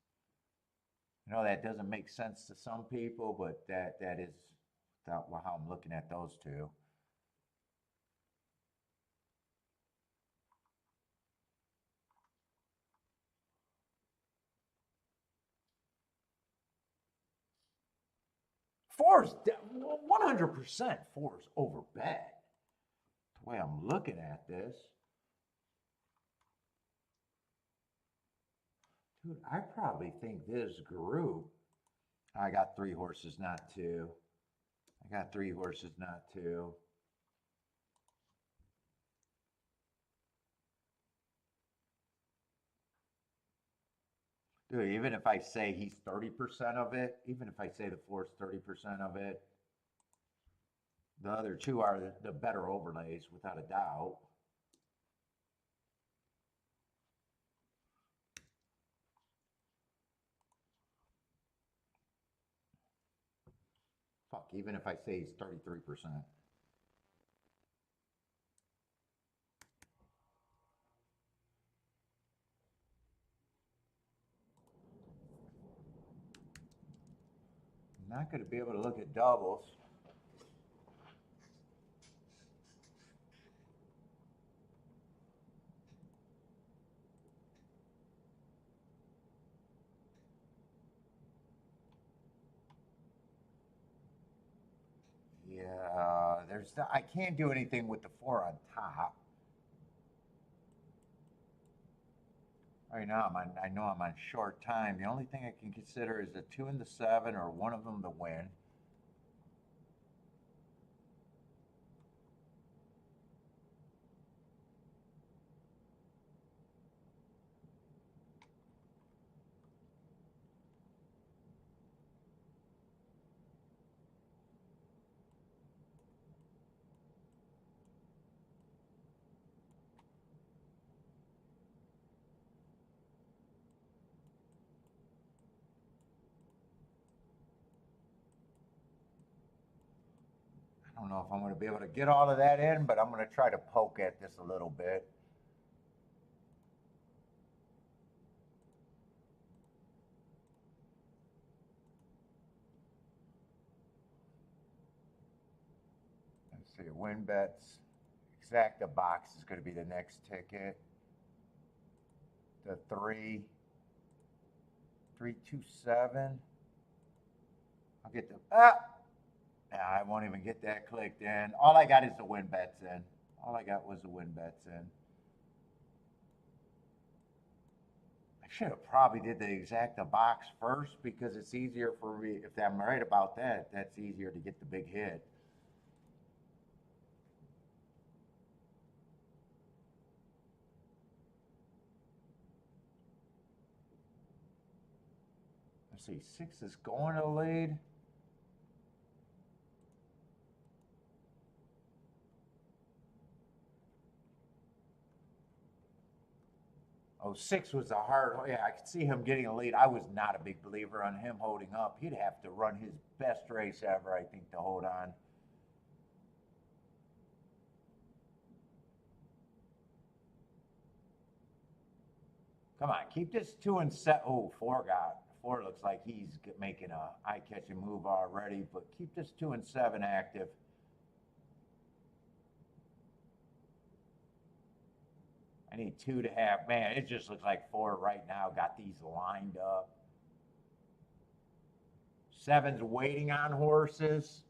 You know that doesn't make sense to some people, but that is how I'm looking at those two. Four's 100% four's over bet. The way I'm looking at this, dude, I probably think this group. I got three horses, not two. I got three horses, not two. Dude, even if I say he's 30% of it, even if I say the four's 30% of it, the other two are the better overlays without a doubt. Fuck, even if I say he's 33%. I'm not going to be able to look at doubles. Yeah, I can't do anything with the four on top. Right now, I know I'm on short time. The only thing I can consider is the two and the seven, or one of them to win. I don't know if I'm going to be able to get all of that in, but I'm going to try to poke at this a little bit. Let's see, win bets. Exacta box is going to be the next ticket. The 327. I'll get the nah, I won't even get that clicked in. All I got is the win bets in. All I got was the win bets in. I should have probably did the exacta box first because it's easier for me. If I'm right about that, that's easier to get the big hit. Let's see, six is going to lead. Oh, six was a hard. Yeah, I could see him getting a lead. I was not a big believer on him holding up. He'd have to run his best race ever, I think, to hold on. Come on, keep this two and set. Oh, four looks like he's making a eye-catching move already, but keep this two and seven active. I need two to have. Man, it just looks like four right now. Got these lined up. Seven's waiting on horses.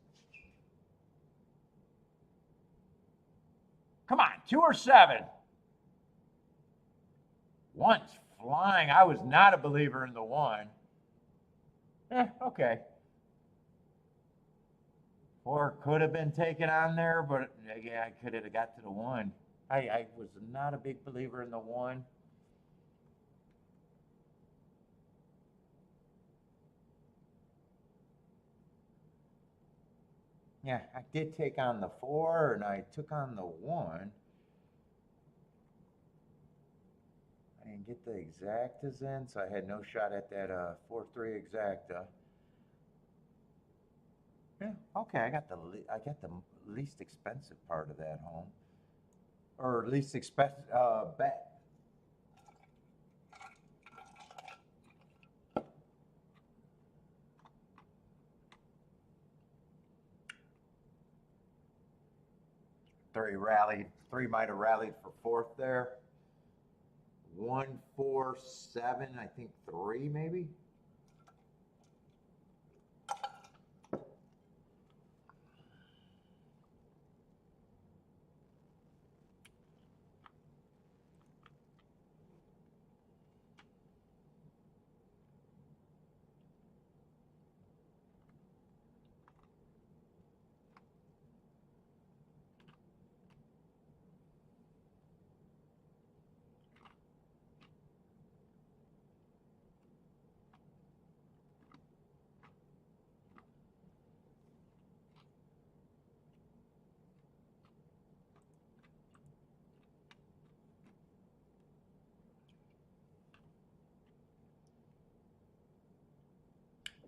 Come on, two or seven. One's flying. I was not a believer in the one. Okay. Four could have been taken on there, but yeah, I could have got to the one. I was not a big believer in the one. Yeah, I did take on the 4 and I took on the 1. I didn't get the exactas in, so I had no shot at that 4-3 exacta. Yeah, okay, I got the least expensive part of that home, or least expensive bet. Three might have rallied for fourth there. 1-4-7, I think 3 maybe.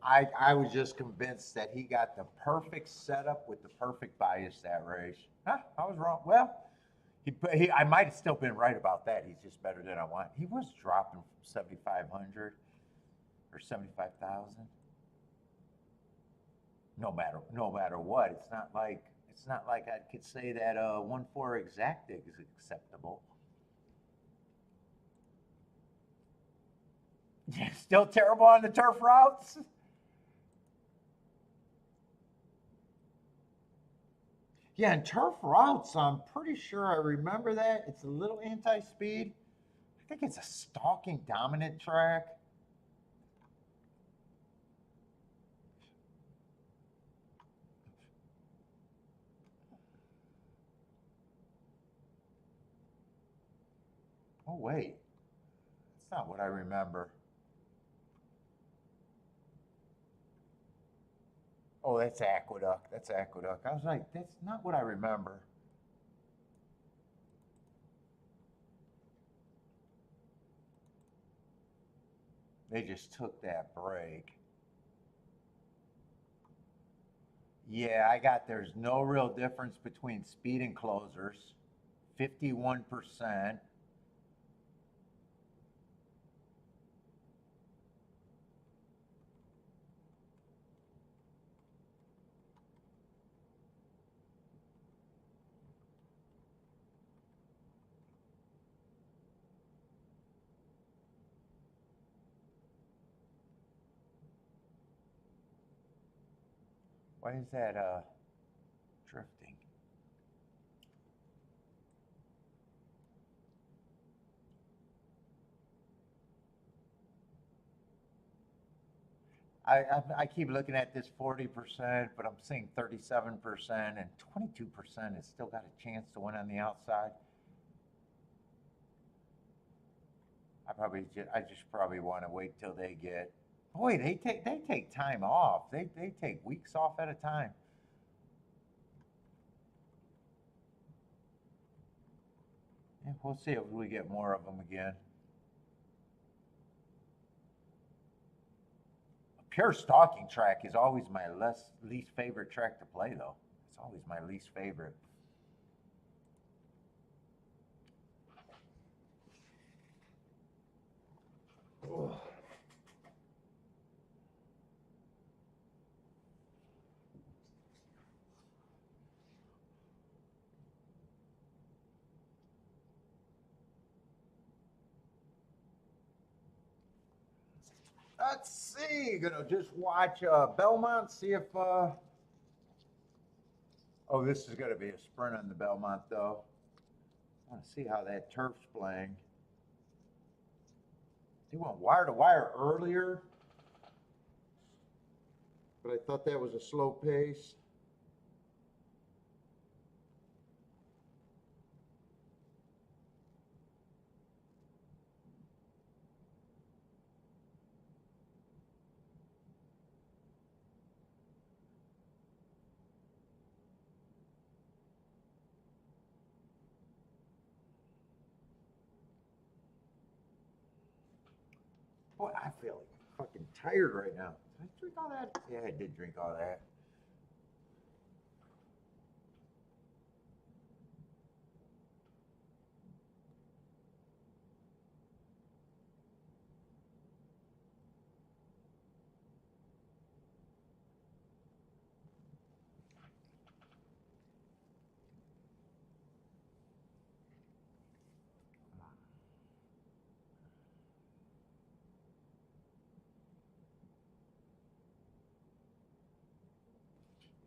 I was just convinced that he got the perfect setup with the perfect bias that race. Huh, I was wrong. Well, I might have still been right about that. He's just better than I want. He was dropping from 7,500 or 75,000. No matter what, it's not like I could say that 1-4 exactic is acceptable. Still terrible on the turf routes. Yeah, and turf routes, I'm pretty sure I remember that. It's a little anti-speed. I think it's a stalking dominant track. Oh, wait. That's not what I remember. Oh, that's Aqueduct. That's Aqueduct. I was like, that's not what I remember. They just took that break. Yeah, I got there's no real difference between speed and closers. 51%. Why is that drifting? I keep looking at this 40%, but I'm seeing 37% and 22% has still got a chance to win on the outside. I just probably want to wait till they get. Boy, they take time off. They take weeks off at a time. Yeah, we'll see if we get more of them again. A pure stalking track is always my least favorite track to play, though. It's always my least favorite. Ugh. Let's see. Gonna just watch Belmont. See if. Oh, this is gonna be a sprint on the Belmont, though. I want to see how that turf's playing. He went wire to wire earlier, but I thought that was a slow pace. Boy, I feel fucking tired right now. Did I drink all that? Yeah, I did drink all that.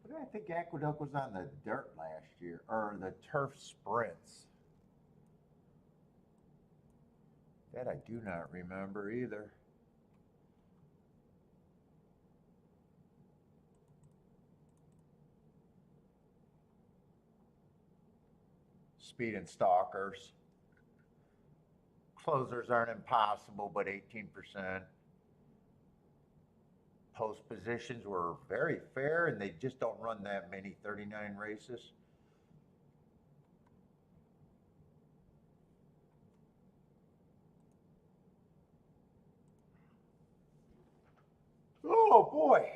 What did I think Aqueduct was on the dirt last year, or the turf sprints? That I do not remember either. Speed and stalkers. Closers aren't impossible, but 18%. Post positions were very fair, and they just don't run that many, 39 races. Oh boy,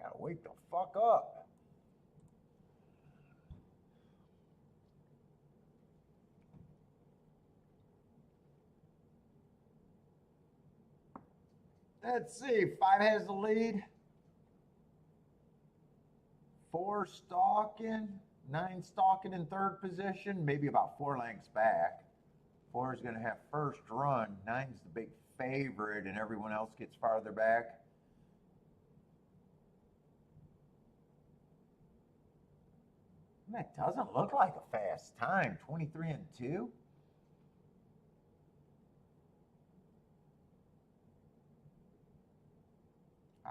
gotta wake the fuck up. Let's see, 5 has the lead. 4 stalking, 9 stalking in third position, maybe about 4 lengths back. 4 is going to have first run. 9's the big favorite, and everyone else gets farther back. That doesn't look like a fast time. 23 and 2.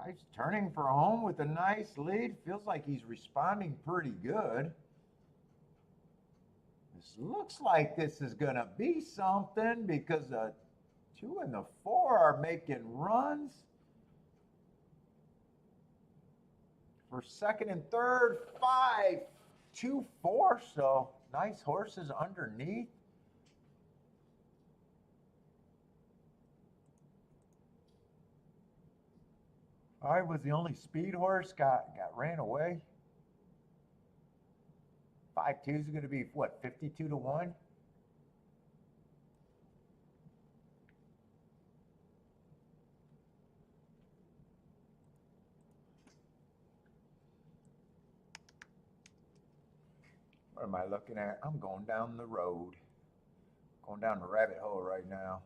He's turning for home with a nice lead. Feels like he's responding pretty good. This looks like this is going to be something because the 2 and the 4 are making runs. For second and third, 5, 2, 4. So nice horses underneath. All right, was the only speed horse, got ran away. 5-2 is going to be what, 52 to 1? What am I looking at? I'm going down the road. Going down the rabbit hole right now.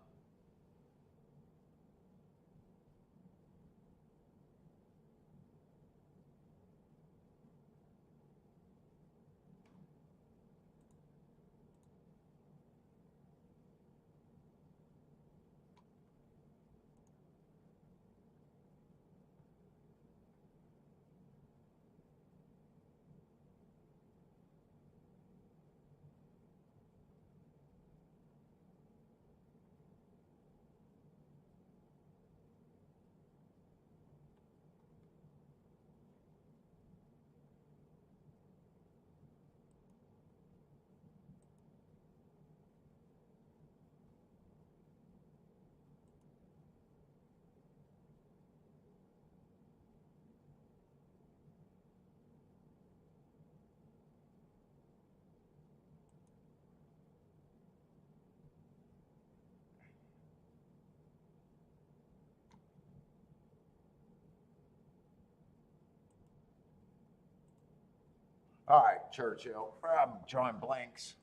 All right, Churchill. I'm drawing blanks.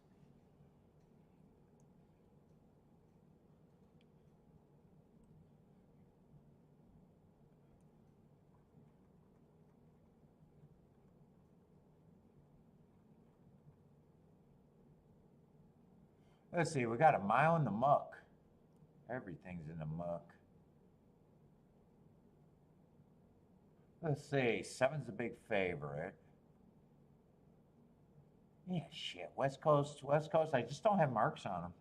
Let's see, we got a mile in the muck. Everything's in the muck. Let's see, 7's a big favorite. Yeah, shit. West Coast, West Coast. I just don't have marks on them.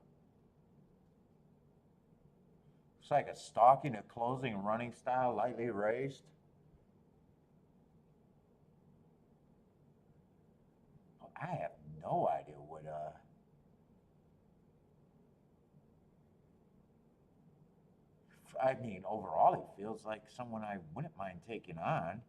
Looks like a stalking, a closing, running style, lightly raced. I have no idea what I mean, overall, he feels like someone I wouldn't mind taking on.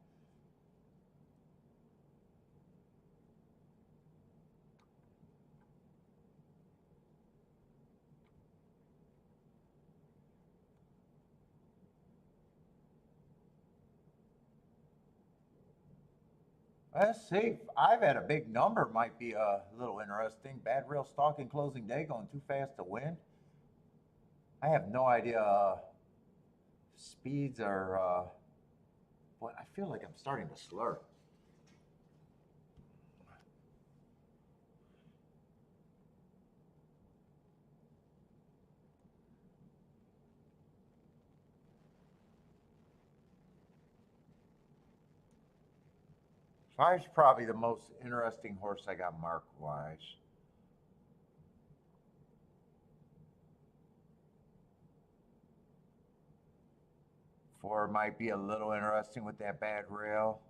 Let's see. I've had a big number, might be a little interesting. Bad rail stalking closing day going too fast to win. I have no idea. Speeds are. Boy, I feel like I'm starting to slur. Five's probably the most interesting horse I got mark wise. Four might be a little interesting with that bad rail.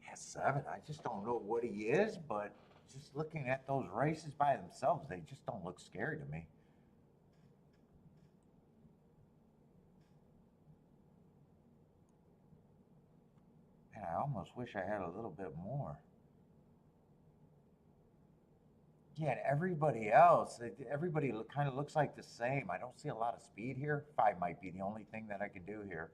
Yeah, seven. I just don't know what he is, but just looking at those races by themselves, they just don't look scary to me. And I almost wish I had a little bit more. Yeah, and everybody else, everybody kind of looks like the same. I don't see a lot of speed here. Five might be the only thing that I could do here.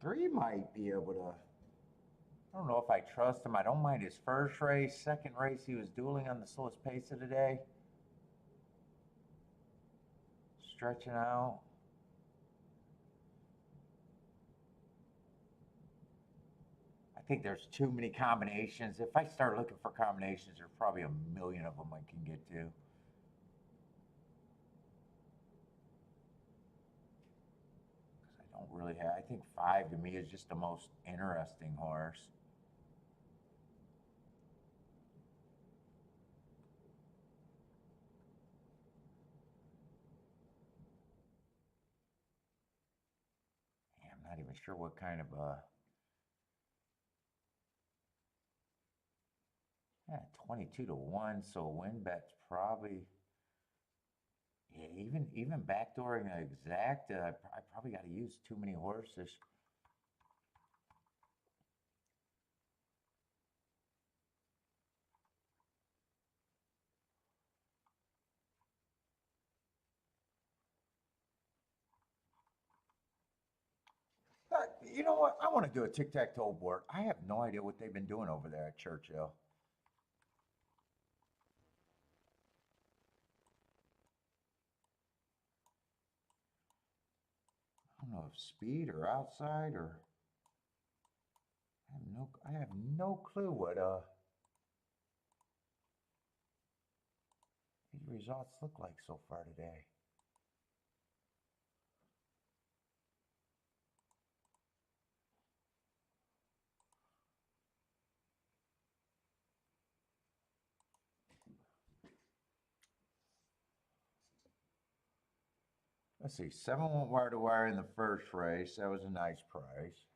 Three might be able to. I don't know if I trust him. I don't mind his first race. Second race, he was dueling on the slowest pace of the day. Stretching out. I think there's too many combinations. If I start looking for combinations, there's probably a million of them I can get to. I don't really have. I think five to me is just the most interesting horse. Yeah, I'm not even sure what kind of yeah, 22 to 1, so win bet's probably yeah, even backdooring an exact, I probably got to use too many horses. You know what? I want to do a tic-tac-toe board. I have no idea what they've been doing over there at Churchill. I don't know if speed or outside or I have no clue what these results look like so far today. Let's see, 7 went wire to wire in the first race. That was a nice price.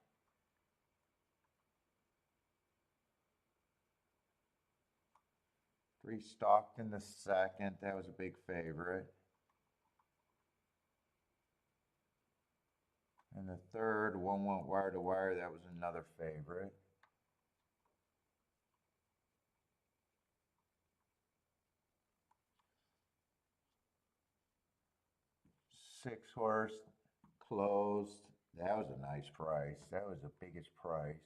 3 stalked in the second. That was a big favorite. And the third, 1 went wire to wire. That was another favorite. 6 horse closed. That was a nice price. That was the biggest price.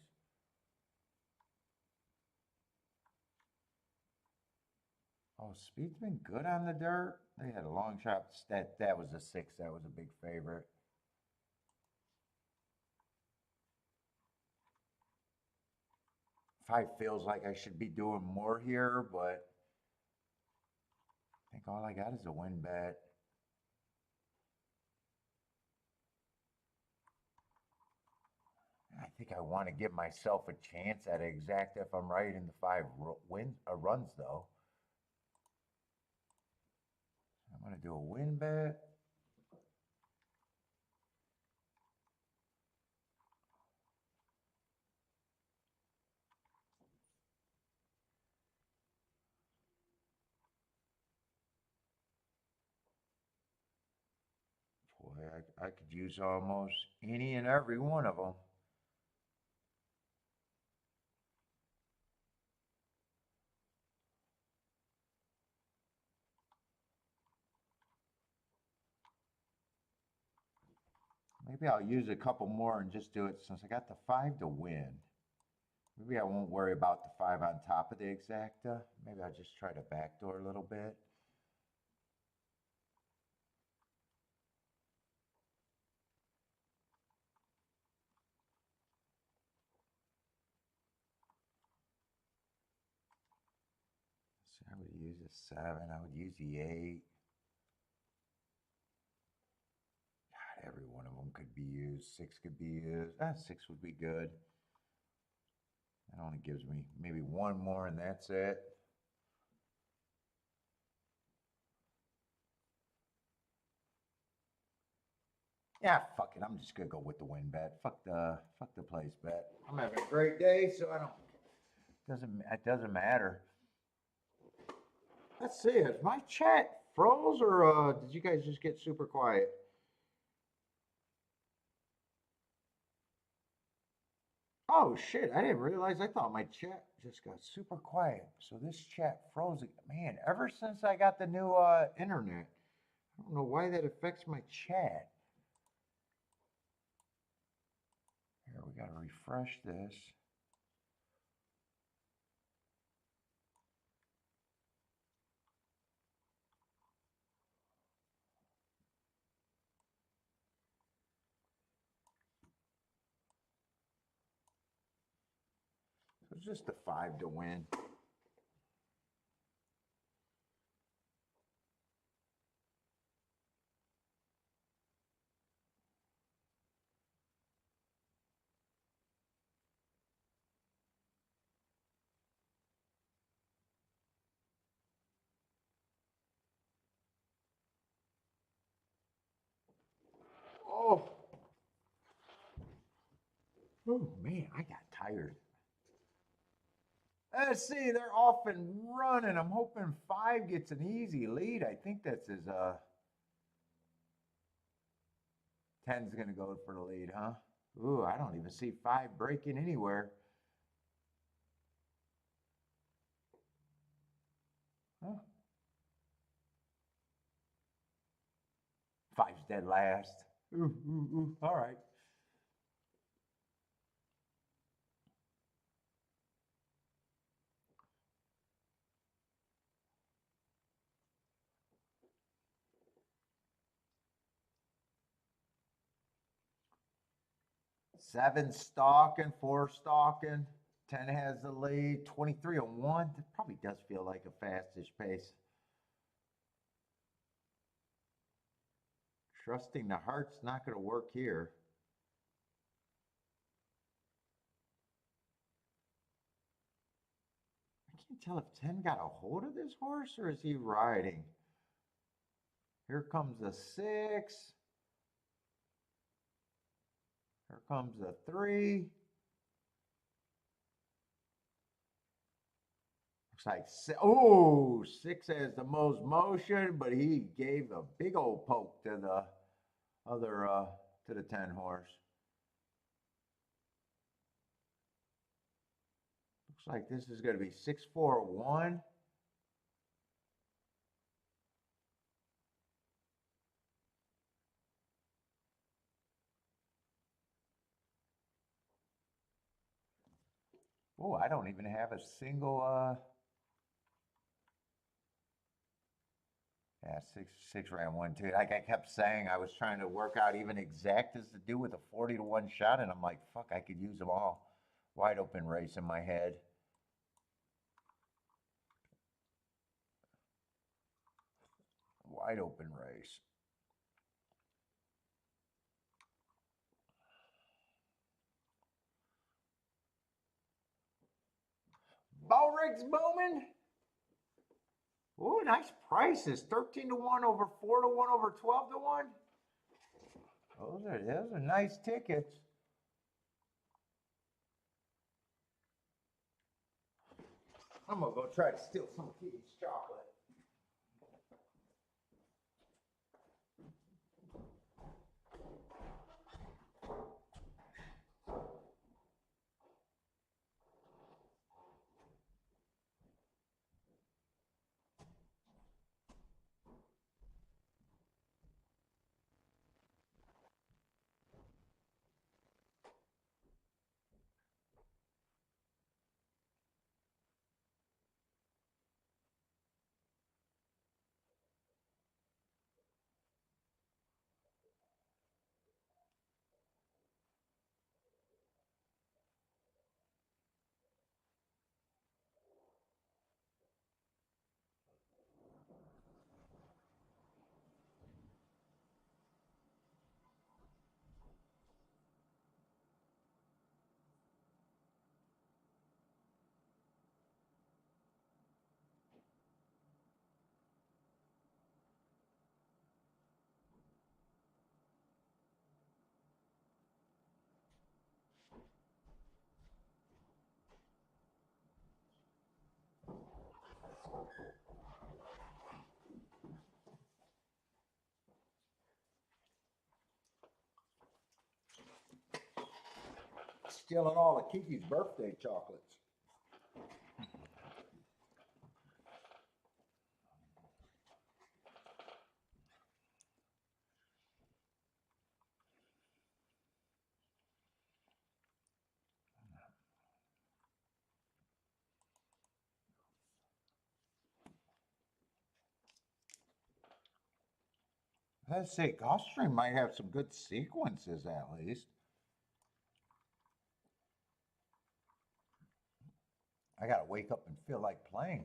Oh, speed's been good on the dirt. They had a long shot. That was a 6. That was a big favorite. 5 feels like I should be doing more here, but I think all I got is a win bet. I think I want to give myself a chance at an exacta if I'm right in the 5 runs, though. I'm going to do a win bet. Boy, I could use almost any and every one of them. Maybe I'll use a couple more and just do it since I got the 5 to win. Maybe I won't worry about the 5 on top of the exacta. Maybe I'll just try to backdoor a little bit. So I would use a 7. I would use the 8. God, every one of them could be used. 6 could be used. 6 would be good. That only gives me maybe one more and that's it. Yeah, fuck it. I'm just gonna go with the win bet. Fuck the place bet. I'm having a great day, so it doesn't matter. Let's see. Is my chat froze or did you guys just get super quiet? Oh shit! I didn't realize. I thought my chat just got super quiet. So this chat froze. Man, ever since I got the new internet, I don't know why that affects my chat. Here, we got to refresh this. So it's just a 5 to win. Oh. Oh man, I got tired. Let's see, they're off and running. I'm hoping 5 gets an easy lead. I think that's his 10's gonna go for the lead, huh? Ooh, I don't even see 5 breaking anywhere. Huh? 5's dead last. Ooh. All right. Seven stalking, 4 stalking. 10 has the lead. 23 on 1. That probably does feel like a fastish pace. Trusting the heart's not going to work here. I can't tell if 10 got a hold of this horse or is he riding? Here comes the 6. Here comes the 3. Looks like, oh, 6 has the most motion, but he gave a big old poke to the other, to the 10 horse. Looks like this is going to be 6-4-1. Oh, I don't even have a single, yeah, six ran 1-2. Like I kept saying, I was trying to work out even exactas to do with a 40 to 1 shot, and I'm like, fuck, I could use them all. Wide open race in my head. wide open race. Ball rig's booming. Ooh, nice prices. 13 to 1 over 4 to 1 over 12 to 1. Those are nice tickets. I'm gonna go try to steal some of Kitty's chocolate. Stealing all of Kiki's birthday chocolates. Let's see, Gulfstream might have some good sequences at least. I gotta wake up and feel like playing.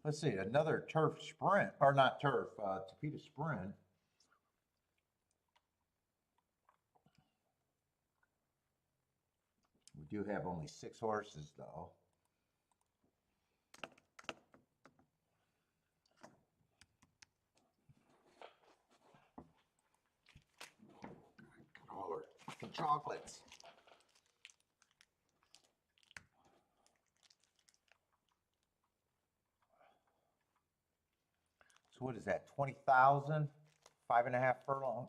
Let's see, another turf sprint, or not turf, Tapeta sprint. We do have only 6 horses though. All our fucking chocolates. So what is that, 20,000, 5.5 furlong?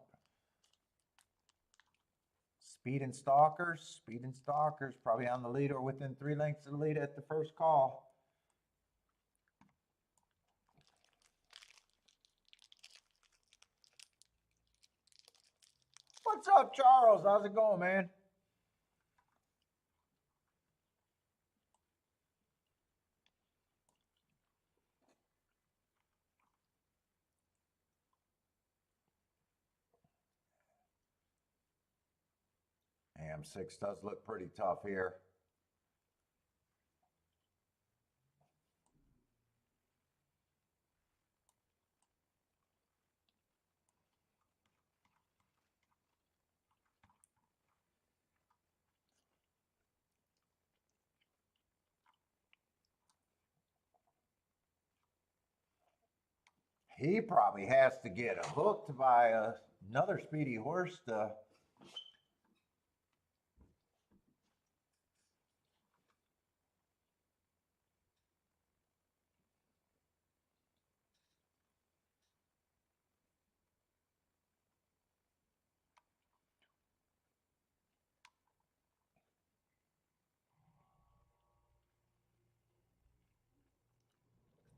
Speed and Stalkers, probably on the lead or within 3 lengths of the lead at the first call. What's up, Charles? How's it going, man? AM6 does look pretty tough here. He probably has to get hooked by another speedy horse to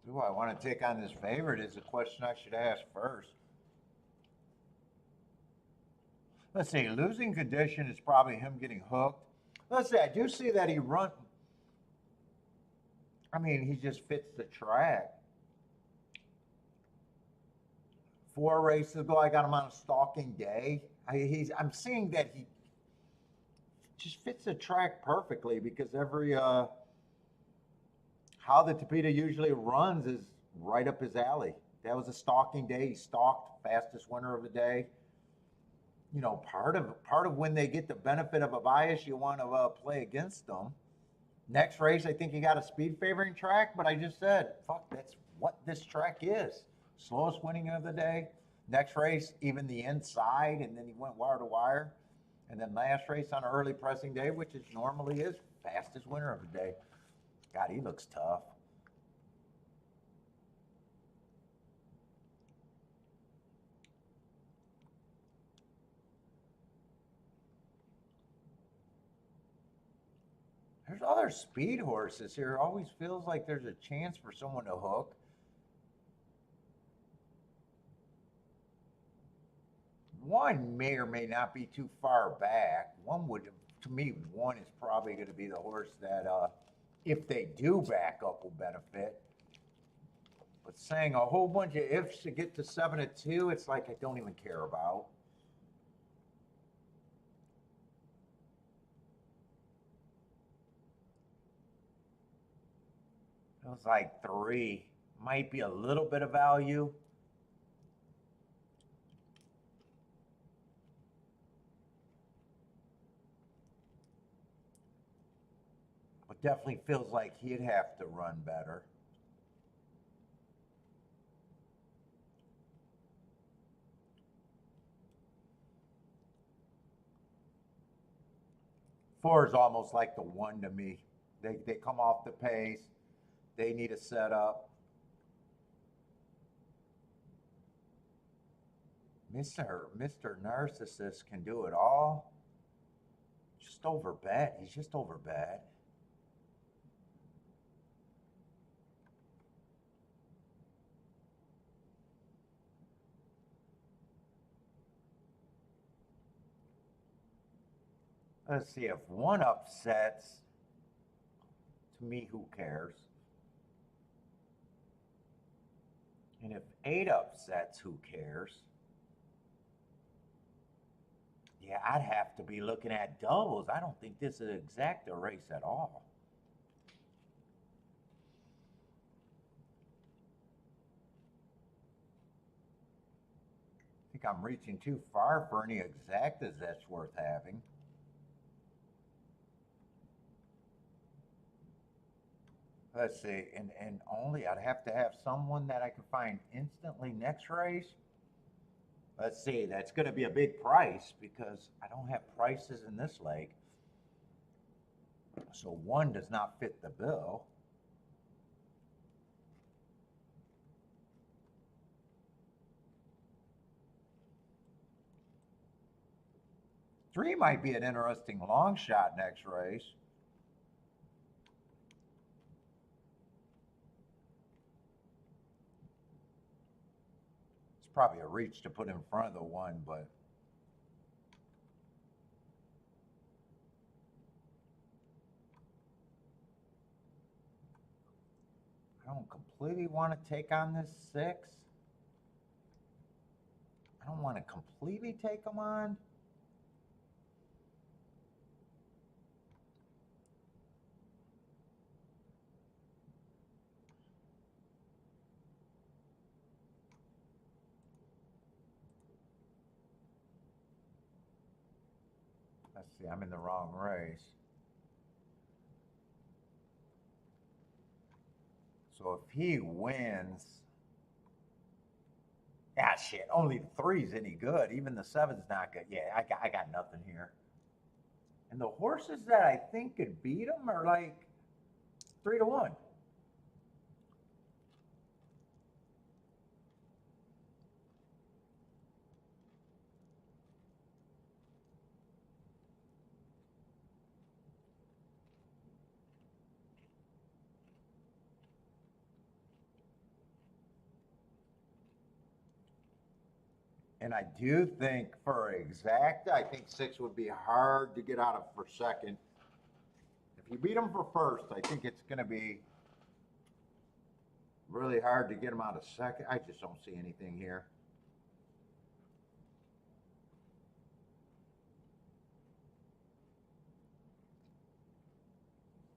do I want to take on this favorite is a question I should ask first. Let's see, losing condition is probably him getting hooked. Let's see, I do see that he run. I mean, he just fits the track. 4 races ago, I got him on a stalking day. I'm seeing that he just fits the track perfectly because every how the Tapeta usually runs is right up his alley. That was a stalking day. He stalked, fastest winner of the day. You know, part of when they get the benefit of a bias, you want to play against them. Next race, I think he got a speed favoring track, but I just said, fuck, that's what this track is. Slowest winning of the day. Next race, even the inside, and then he went wire to wire. And then last race on an early pressing day, which is normally is fastest winner of the day. God, he looks tough. There's other speed horses here. It always feels like there's a chance for someone to hook. One may or may not be too far back. One would, to me, one is probably going to be the horse that, if they do back up, will benefit. But saying a whole bunch of ifs to get to 7-2, it's like I don't even care about. It was like 3. Might be a little bit of value. But definitely feels like he'd have to run better. Four is almost like the 1 to me. They come off the pace. They need a setup. Mr. Narcissist can do it all. Just overbet. He's just overbet. Let's see, if 1 upsets, to me, who cares? And if 8 upsets, who cares? Yeah, I'd have to be looking at doubles. I don't think this is an exacta race at all. I think I'm reaching too far for any exactas that's worth having. Let's see, and only I'd have to have someone that I can find instantly next race. Let's see, that's going to be a big price because I don't have prices in this leg. So 1 does not fit the bill. Three might be an interesting long shot next race. It's probably a reach to put in front of the 1, but I don't completely want to take on this 6. I don't want to completely take them on. Let's see, I'm in the wrong race. So if he wins, ah, shit, only the 3's any good. Even the 7's not good. Yeah, I got nothing here. And the horses that I think could beat him are like 3-1. And I do think for exacta, I think 6 would be hard to get out of for second. If you beat him for first, I think it's going to be really hard to get him out of second. I just don't see anything here.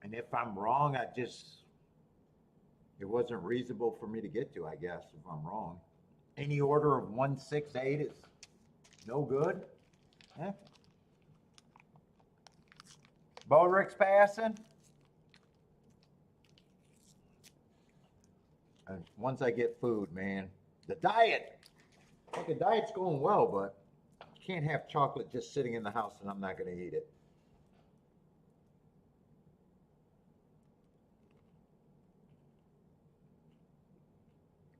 And if I'm wrong, I just It wasn't reasonable for me to get to, I guess, if I'm wrong. Any order of 168 is no good. Eh? Bodrick's passing. And once I get food, man, the diet, like the diet's going well, but you can't have chocolate just sitting in the house and I'm not going to eat it.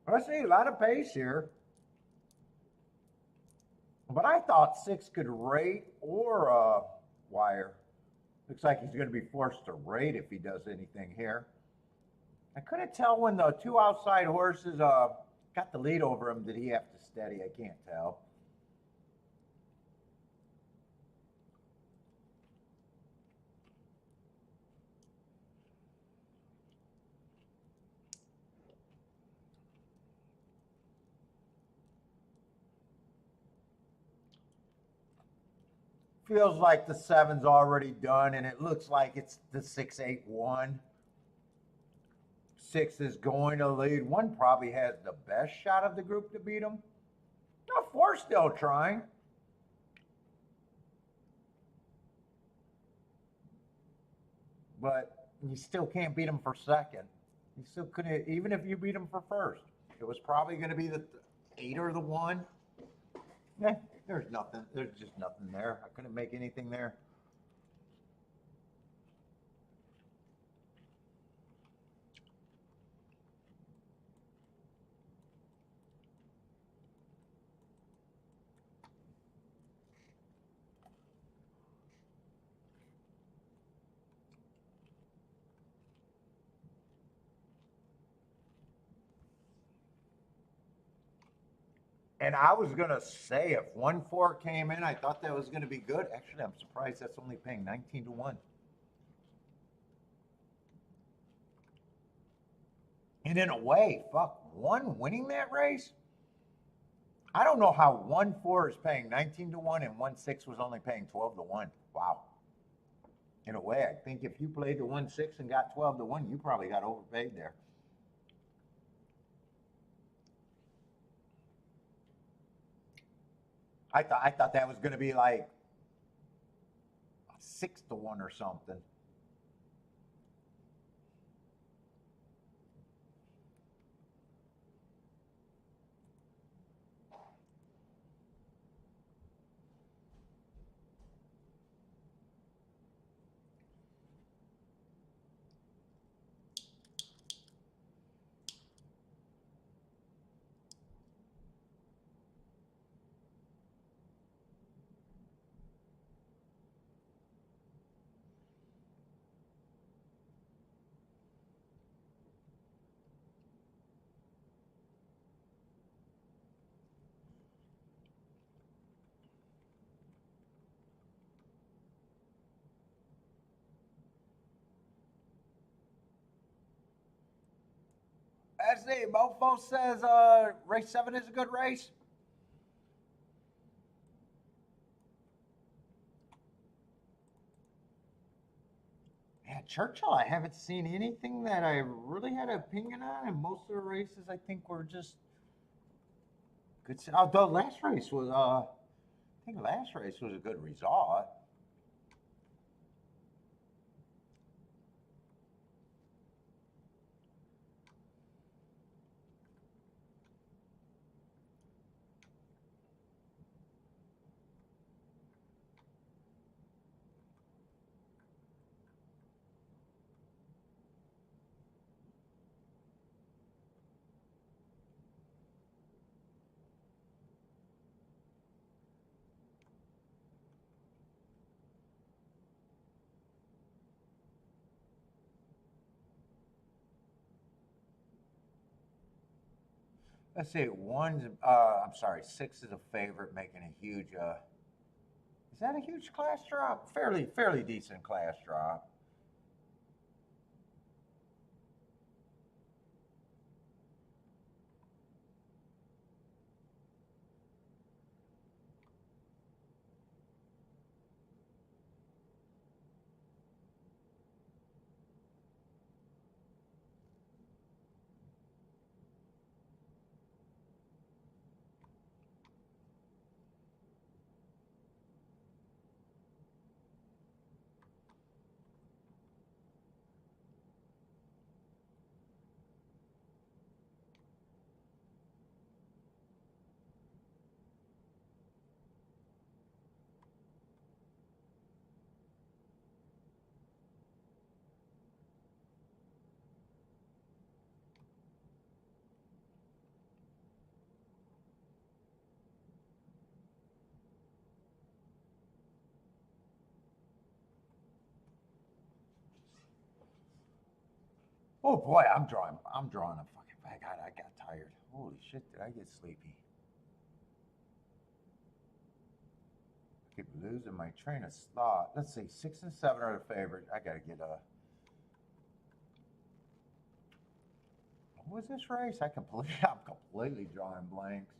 I see a lot of pace here, but I thought 6 could rate or wire. Looks like he's going to be forced to rate if he does anything here. I couldn't tell when the 2 outside horses got the lead over him. Did he have to steady? I can't tell. Feels like the 7's already done, and it looks like it's the 6-8-1. 6 is going to lead. 1 probably has the best shot of the group to beat him. No, 4 still trying. But you still can't beat him for second. You still couldn't, even if you beat him for first. It was probably going to be the 8 or the 1. Yeah, there's nothing. There's just nothing there. I couldn't make anything there. And I was going to say, if 1-4 came in, I thought that was going to be good. Actually, I'm surprised that's only paying 19 to 1. And in a way, fuck, 1 winning that race? I don't know how 1-4 is paying 19 to 1 and 1-6 was only paying 12 to 1. Wow. In a way, I think if you played the 1-6 and got 12 to 1, you probably got overpaid there. I thought that was going to be like 6 to 1 or something. That's it. Mofo says race 7 is a good race. Yeah, Churchill, I haven't seen anything that I really had an opinion on, and most of the races I think were just good. Oh, the last race was, I think last race was a good result. Let's see, I'm sorry, 6 is a favorite, making a huge, is that a huge class drop? Fairly decent class drop. Oh boy, I'm drawing a fucking bag. I got tired. Holy shit, did I get sleepy? I keep losing my train of thought. Let's see, 6 and 7 are the favorite. I gotta get a. What was this race? I'm completely drawing blanks.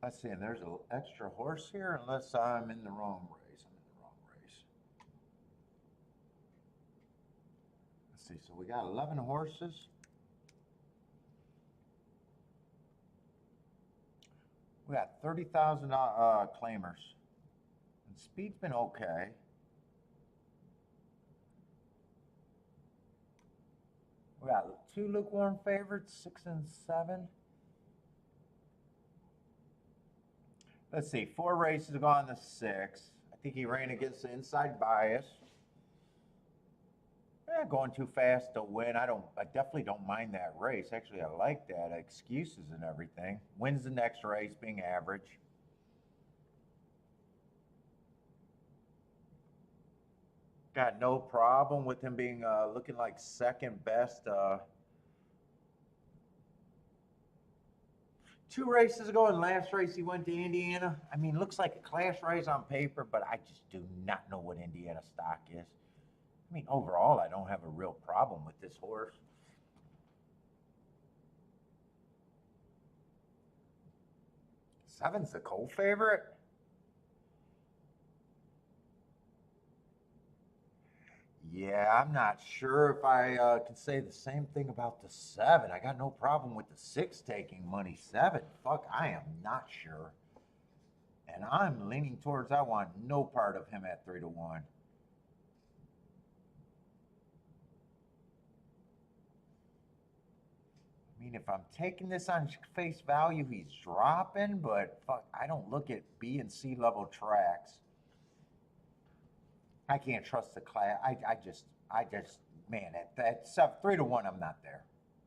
Let's see, and there's an extra horse here, unless I'm in the wrong race. I'm in the wrong race. Let's see, so we got 11 horses. We got 30,000 claimers. And speed's been okay. We got 2 lukewarm favorites, 6 and 7. Let's see, 4 races go on the 6. I think he ran against the inside bias. Going too fast to win. I definitely don't mind that race. Actually, I like that. Excuses and everything. Wins the next race, being average. Got no problem with him being looking like second best. 2 races ago, in last race he went to Indiana. I mean, looks like a class race on paper, but I just do not know what Indiana stock is. I mean, overall, I don't have a real problem with this horse. Seven's the co-favorite. Yeah, I'm not sure if I can say the same thing about the 7. I got no problem with the 6 taking money. 7, fuck, I am not sure. And I'm leaning towards I want no part of him at 3 to 1. I mean, if I'm taking this on face value, he's dropping, but fuck, I don't look at B and C level tracks. I can't trust the class. I just, man, at 3 to 1, I'm not there.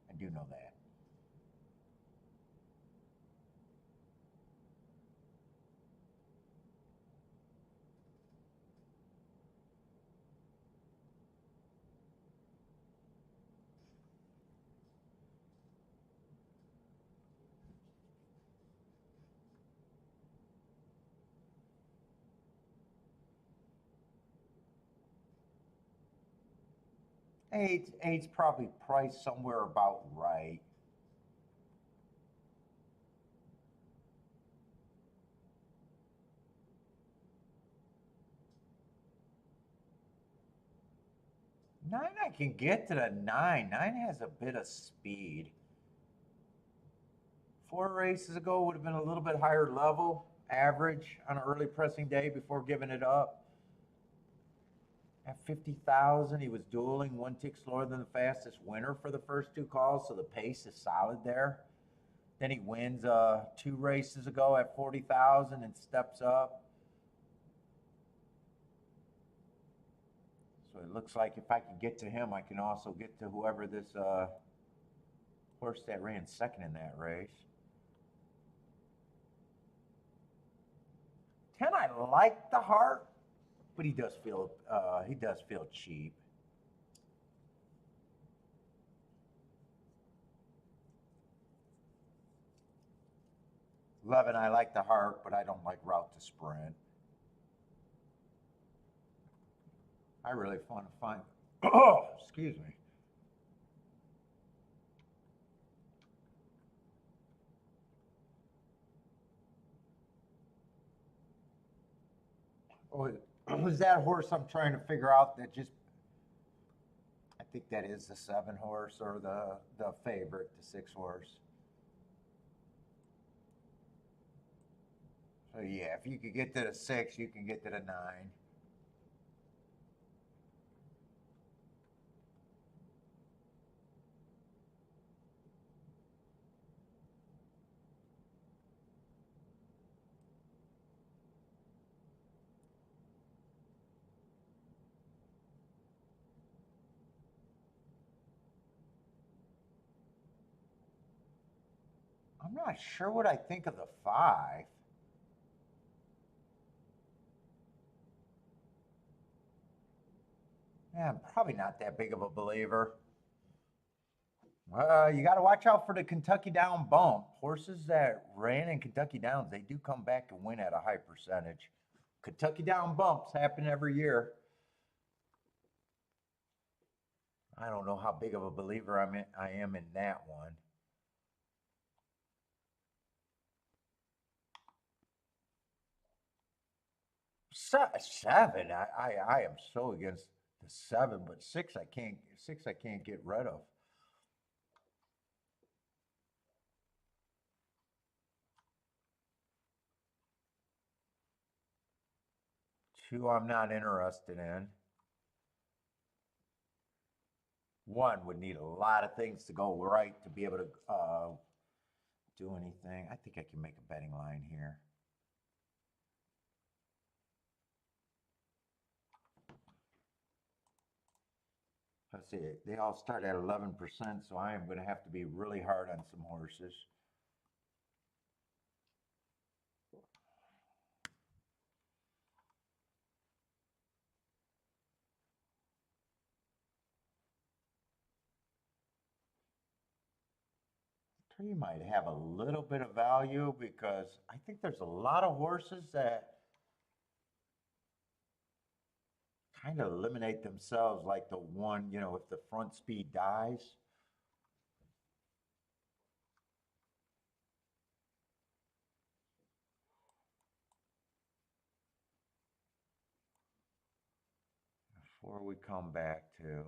I do know that. Eight's probably priced somewhere about right. Nine, I can get to the 9. 9 has a bit of speed. 4 races ago would have been a little bit higher level, average on an early pressing day before giving it up. At 50,000, he was dueling 1 tick slower than the fastest winner for the first 2 calls, so the pace is solid there. Then he wins 2 races ago at 40,000 and steps up. So it looks like if I can get to him, I can also get to whoever this horse that ran second in that race. 10, I like the heart, but he does feel cheap. 11, I like the heart, but I don't like route to sprint. I really want to find. Oh, excuse me. Oh, was that horse I'm trying to figure out that just. I think that is the 7 horse or the favorite, the 6 horse. So yeah, if you could get to the 6, you can get to the 9. I'm not sure what I think of the 5. Yeah, I'm probably not that big of a believer. You got to watch out for the Kentucky Down bump. Horses that ran in Kentucky Downs, they do come back and win at a high percentage. Kentucky Down bumps happen every year. I don't know how big of a believer I am in that one. Seven. I am so against the 7, but 6 I can't get rid of. 2 I'm not interested in. 1 would need a lot of things to go right to be able to do anything. I think I can make a betting line here. Let's see, they all start at 11%, so I am going to have to be really hard on some horses. Tree might have a little bit of value because I think there's a lot of horses that kind of eliminate themselves, like the one, if the front speed dies. Before we come back to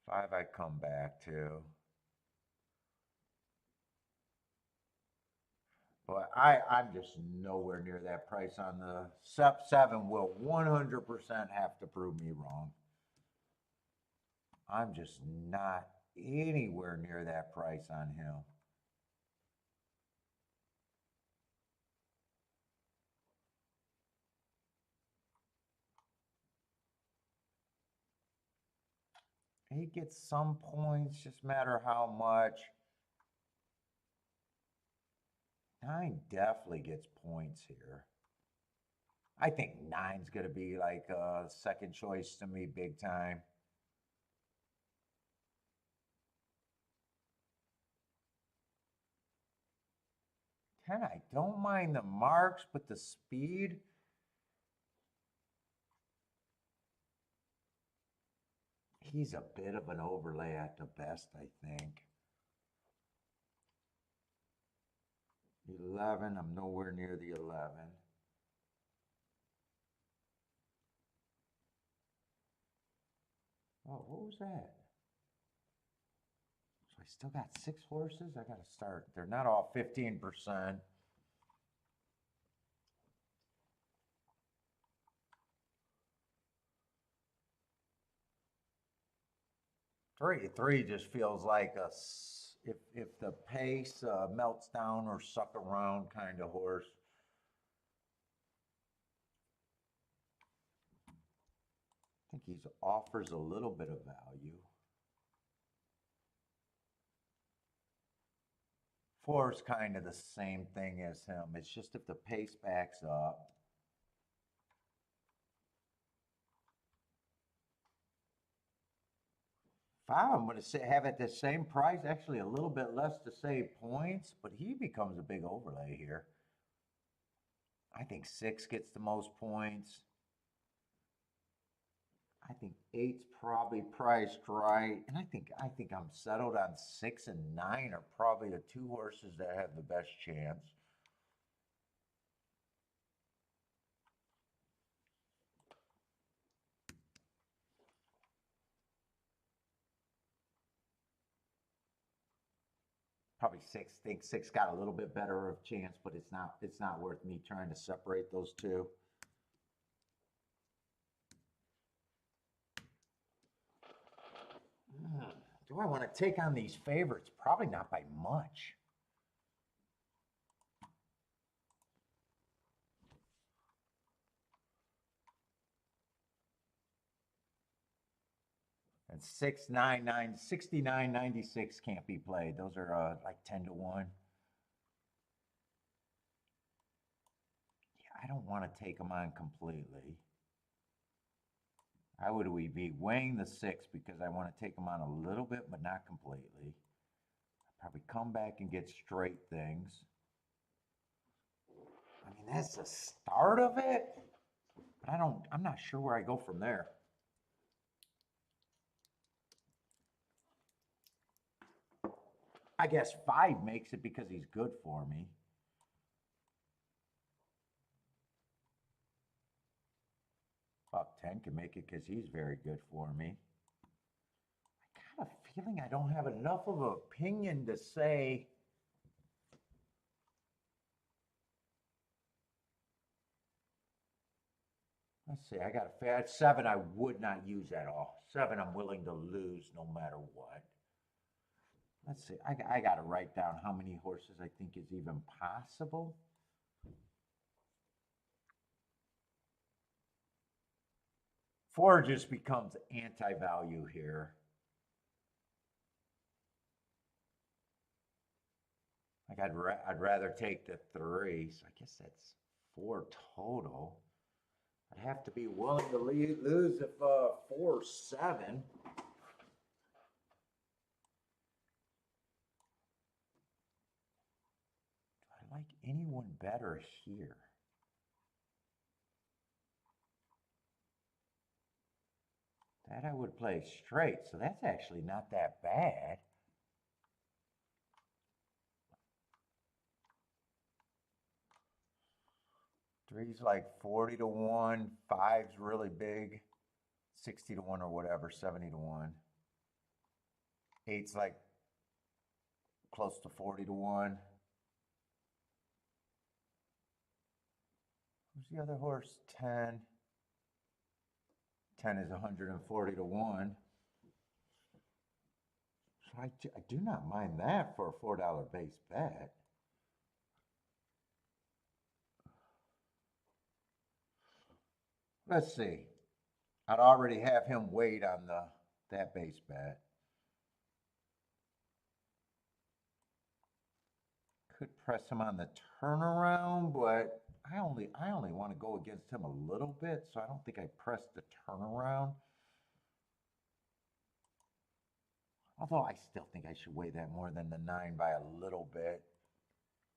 5, I come back to. But I'm just nowhere near that price on the 7 will 100% have to prove me wrong. I'm just not anywhere near that price on him. He gets some points, just matter how much. 9 definitely gets points here. I think 9's going to be like a second choice to me big time. 10, I don't mind the marks, but the speed. He's a bit of an overlay at the best, I think. 11, I'm nowhere near the 11. Oh, what was that? So I still got 6 horses? I got to start. They're not all 15%. 3 just feels like if the pace melts down or suck around kind of horse. I think he offers a little bit of value. 4 is kind of the same thing as him. It's just if the pace backs up. 5, I'm going to have it the same price, actually a little bit less to save points, but he becomes a big overlay here. I think 6 gets the most points. I think 8's probably priced right, and I think I'm settled on 6 and 9 are probably the 2 horses that have the best chance. Probably 6. Think 6 got a little bit better of chance, but it's not worth me trying to separate those 2. Do I want to take on these favorites? Probably not by much. And 6, 9, 9, 69, 96 can't be played. Those are like 10 to 1. want to take him on completely. I would be weighing the 6 because I want to take him on a little bit, but not completely. Probably come back and get straight things. I mean, that's the start of it, but I'm not sure where I go from there. I guess 5 makes it because he's good for me. Buck 10 can make it because he's very good for me. I got a feeling I don't have enough of an opinion to say. Let's see, I got a at 7 I would not use at all. 7 I'm willing to lose no matter what. Let's see, I got to write down how many horses I think is even possible. Four just becomes anti-value here. Like I'd rather take the 3, so I guess that's 4 total. I'd have to be willing to lose if 4 7. Do I like anyone better here? That I would play straight, so that's actually not that bad. Three's like 40 to 1, 5's really big, 60 to 1 or whatever, 70 to 1. 8's like close to 40 to 1. Who's the other horse? 10. 10 is 140 to 1. So I do not mind that for a $4 base bet. Let's see. I'd already have him weighed on that base bet. Could press him on the turnaround, but I only want to go against him a little bit, so I don't think I press the turnaround. Although I still think I should weigh that more than the 9 by a little bit.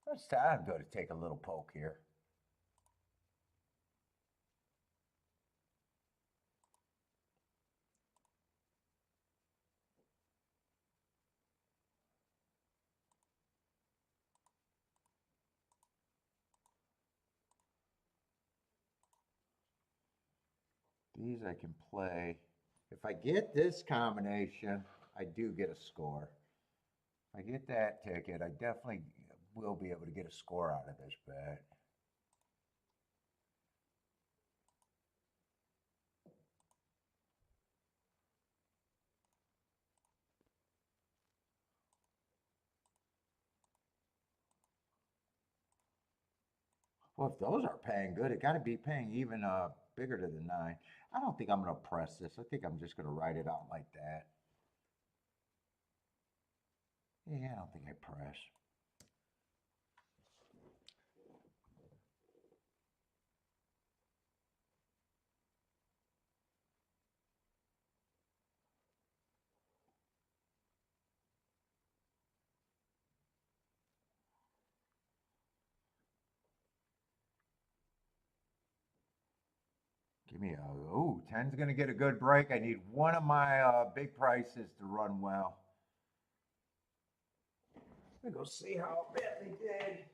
Let's time go to take a little poke here. These I can play. If I get this combination, I do get a score. If I get that ticket, I definitely will be able to get a score out of this bet. Well, if those are paying good, it got to be paying even bigger to the 9. I don't think I'm going to press this. I think I'm just going to write it out like that. Yeah, I don't think I press. Give me a, ooh, 10's going to get a good break. I need one of my big prices to run well. Let me go see how bad they did.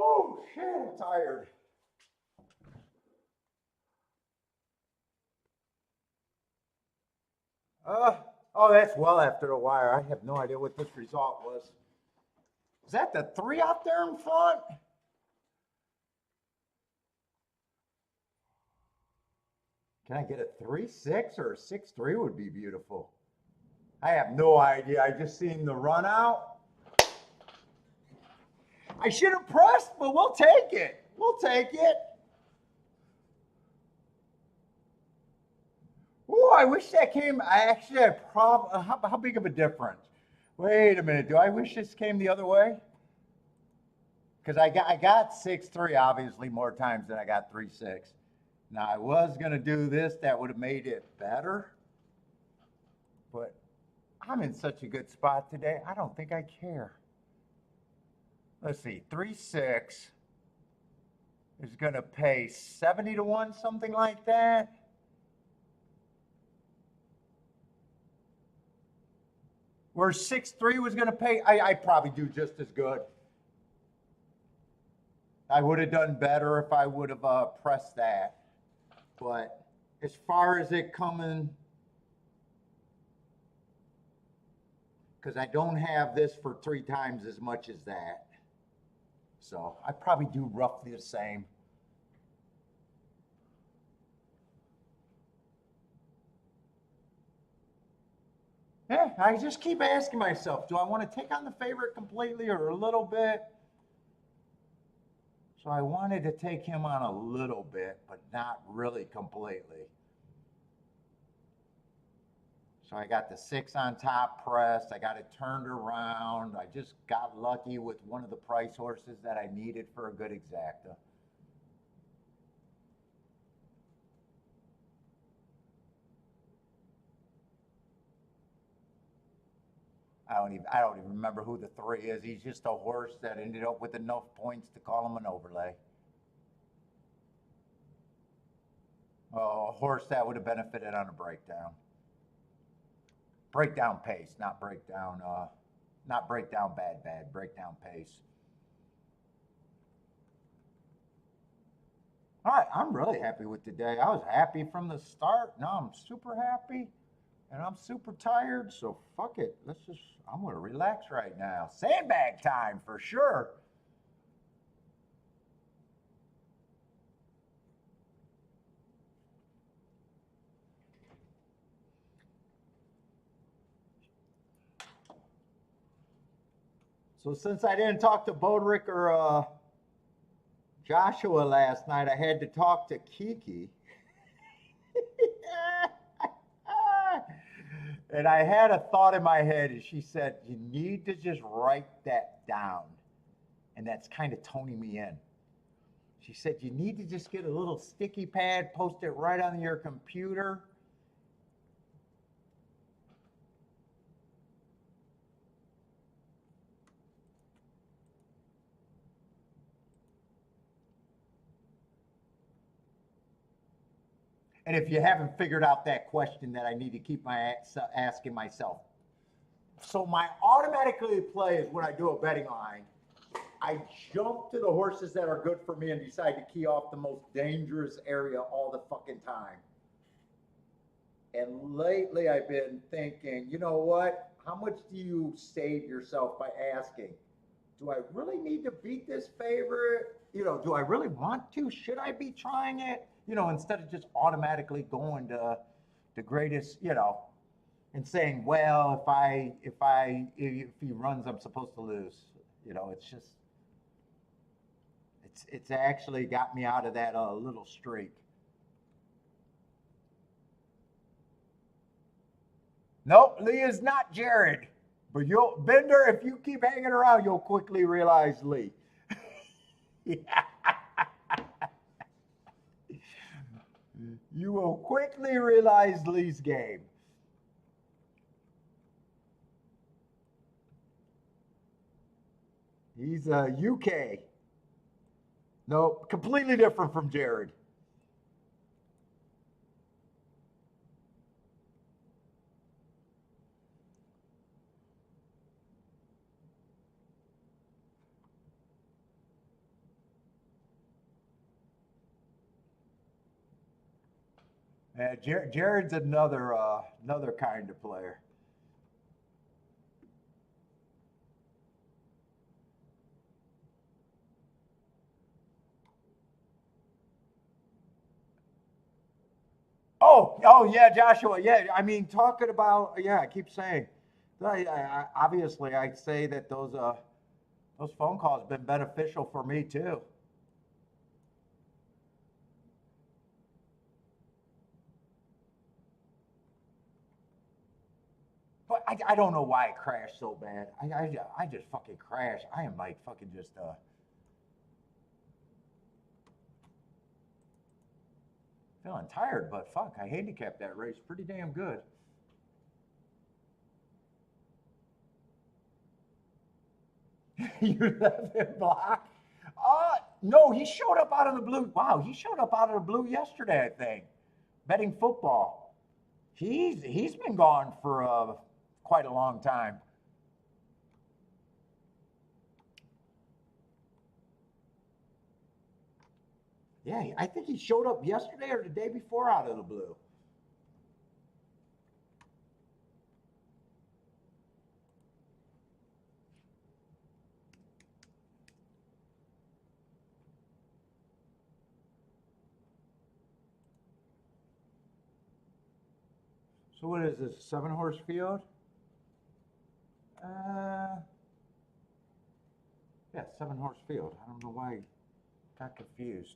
Oh, shit, I'm tired. Oh, that's well after the wire. I have no idea what this result was. Is that the 3 out there in front? Can I get a 3-6 or a 6-3 would be beautiful. I have no idea. I just seen the run out. I should have pressed, but we'll take it. We'll take it. Oh, I wish that came. I actually had a problem. How big of a difference? Wait a minute. Do I wish this came the other way? Because I got 6-3 obviously more times than I got 3-6. Now I was gonna do this. That would have made it better. But I'm in such a good spot today. I don't think I care. Let's see. 3-6 is gonna pay 70 to 1, something like that. Where 6-3 was going to pay, I probably do just as good. I would have done better if I would have pressed that. But as far as it coming, because I don't have this for 3 times as much as that. So I probably do roughly the same. Yeah, I just keep asking myself, do I want to take on the favorite completely or a little bit? So I wanted to take him on a little bit, but not really completely. So I got the 6 on top pressed. I got it turned around. I just got lucky with one of the price horses that I needed for a good exacta. I don't even remember who the 3 is. He's just a horse that ended up with enough points to call him an overlay. Oh, a horse that would have benefited on a breakdown. Breakdown pace, not breakdown bad, breakdown pace. All right, I'm really happy with today. I was happy from the start. Now I'm super happy. And I'm super tired, so fuck it. I'm gonna relax right now. Sandbag time for sure. So since I didn't talk to Bodrick or Joshua last night, I had to talk to Kiki. And I had a thought in my head, and she said, you need to just write that down. And that's kind of toning me in. She said, you need to just get a little sticky pad, post it right on your computer. And if you haven't figured out that question that I need to keep asking myself. So my automatically play is when I do a betting line, I jump to the horses that are good for me and decide to key off the most dangerous area all the fucking time. And lately I've been thinking, you know what? How much do you save yourself by asking, do I really need to beat this favorite? Do I really want to? Should I be trying it? Instead of just automatically going to the greatest, and saying, well, if he runs, I'm supposed to lose. It's actually got me out of that little streak. Nope, Lee is not Jared. But Bender, if you keep hanging around, you'll quickly realize Lee. You will quickly realize Lee's game. He's a UK. Nope, completely different from Jared. Jared's another kind of player. Oh yeah, Joshua. Yeah, I mean, talking about yeah, I keep saying. Obviously, I say that those phone calls have been beneficial for me too. But I don't know why it crashed so bad. I just fucking crashed. I am like fucking just feeling tired, but fuck, I handicapped that race pretty damn good. You left him block? No, he showed up out of the blue. Wow, he showed up out of the blue yesterday, I think. Betting football. He's been gone for quite a long time. Yeah, I think he showed up yesterday or the day before out of the blue. So what is this? 7 horse field? Uh, yeah, 7 horse field. I don't know why I got confused.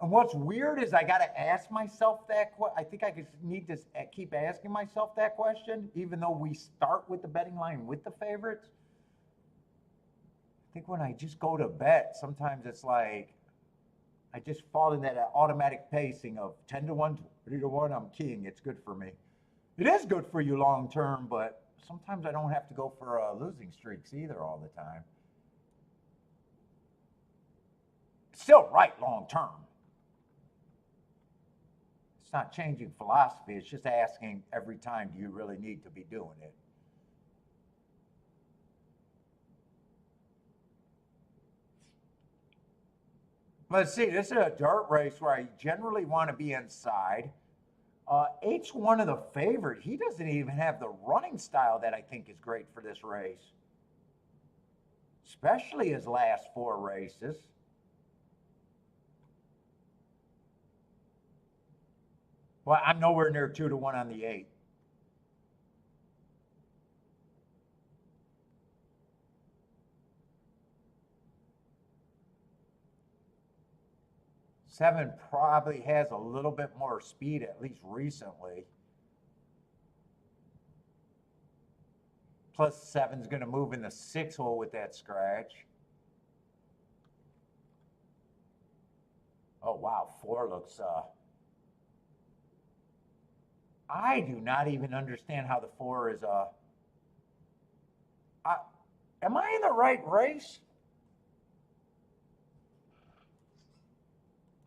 And what's weird is I got to ask myself that. I think I just need to keep asking myself that question, even though we start with the betting line with the favorites. I think when I just go to bet, sometimes it's like I just fall in that automatic pacing of 10 to 1, 20 to 1. I'm keying. It's good for me. It is good for you long term, but sometimes I don't have to go for losing streaks either all the time. It's still right long term. It's not changing philosophy. It's just asking every time, do you really need to be doing it? Let's see, this is a dirt race where I generally want to be inside. H1 of the favorite, he doesn't even have the running style that I think is great for this race, especially his last 4 races. Well, I'm nowhere near 2 to 1 on the 8. 7 probably has a little bit more speed, at least recently. Plus, 7's going to move in the 6 hole with that scratch. Oh, wow. 4 looks. I do not even understand how the 4 is. I, am I in the right race?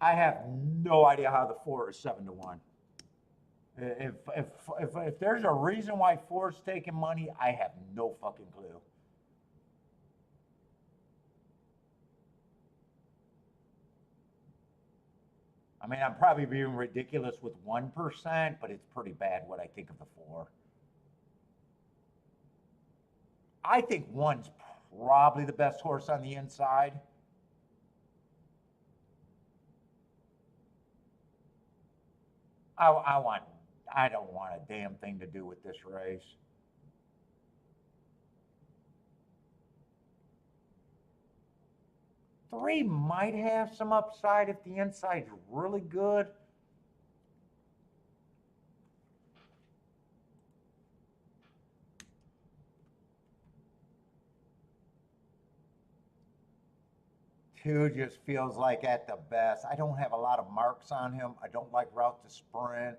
I have no idea how the 4 is 7 to 1. If there's a reason why 4's taking money, I have no fucking clue. I mean, I'm probably being ridiculous with 1%, but it's pretty bad what I think of the 4. I think 1's probably the best horse on the inside. I want. I don't want a damn thing to do with this race. 3 might have some upside if the inside's really good. Two just feels like at the best. I don't have a lot of marks on him. I don't like route to sprint.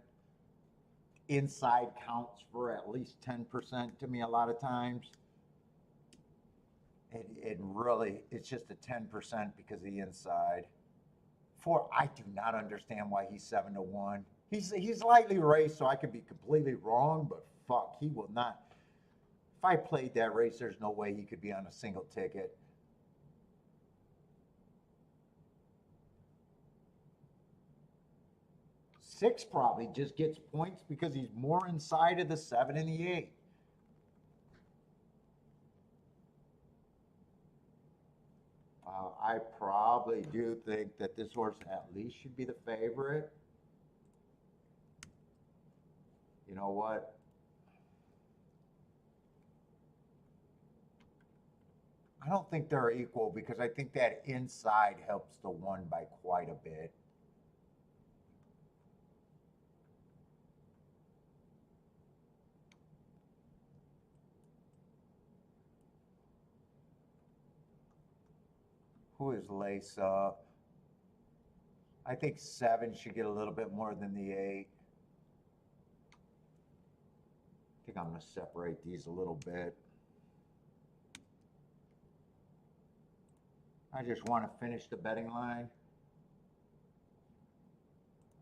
Inside counts for at least 10% to me a lot of times. It really, it's just a 10% because of the inside. 4, I do not understand why he's 7 to 1. He's lightly raced, so I could be completely wrong, but fuck, he will not. If I played that race, there's no way he could be on a single ticket. 6 probably just gets points because he's more inside of the 7 and the 8. I probably do think that this horse at least should be the favorite. You know what? I don't think they're equal because I think that inside helps the 1 by quite a bit. Who is Lace Up? I think 7 should get a little bit more than the 8. I think I'm going to separate these a little bit. I just want to finish the betting line.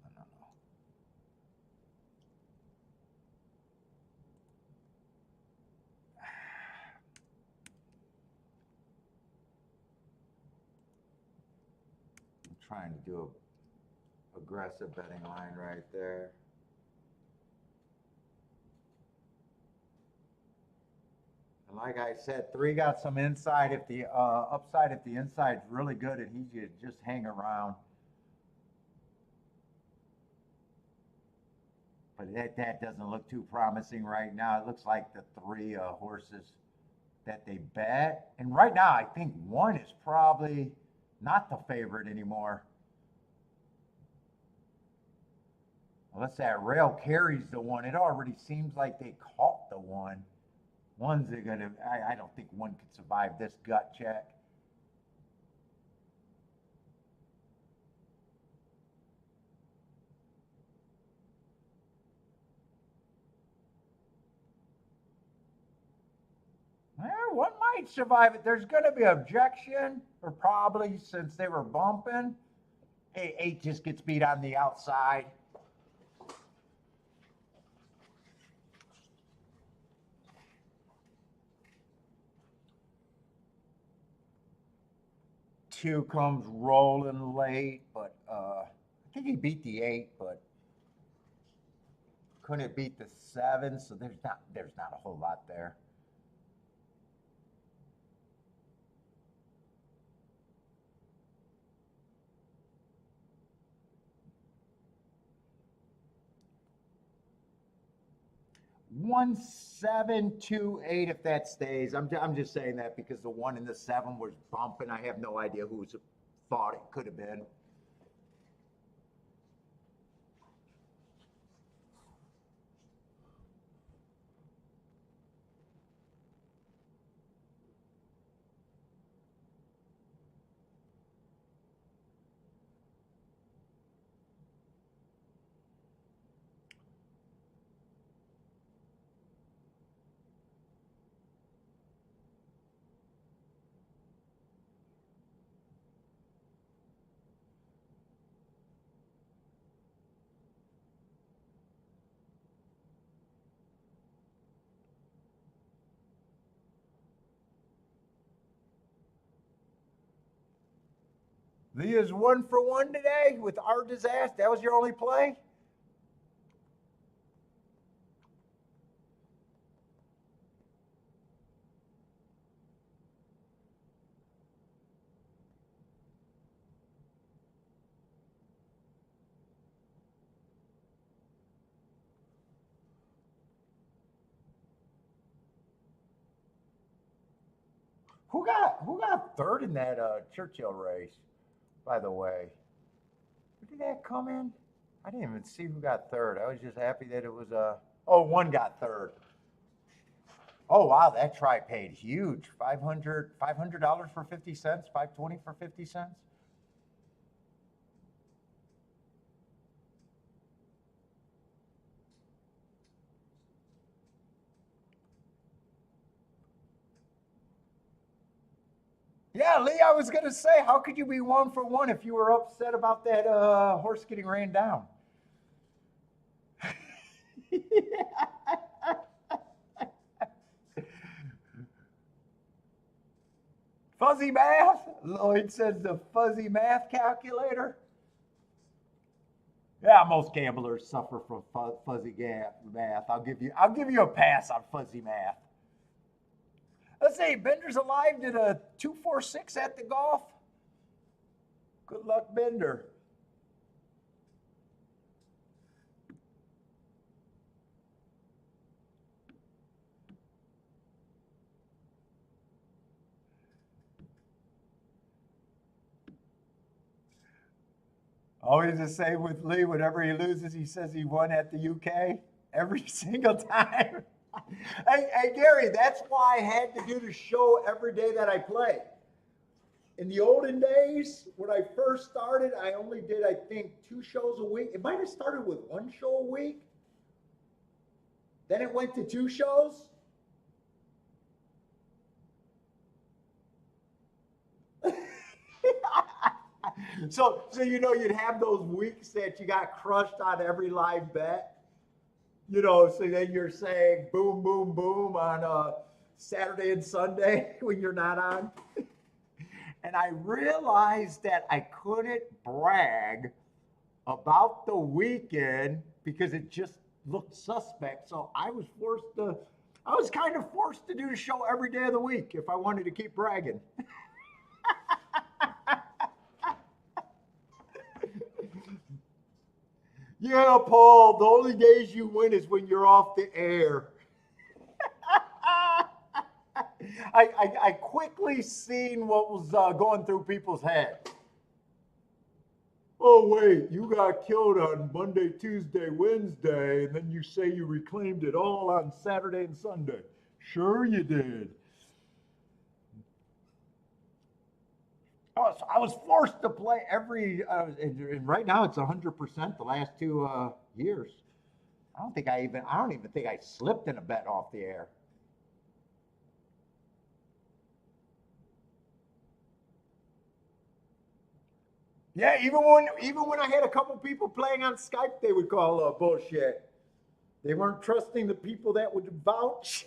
I don't know. I'm trying to do a aggressive betting line right there. And like I said, 3 got some inside if the upside if the inside's really good and he could just hang around. But that doesn't look too promising right now. It looks like the 3 horses that they bet. And right now, I think 1 is probably not the favorite anymore. Unless that rail carries the 1. It already seems like they caught the 1. One's gonna, I don't think 1 could survive this gut check. Well, 1 might survive it. There's going to be objection, or probably since they were bumping. 8 just gets beat on the outside. Two comes rolling late, but I think he beat the 8, but couldn't beat the 7, so there's not a whole lot there. One 7 2 8 if that stays. I'm just saying that because the 1 and the 7 was bumping. I have no idea who thought it could have been. Leah's 1 for 1 today with our disaster. That was your only play? Who got 3rd in that Churchill race, by the way? Where did that come in? I didn't even see who got 3rd. I was just happy that it was 1 got 3rd. Oh wow, that try paid huge. $500 for 50 cents, $520 for 50 cents. Yeah, Lee, I was going to say, how could you be 1 for 1 if you were upset about that horse getting ran down? Fuzzy math? Lloyd says the fuzzy math calculator. Yeah, most gamblers suffer from fuzzy math. I'll give you a pass on fuzzy math. Let's say Bender's alive. Did a 246 at the golf. Good luck, Bender. Always the same with Lee. Whenever he loses, he says he won at the UK every single time. Hey, Gary, that's why I had to do the show every day that I play. In the olden days, when I first started, I only did, I think, 2 shows a week. It might have started with 1 show a week. Then it went to 2 shows. So you'd have those weeks that you got crushed on every live bet. So then you're saying boom, boom, boom on Saturday and Sunday when you're not on. And I realized that I couldn't brag about the weekend because it just looked suspect. So I was kind of forced to do the show every day of the week if I wanted to keep bragging. Yeah, Paul, the only days you win is when you're off the air. I quickly seen what was going through people's heads. Oh, wait, you got killed on Monday, Tuesday, Wednesday, and then you say you reclaimed it all on Saturday and Sunday. Sure you did. I was forced to play and right now it's 100% the last 2 years. I don't even think I slipped in a bet off the air. Yeah, even when I had a couple people playing on Skype, they would call bullshit. They weren't trusting the people that would vouch.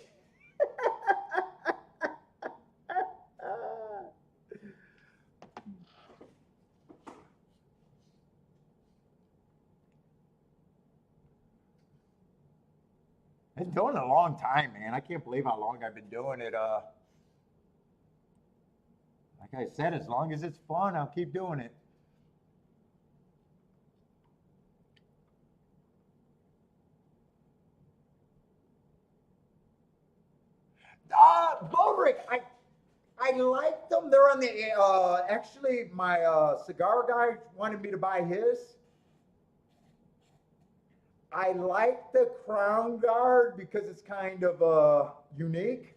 I've been doing it a long time, man. I can't believe how long I've been doing it. Like I said, as long as it's fun, I'll keep doing it. Bodrick, I like them. They're on the actually my cigar guy wanted me to buy his. I like the Crown Guard because it's kind of unique.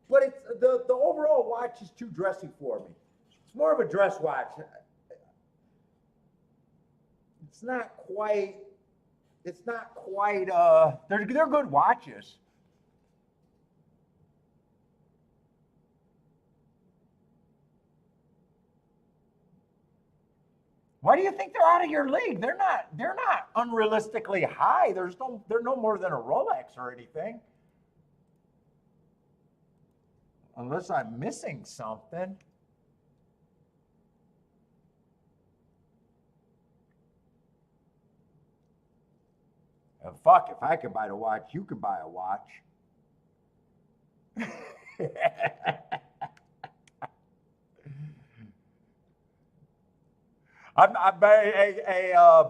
But it's the overall watch is too dressy for me. It's more of a dress watch. It's not quite. It's not quite. They're good watches. Why do you think they're out of your league? They're not. They're not unrealistically high. They're no more than a Rolex or anything. Unless I'm missing something. And fuck, if I could buy the watch, you could buy a watch.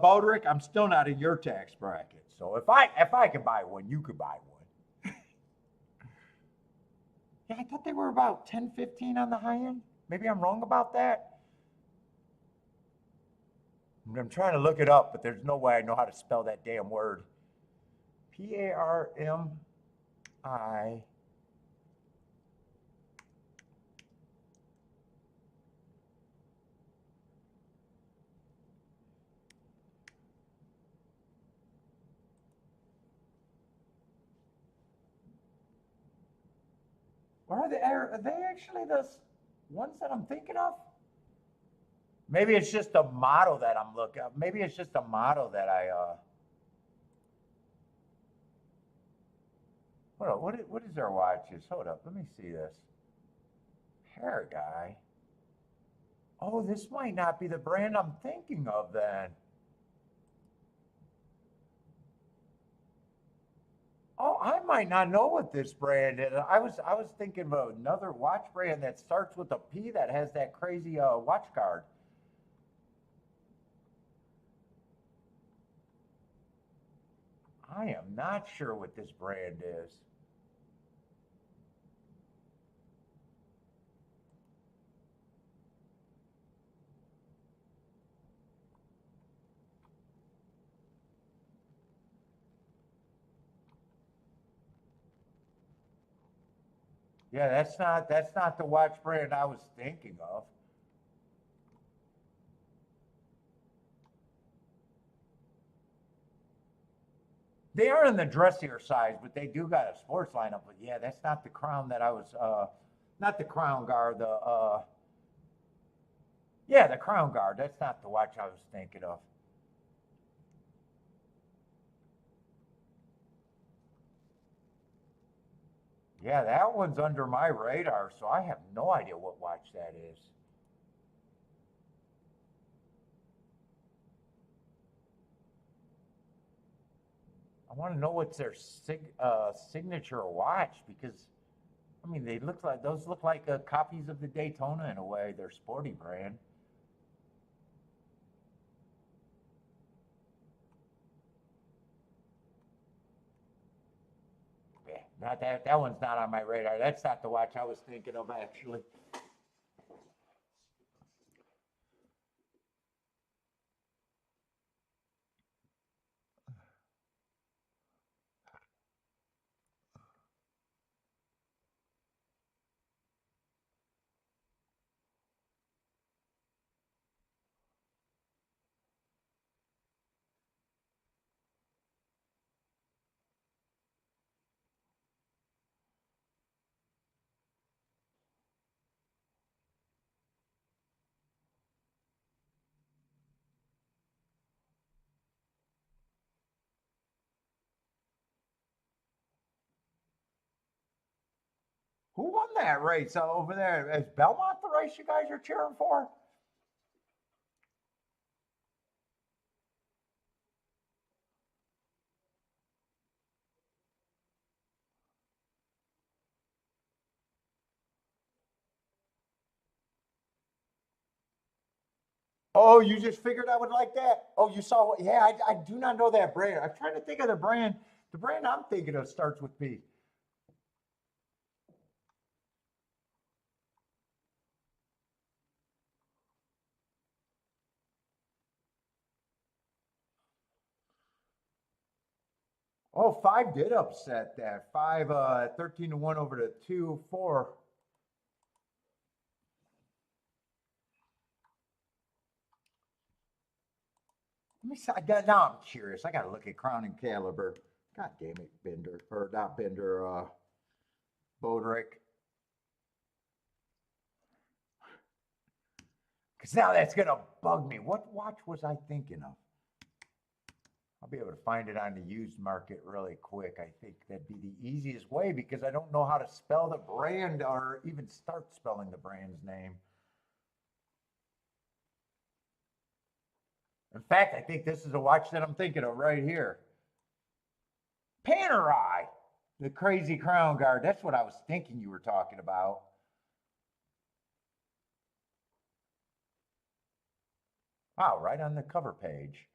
Bodrick, I'm still not in your tax bracket. So if I could buy one, you could buy one. Yeah, I thought they were about 10, 15 on the high end. Maybe I'm wrong about that. I'm trying to look it up, but there's no way I know how to spell that damn word. Parmi. Or are they actually the ones that I'm thinking of? Maybe it's just a model that I'm looking at. Maybe it's just a model that I hold up, what is their watches? Hold up, let me see this. Hair guy. Oh, this might not be the brand I'm thinking of then. Oh, I might not know what this brand is. I was thinking of another watch brand that starts with a P that has that crazy watch card. I am not sure what this brand is. Yeah, that's not the watch brand I was thinking of. They are in the dressier size, but they do got a sports lineup. But yeah, that's not the Crown that I was not the Crown Guard, the yeah, the Crown Guard. That's not the watch I was thinking of. Yeah, that one's under my radar, so I have no idea what watch that is. I want to know what's their signature watch because I mean they look like those look like copies of the Daytona in a way. They're sporty brand. Yeah, not that one's not on my radar. That's not the watch I was thinking of actually. Who won that race over there? Is Belmont the race you guys are cheering for? Oh, you just figured I would like that? Oh, you saw what? Yeah, I do not know that brand. I'm trying to think of the brand. The brand I'm thinking of starts with B. Oh, five did upset that. Five, 13 to 1 over to 2, 4. Let me see. Now I'm curious. I got to look at Crown and Caliber. God damn it, Bender. Or not Bender, Bodrick. Because now that's going to bug me. What watch was I thinking of? I'll be able to find it on the used market really quick. I think that'd be the easiest way because I don't know how to spell the brand or even start spelling the brand's name. In fact, I think this is a watch that I'm thinking of right here. Panerai, the crazy crown guard. That's what I was thinking you were talking about. Wow, right on the cover page.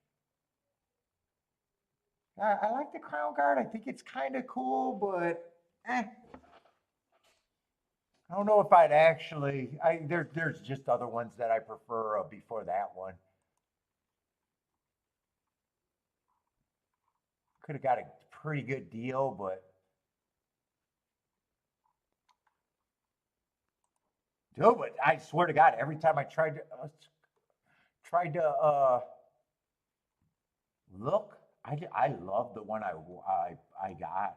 I like the crown guard. I think it's kind of cool, but I don't know if I'd actually. There's just other ones that I prefer before that one. Could have got a pretty good deal, but dude, but I swear to God, every time I tried to look, I love the one I got.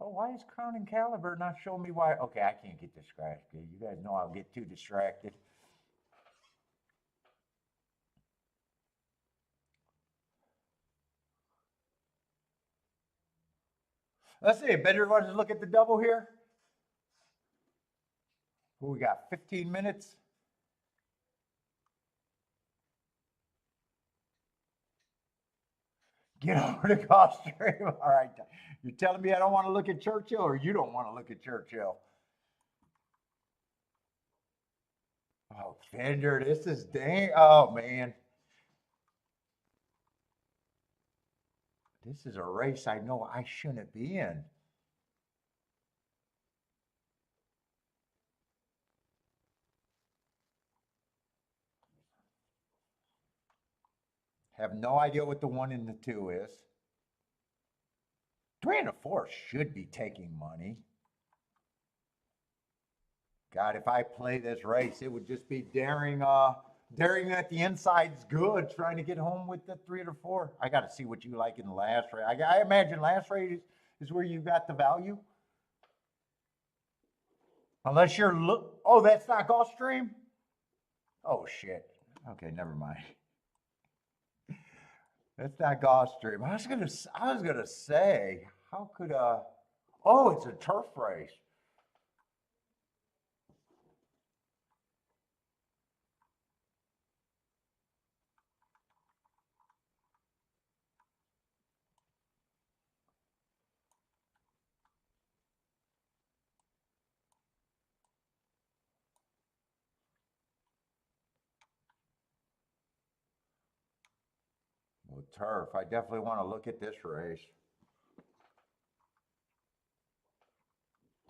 Oh, why is Crown and Caliber not showing me why? Okay, I can't get distracted. You guys know I'll get too distracted. Let's see. Better want to look at the double here. Who we got? 15 minutes? Get over to Gulfstream. All right. You're telling me I don't want to look at Churchill, or you don't want to look at Churchill? Oh, Fender, this is dang. Oh, man. This is a race I know I shouldn't be in. Have no idea what the 1 and the 2 is. 3 and a 4 should be taking money. God, if I play this race, it would just be daring that the inside's good, trying to get home with the 3 or 4. I got to see what you like in the last race. I imagine last race is where you got the value. Unless you're oh, that's not Gulfstream? Oh shit. Okay, never mind. That's not Gulfstream. I was gonna say, how could oh, it's a turf race. Well, turf. I definitely want to look at this race.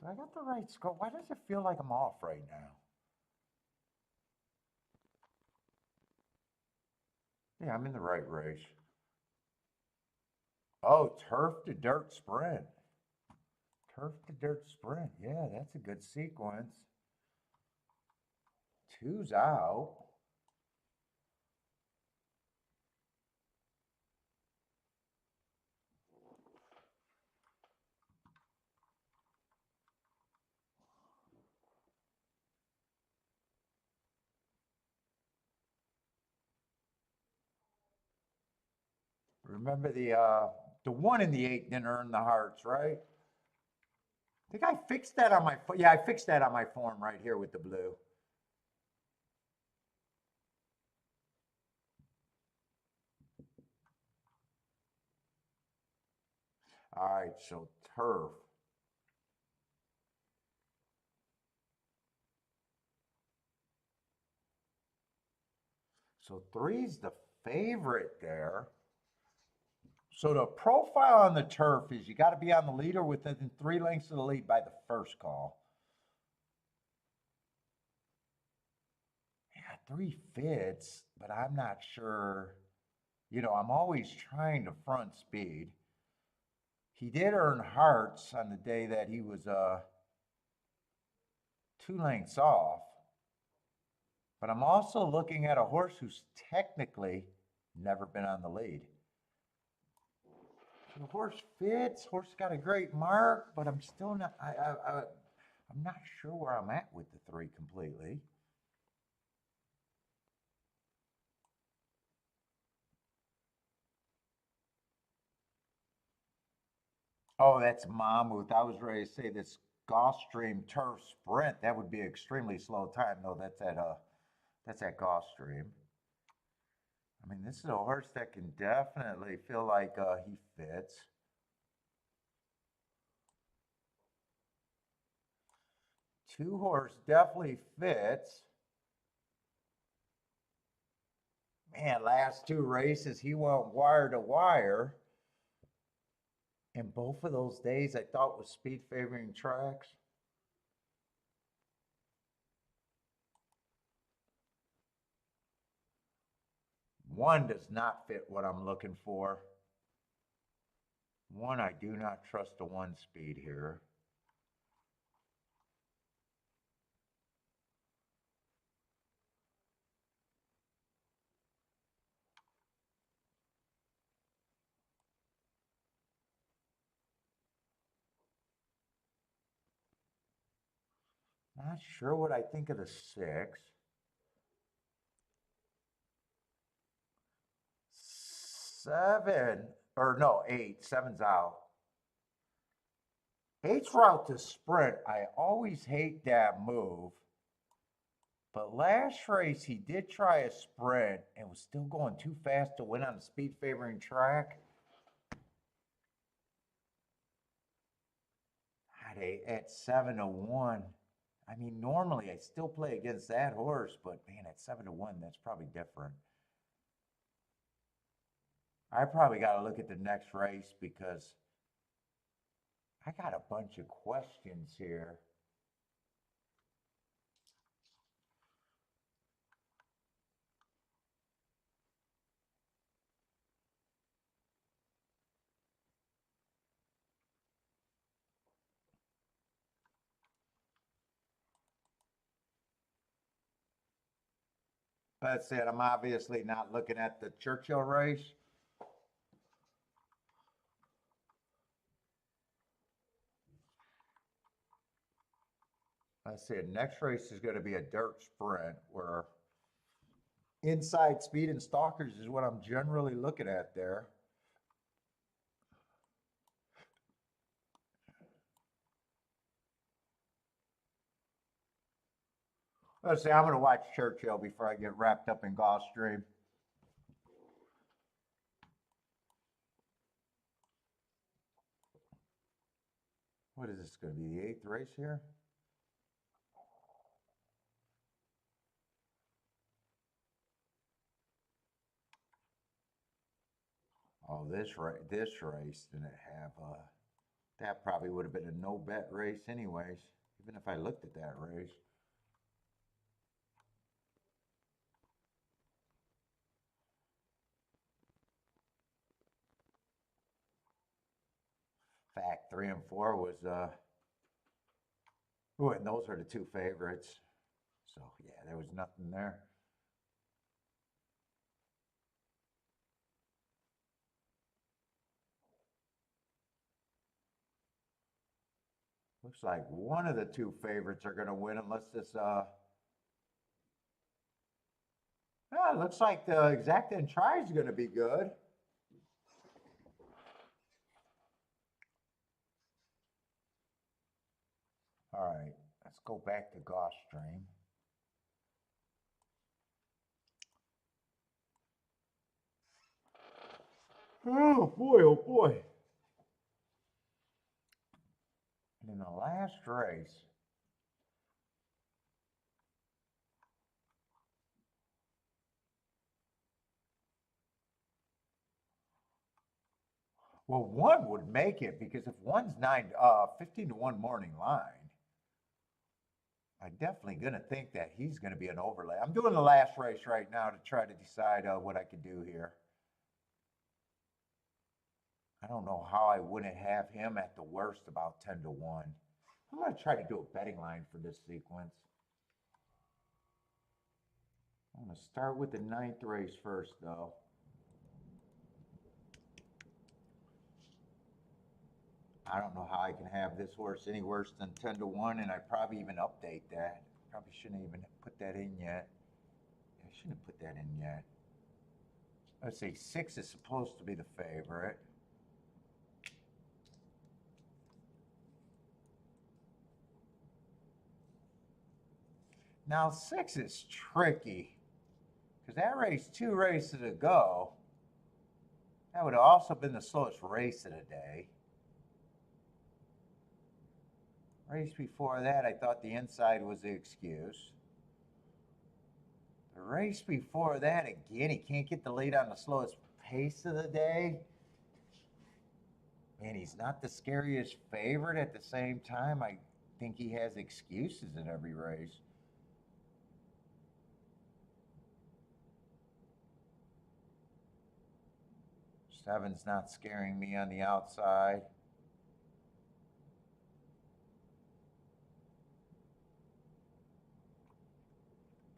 Do I got the right score? Why does it feel like I'm off right now? Yeah, I'm in the right race. Oh, turf to dirt sprint. Turf to dirt sprint. Yeah, that's a good sequence. Two's out. Remember the 1 and the 8 didn't earn the hearts, right? I think I fixed that on my yeah, I fixed that on my form right here with the blue. All right, so turf. So three's the favorite there. So the profile on the turf is you got to be on the lead or within 3 lengths of the lead by the first call. Yeah, 3 fits, but I'm not sure. You know, I'm always trying to front speed. He did earn hearts on the day that he was 2 lengths off. But I'm also looking at a horse who's technically never been on the lead. So the horse fits. Horse got a great mark, but I'm still not. I'm not sure where I'm at with the 3 completely. Oh, that's Mammoth. I was ready to say this Gulfstream Turf Sprint. That would be an extremely slow time. No, that's at Gulfstream. I mean, this is a horse that can definitely feel like he fits. 2 horse definitely fits. Man, last 2 races he went wire to wire. And both of those days I thought was speed favoring tracks. One does not fit what I'm looking for. One, I do not trust the 1 speed here. Not sure what I think of the 6. 7, or no, 8. 7's out. 8's route to sprint. I always hate that move. But last race, he did try a sprint and was still going too fast to win on the speed favoring track. At 7-1. I mean, normally I still play against that horse, but man, at 7-1, that's probably different. I probably got to look at the next race because I got a bunch of questions here. That said, I'm obviously not looking at the Churchill race. I said next race is going to be a dirt sprint where inside speed and stalkers is what I'm generally looking at there. Let's see, I'm going to watch Churchill before I get wrapped up in Gulfstream. What is this going to be, the 8th race here? Oh, this race didn't have that probably would have been a no bet race anyways, even if I looked at that race. Fact 3 and 4 was oh, and those are the two favorites. So yeah, there was nothing there. Looks like one of the two favorites are going to win unless this yeah, looks like the exact and try is going to be good. All right, let's go back to Gulfstream. Oh boy, oh boy. And in the last race, well, one would make it because if one's 15-1 morning line, I'm definitely going to think that he's going to be an overlay. I'm doing the last race right now to try to decide what I could do here. I don't know how I wouldn't have him at the worst about 10-1. I'm going to try to do a betting line for this sequence. I'm going to start with the 9th race first, though. I don't know how I can have this horse any worse than 10-1, and I probably even update that. Probably shouldn't even put that in yet. I shouldn't put that in yet. Let's see, 6 is supposed to be the favorite. Now 6 is tricky because that race 2 races ago, that would have also been the slowest race of the day. Race before that, I thought the inside was the excuse. The race before that, again, he can't get the lead on the slowest pace of the day. And he's not the scariest favorite at the same time. I think he has excuses in every race. Seven's not scaring me on the outside.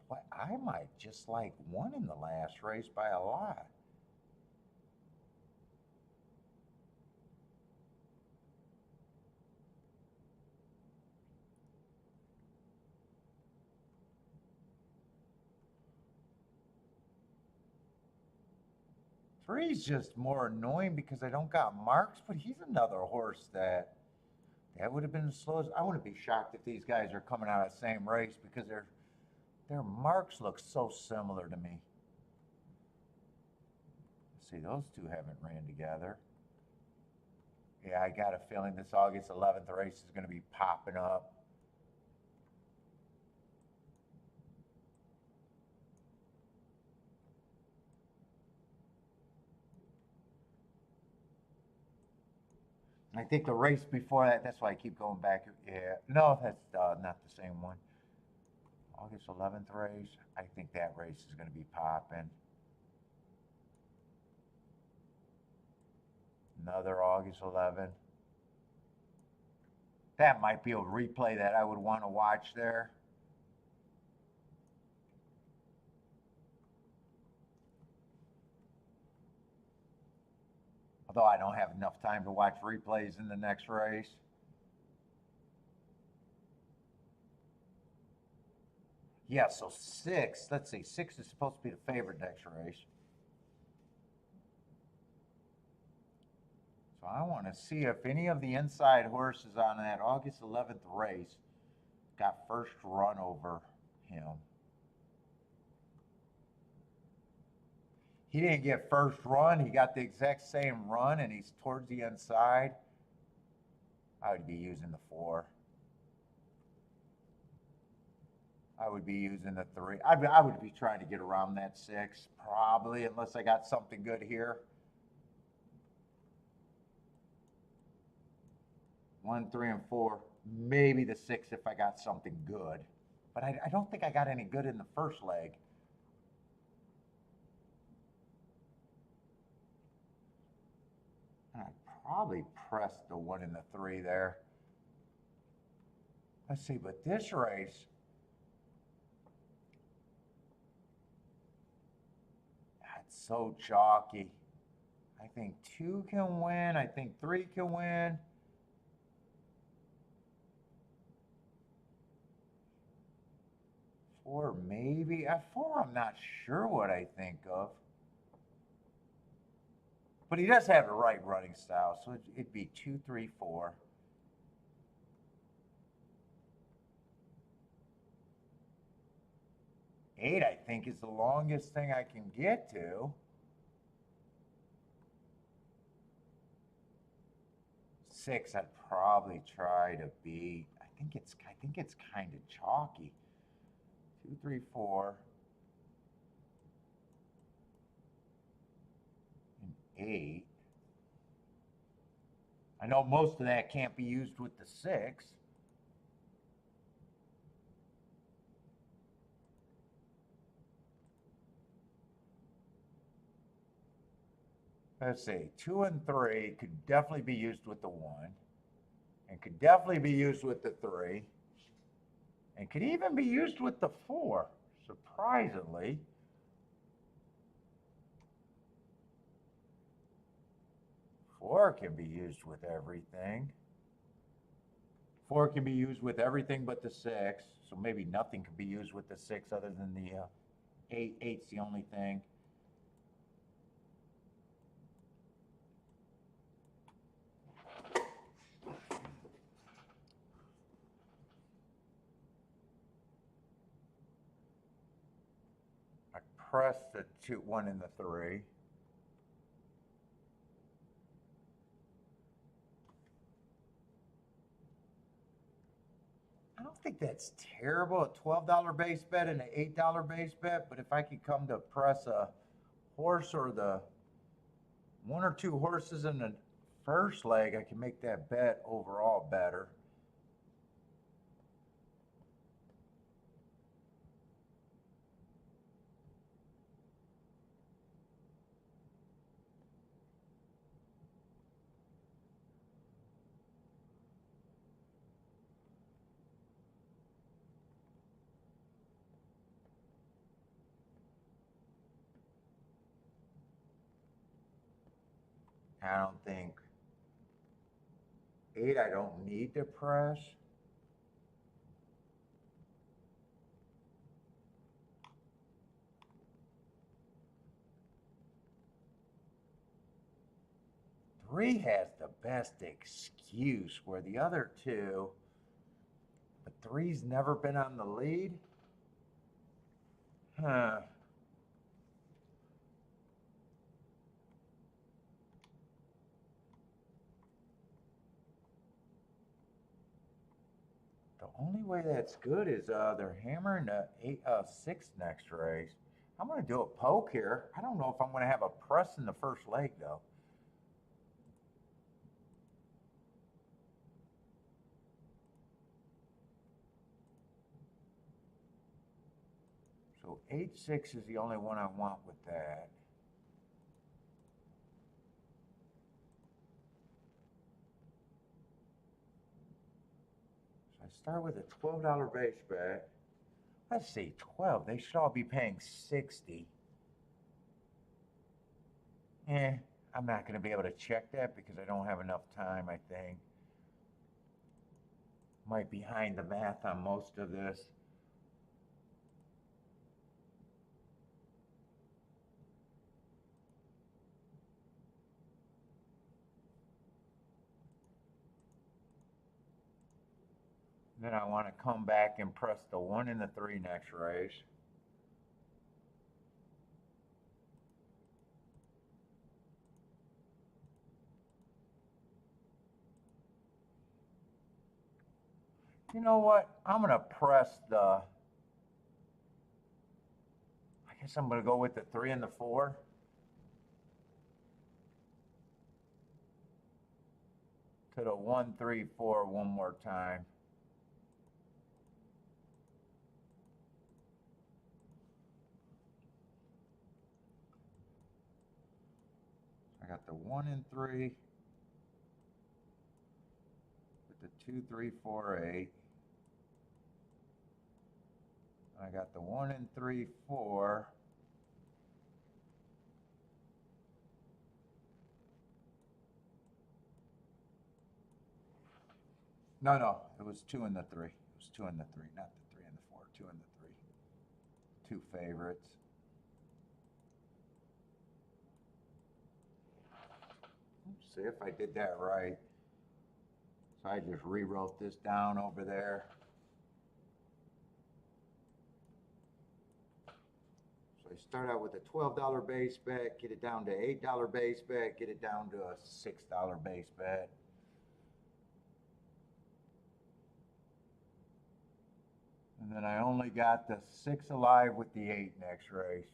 Boy, I might just like 1 in the last race by a lot. Three's just more annoying because I don't got marks, but he's another horse that would have been the slowest. I wouldn't be shocked if these guys are coming out of the same race because they're their marks look so similar to me. See, those two haven't ran together. Yeah, I got a feeling this August 11th race is going to be popping up. I think the race before that, that's why I keep going back. Yeah, no, that's not the same one. August 11th race, I think that race is going to be popping. Another August 11th. That might be a replay that I would want to watch there. Although I don't have enough time to watch replays in the next race. Yeah, so 6, let's see, 6 is supposed to be the favorite next race. So I want to see if any of the inside horses on that August 11th race got first run over him. He didn't get first run. He got the exact same run, and he's towards the inside. I would be using the 4. I would be using the 3. I would be trying to get around that 6, probably, unless I got something good here. 1, 3, and 4. Maybe the 6 if I got something good. But I don't think I got any good in the first leg. I'd probably press the 1 and the 3 there. Let's see, but this race, that's so chalky. I think 2 can win. I think 3 can win. Or maybe at 4, I'm not sure what I think of. But he does have the right running style, so it'd be 2, 3, 4. Eight, I think, is the longest thing I can get to. 6, I'd probably try to beat. I think it's kind of chalky. 2, 3, 4. And 8. I know most of that can't be used with the 6. Let's see, 2 and 3 could definitely be used with the 1, and could definitely be used with the 3, and could even be used with the 4, surprisingly. Four can be used with everything. 4 can be used with everything but the 6, so maybe nothing can be used with the 6 other than the 8. 8's the only thing. Press the 2, 1, and the 3. I don't think that's terrible, a $12 base bet and an $8 base bet, but if I could come to press a horse or the 1 or 2 horses in the first leg, I can make that bet overall better. I don't think 8, I don't need to press. Three has the best excuse, where the other 2, but 3's never been on the lead. Huh. The only way that's good is they're hammering the 6 next race. I'm going to do a poke here. I don't know if I'm going to have a press in the first leg, though. So 8-6 is the only one I want with that. So I start with a $12 base bet. Let's see, 12. They should all be paying 60. I'm not going to be able to check that because I don't have enough time, I think. Might be behind the math on most of this. Then I want to come back and press the 1 and the 3 next race. You know what? I'm going to press the, I guess I'm going to go with the 3 and the 4. To the 1, 3, 4 one more time. I got the 1 and 3 with the 2, 3, 4, 8. I got the 1 and 3, 4. No, it was 2 and the 3. It was 2 and the 3, not the 3 and the 4. 2 and the 3. 2 favorites. Let's see if I did that right. So I just rewrote this down over there. So I start out with a $12 base bet, get it down to $8 base bet, get it down to a $6 base bet. And then I only got the 6 alive with the 8 next race.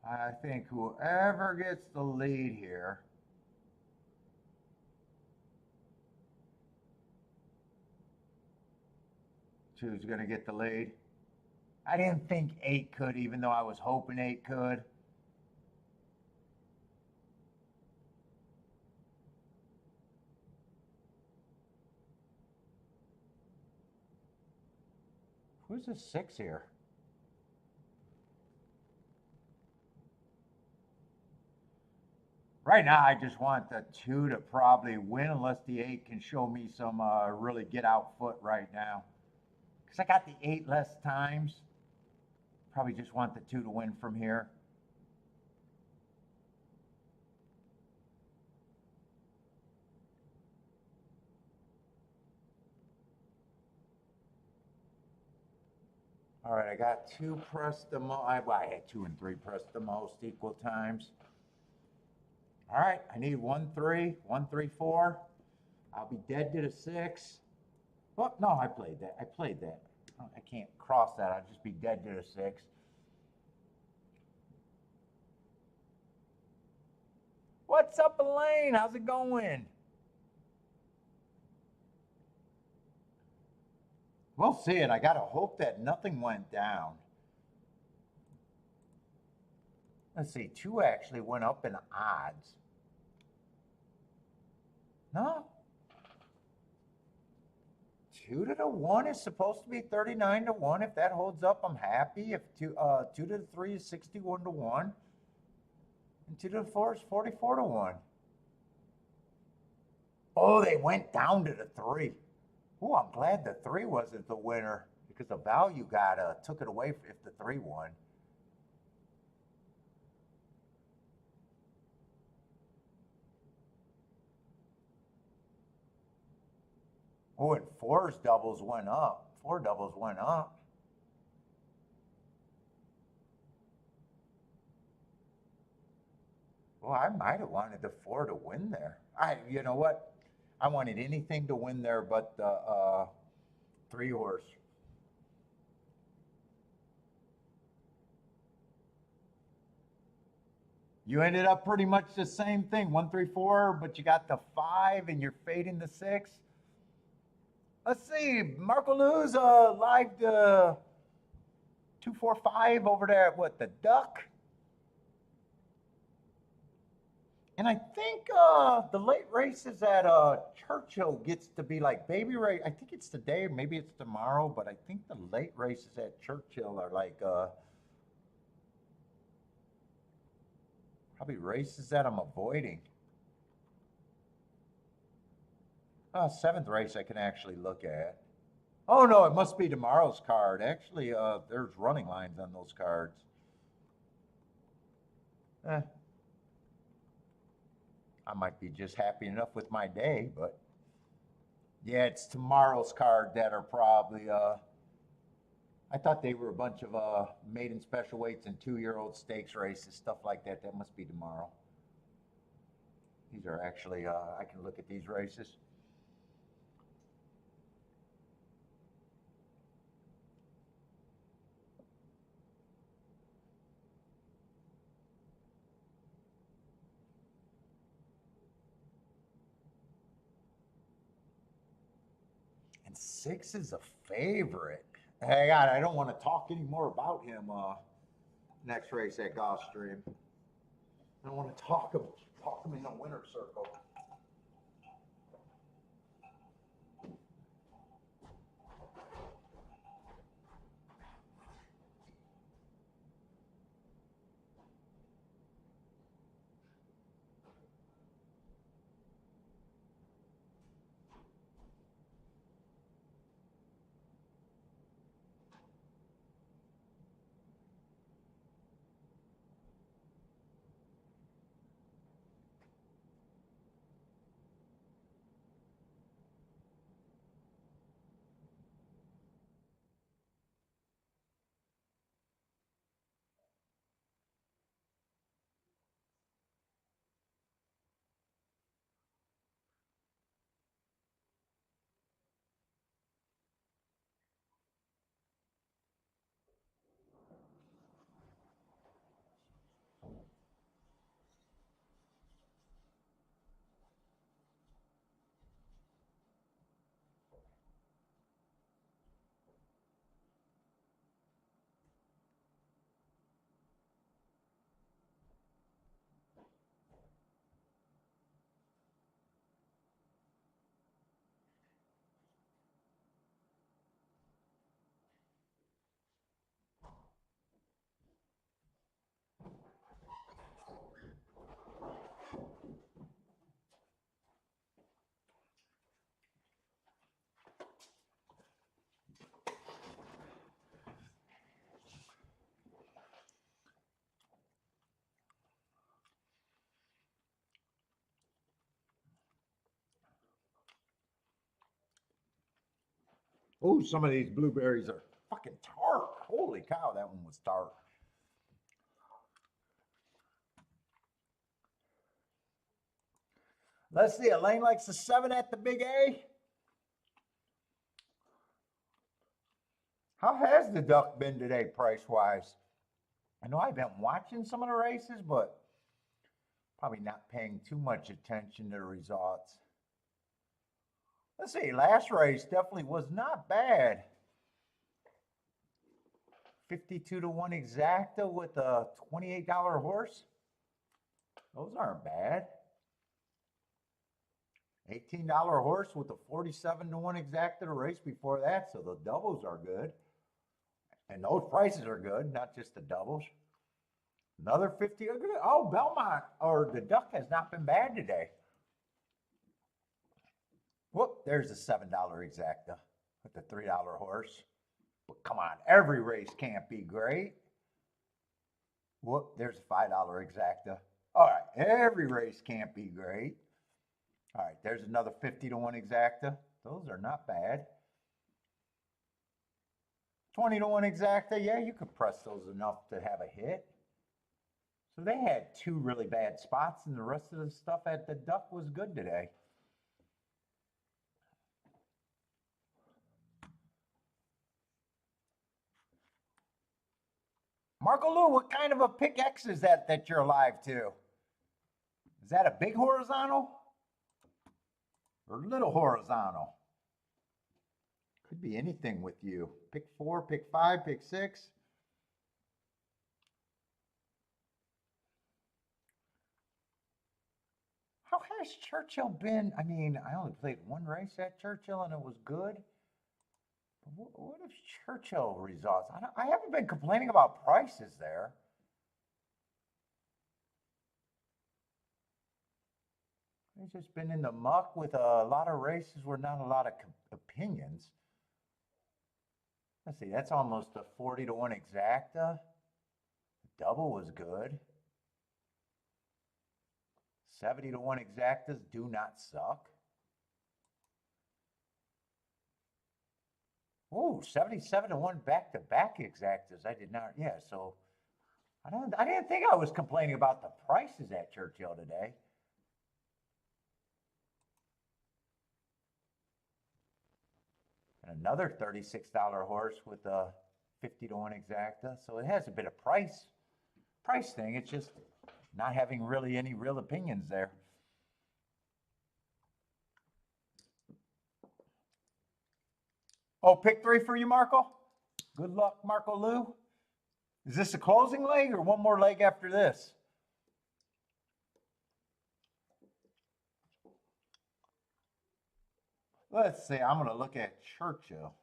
I think whoever gets the lead here who's going to get the lead. I didn't think 8 could, even though I was hoping 8 could. Who's the 6 here? Right now, I just want the 2 to probably win unless the 8 can show me some really get out foot right now. Because I got the 8 less times. Probably just want the 2 to win from here. All right, I got 2 pressed the most. I had 2 and 3 pressed the most equal times. All right, I need 1, 3, 1, 3, 4. I'll be dead to the 6. Oh, no, I played that. Oh, I can't cross that. I'll just be dead to the 6. What's up, Elaine? How's it going? We'll see it. I got to hope that nothing went down. Let's see, 2 actually went up in odds. No. 2 to the 1 is supposed to be 39 to 1. If that holds up, I'm happy. If 2 to the 3 is 61 to 1. And 2 to the 4 is 44 to 1. Oh, they went down to the 3. Oh, I'm glad the 3 wasn't the winner because the value took it away if the 3 won. Oh, and fours doubles went up. Four doubles went up. Well, I might have wanted the four to win there. You know what? I wanted anything to win there but the three horse. You ended up pretty much the same thing, 1, 3, 4, but you got the five and you're fading the six. Let's see, Marco Luz live 2, 4, 5 over there at what, the Duck? And I think the late races at Churchill gets to be like baby race. I think it's today, maybe it's tomorrow, but I think the late races at Churchill are like probably races that I'm avoiding. Seventh race I can actually look at. Oh no, it must be tomorrow's card. Actually, there's running lines on those cards. I might be just happy enough with my day, but yeah, it's tomorrow's card that are probably I thought they were a bunch of maiden special weights and 2-year-old stakes races, stuff like that. That must be tomorrow. These are actually I can look at these races. And 6 is a favorite. Hey, God, I don't want to talk anymore about him next race at Gulfstream. I don't want to talk him in the winner's circle. Oh, some of these blueberries are fucking tart. Holy cow, that one was tart. Let's see, Elaine likes the 7 at the big A. How has the Duck been today, price-wise? I know I've been watching some of the races, but probably not paying too much attention to the results. Let's see, last race definitely was not bad. 52 to 1 exacta with a $28 horse. Those aren't bad. $18 horse with a 47 to 1 exacta the race before that, so the doubles are good. And those prices are good, not just the doubles. Another 50. Oh, Belmont or the Duck has not been bad today. Whoop, there's a $7 exacta with the $3 horse. But come on, every race can't be great. Whoop, there's a $5 exacta. All right, every race can't be great. All right, there's another 50 to 1 exacta. Those are not bad. 20 to 1 exacta. Yeah, you could press those enough to have a hit. So they had two really bad spots, and the rest of the stuff at the Duck was good today. Marco Lou, what kind of a pick X is that you're alive to? Is that a big horizontal or little horizontal? Could be anything with you. Pick 4, pick 5, pick 6. How has Churchill been? I mean, I only played one race at Churchill and it was good. But what if Churchill results? I haven't been complaining about prices there. He's just been in the muck with a lot of races where not a lot of opinions. Let's see, that's almost a 40 to 1 exacta. Double was good. 70 to 1 exactas do not suck. Ooh, 77 to 1 back-to-back exactas. I did not, yeah, so I didn't think I was complaining about the prices at Churchill today. And another $36 horse with a 50 to 1 exacta. So it has a bit of price thing. It's just not having really any real opinions there. Oh, pick 3 for you, Marco? Good luck, Marco Lou. Is this a closing leg or one more leg after this? Let's see, I'm going to look at Churchill.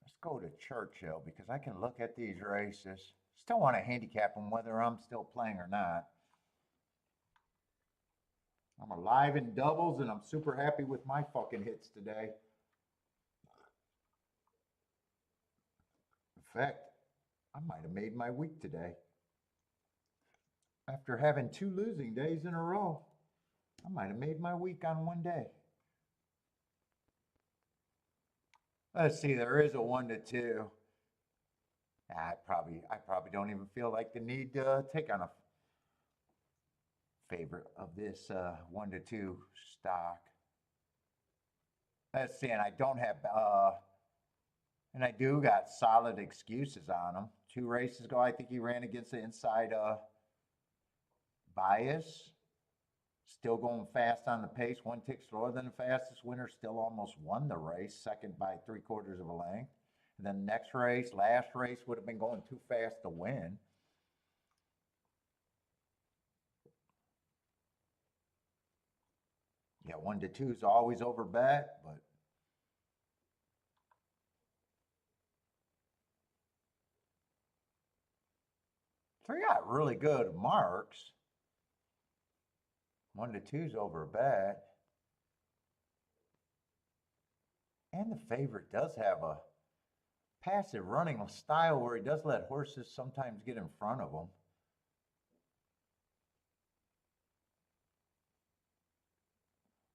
Let's go to Churchill because I can look at these races. Still want to handicap them whether I'm still playing or not. I'm alive in doubles and I'm super happy with my fucking hits today. In fact, I might have made my week today. After having 2 losing days in a row, I might have made my week on one day. Let's see, there is a 1 to 2. I probably don't even feel like the need to take on a favorite of this 1 to 2 stock. Let's see, and I don't have, and I do got solid excuses on him. 2 races ago, I think he ran against the inside bias. Still going fast on the pace, 1 tick slower than the fastest winner, still almost won the race, second by 3/4 of a length. And then next race, last race, would have been going too fast to win. Yeah, 1 to 2 is always over bet, but three got really good marks. 1 to 2 is over bet. And the favorite does have a passive running style where he does let horses sometimes get in front of him.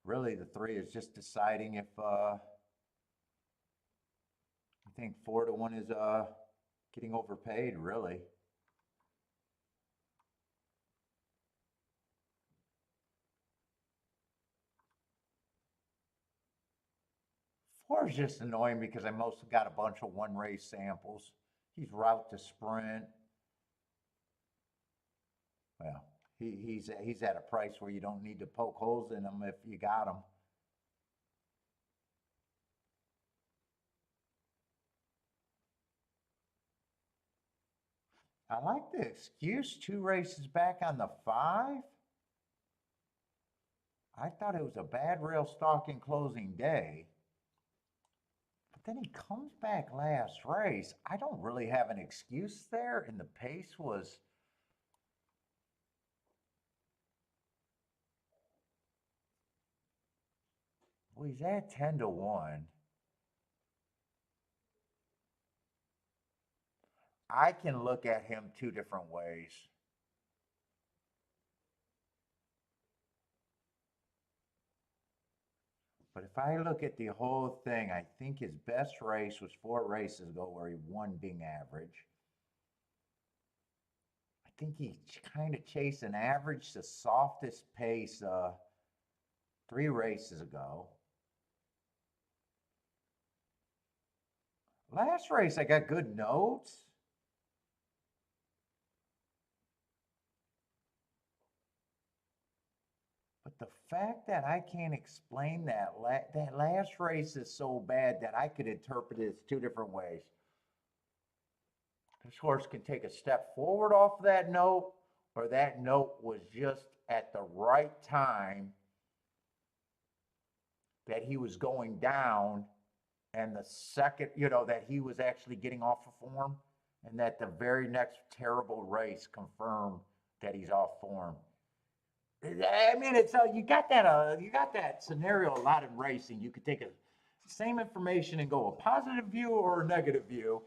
Really, the 3 is just deciding if I think 4 to 1 is getting overpaid, really. Four is just annoying because I mostly got a bunch of 1 race samples. He's route to sprint. Well, he's at a price where you don't need to poke holes in him if you got him. I like the excuse, 2 races back on the 5. I thought it was a bad rail stalking closing day. But then he comes back last race. I don't really have an excuse there, and the pace was... Well, he's at 10 to 1. I can look at him 2 different ways. But if I look at the whole thing, I think his best race was 4 races ago where he won being average. I think he kind of chased an average to softest pace 3 races ago. Last race, I got good notes. But the fact that I can't explain that last race is so bad that I could interpret it as 2 different ways. This horse can take a step forward off that note, or that note was just at the right time that he was going down, and the second, that he was actually getting off of form, and that the very next terrible race confirmed that he's off form. I mean, it's you got that scenario a lot in racing. You could take the same information and go a positive view or a negative view.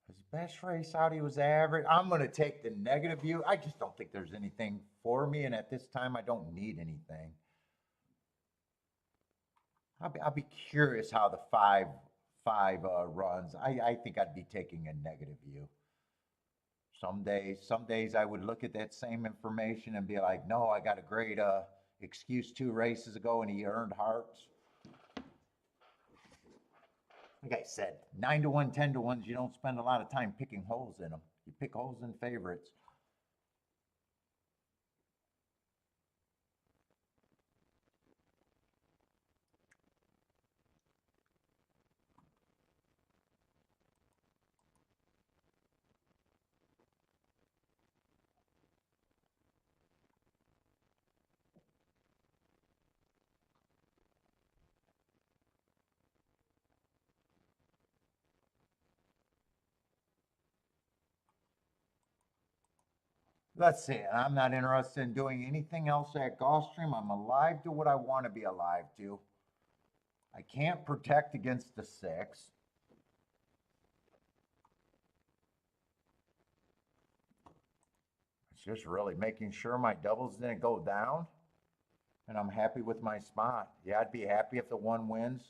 His best race out, he was average. I'm going to take the negative view. I just don't think there's anything for me, and at this time, I don't need anything. I'll be curious how the five runs. I think I'd be taking a negative view. Some days I would look at that same information and be like, no, I got a great excuse 2 races ago, and he earned hearts. Like I said, 9-1, 10-1s, you don't spend a lot of time picking holes in them. You pick holes in favorites. Let's see. I'm not interested in doing anything else at Gulfstream. I'm alive to what I want to be alive to. I can't protect against the 6. It's just really making sure my doubles didn't go down. And I'm happy with my spot. Yeah, I'd be happy if the 1 wins.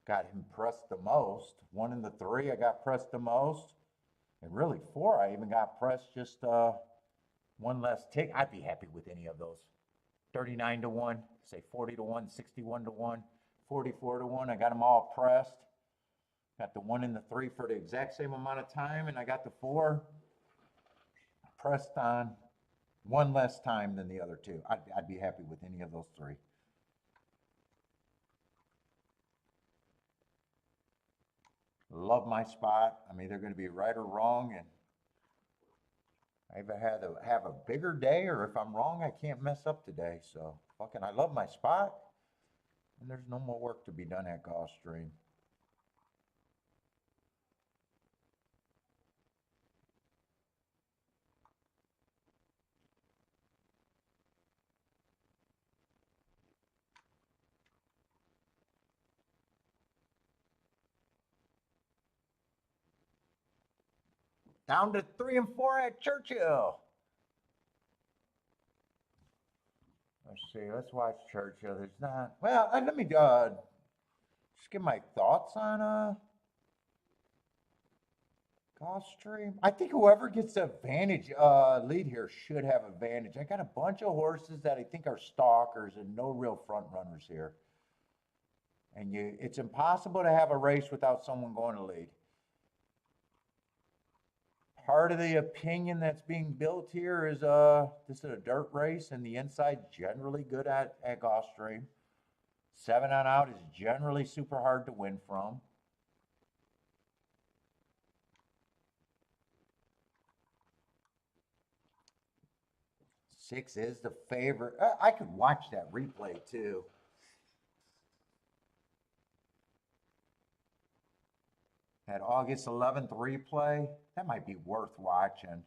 Got him pressed the most. 1 and the 3, I got pressed the most. And really 4, I even got pressed just 1 less tick. I'd be happy with any of those. 39-1, say 40-1, 61-1, 44-1. I got them all pressed. Got the 1 and the 3 for the exact same amount of time, and I got the 4 pressed on 1 less time than the other 2. I'd be happy with any of those 3. Love my spot. I'm either going to be right or wrong, and I either have a bigger day, or if I'm wrong, I can't mess up today. So fucking, I love my spot, and there's no more work to be done at Gulfstream. Down to 3 and 4 at Churchill. Let's see. Let's watch Churchill. There's not. Well, let me just give my thoughts on Gulfstream. I think whoever gets the advantage lead here should have advantage. I got a bunch of horses that I think are stalkers and no real front runners here. And it's impossible to have a race without someone going to lead. Part of the opinion that's being built here is this is a dirt race, and the inside generally good at Gulfstream. 7 on out is generally super hard to win from. Six is the favorite. I could watch that replay too. That August 11th replay, that might be worth watching.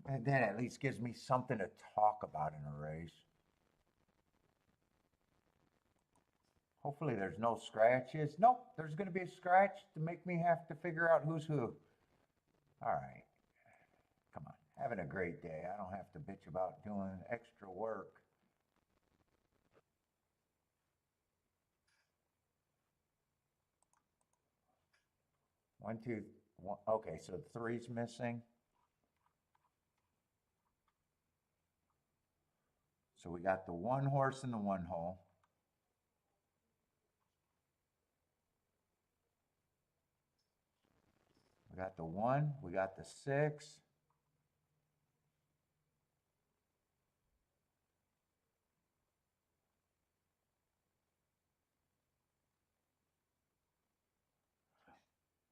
And that at least gives me something to talk about in a race. Hopefully there's no scratches. Nope, there's going to be a scratch to make me have to figure out who's who. All right. Come on. Having a great day. I don't have to bitch about doing extra work. One, two, one. Okay, so three's missing. So we got the one horse in the one hole. We got the one, we got the six.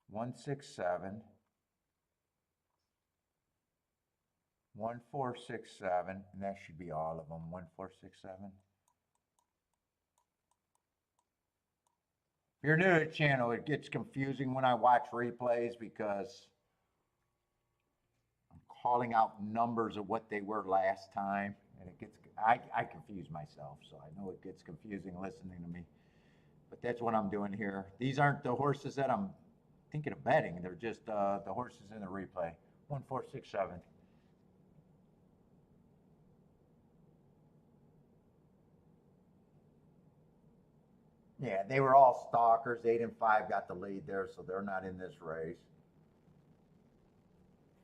One, six, seven. 1, 4, 6, 7, and that should be all of them. 1, 4, 6, 7. If you're new to the channel, it gets confusing when I watch replays because I'm calling out numbers of what they were last time, and it gets I confuse myself, so I know it gets confusing listening to me. But that's what I'm doing here. These aren't the horses that I'm thinking of betting. They're just the horses in the replay. 1, 4, 6, 7. Yeah, they were all stalkers. 8 and 5 got the lead there, so they're not in this race.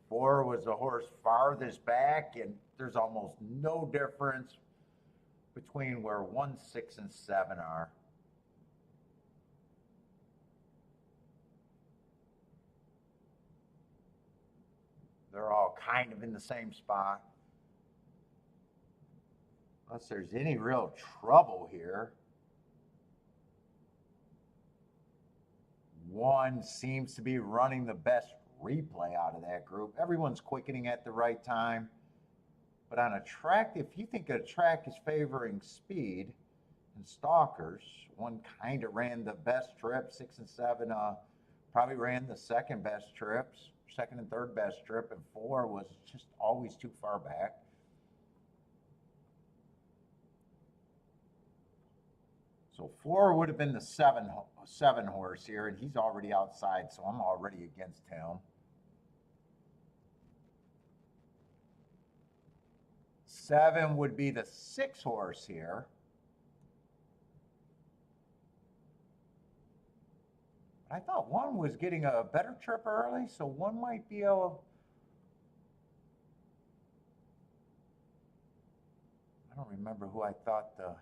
4 was the horse farthest back, and there's almost no difference between where 1, 6, and 7 are. They're all kind of in the same spot. Unless there's any real trouble here. 1 seems to be running the best replay out of that group. Everyone's quickening at the right time. But on a track, if you think a track is favoring speed and stalkers, 1 kind of ran the best trip. 6 and 7 probably ran the second best trips, second and third best trip, and 4 was just always too far back. So 4 would have been the 7 horse here, and he's already outside, so I'm already against him. 7 would be the 6 horse here. I thought 1 was getting a better trip early, so 1 might be able. I don't remember who I thought the.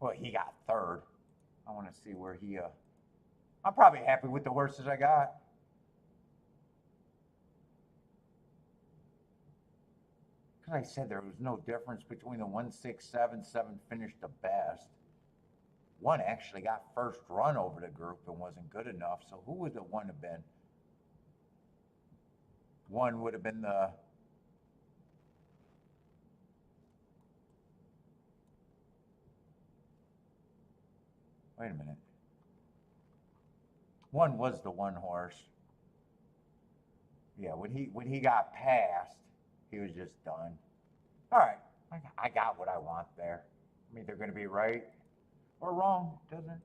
Well, he got third. I want to see where he. I'm probably happy with the horses I got. Because I said there was no difference between the 1, 6, 7. 7 finished the best. 1 actually got first run over the group and wasn't good enough. So who would the 1 have been? 1 would have been the. Wait a minute. 1 was the 1 horse. Yeah, when he got past, he was just done. All right, I got what I want there. I'm either going to be right or wrong. Doesn't.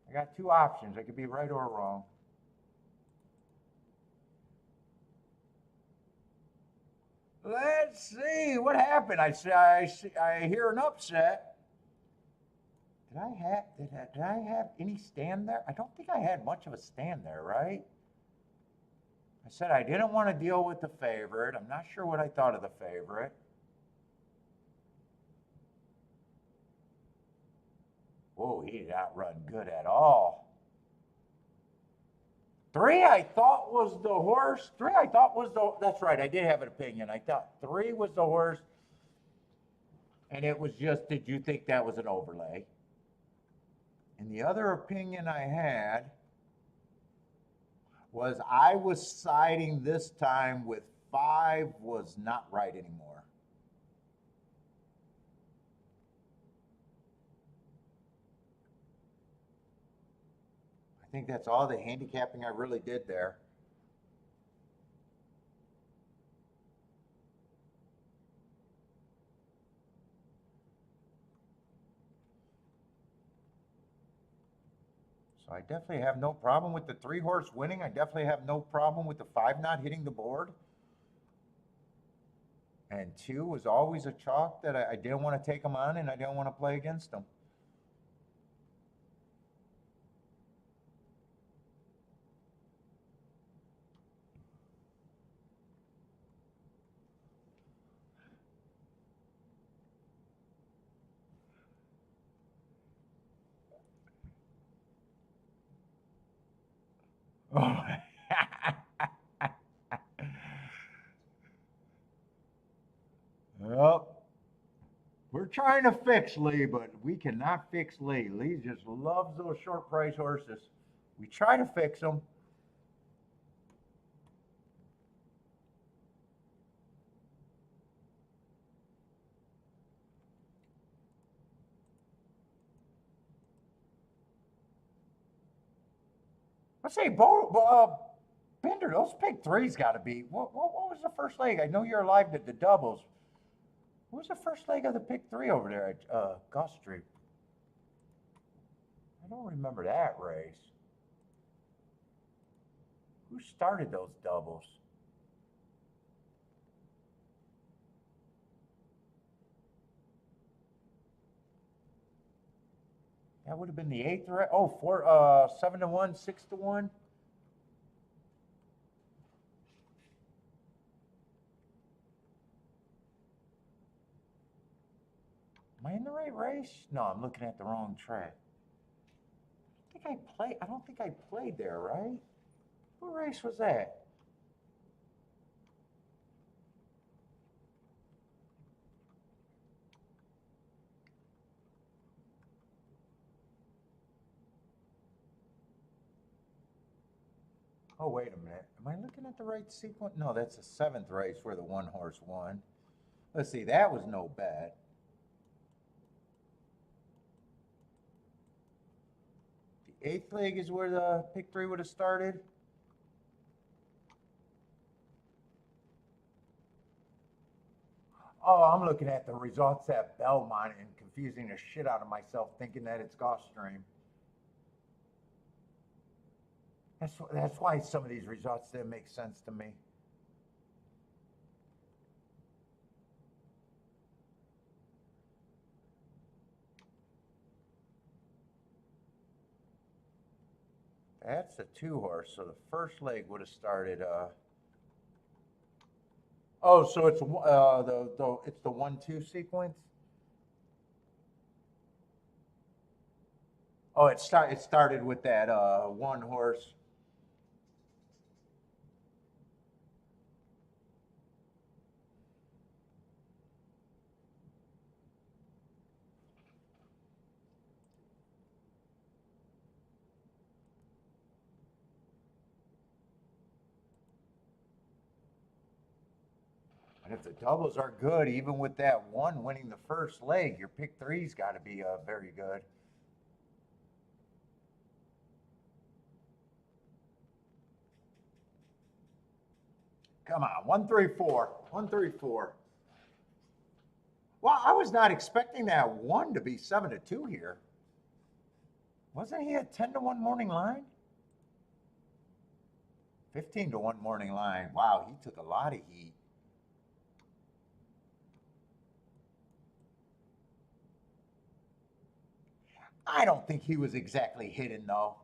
I got 2 options. I could be right or wrong. Let's see what happened. I hear an upset. Did I have any stand there? I don't think I had much of a stand there, right? I said I didn't want to deal with the favorite. I'm not sure what I thought of the favorite. Whoa, he did not run good at all. 3 I thought was the horse. 3 I thought was the, that's right, I did have an opinion. I thought 3 was the horse. And it was just, did you think that was an overlay? And the other opinion I had was I was siding this time with 5 was not right anymore. I think that's all the handicapping I really did there. So I definitely have no problem with the 3-horse winning. I definitely have no problem with the 5 not hitting the board. And 2 was always a chalk that I didn't want to take them on and I didn't want to play against them. Oh. Well, we're trying to fix Lee, but we cannot fix Lee. Lee just loves those short price horses. We try to fix them. Let's say, Bender, those pick 3's got to be. What was the first leg? I know you're alive to the doubles. What was the first leg of the pick 3 over there at Gulfstream? I don't remember that race. Who started those doubles? That would have been the 8th race. Oh, 7 to 1, 6 to 1. Am I in the right race? No, I'm looking at the wrong track. I don't think I played there, right? What race was that? Oh, wait a minute. Am I looking at the right sequence? No, that's the 7th race where the 1-horse won. Let's see, that was no bet. The 8th leg is where the pick 3 would have started. Oh, I'm looking at the results at Belmont and confusing the shit out of myself thinking that it's Gulfstream. That's why some of these results didn't make sense to me. That's a 2-horse, so the first leg would have started. Oh, so it's it's the 1-2 sequence. Oh, it started with that 1-horse. And if the doubles are good, even with that 1 winning the first leg, your pick 3's got to be very good. Come on, 134, 134. Well, I was not expecting that 1 to be 7 to 2 here. Wasn't he at 10 to 1 morning line? 15 to 1 morning line. Wow, he took a lot of heat. I don't think he was exactly hidden though.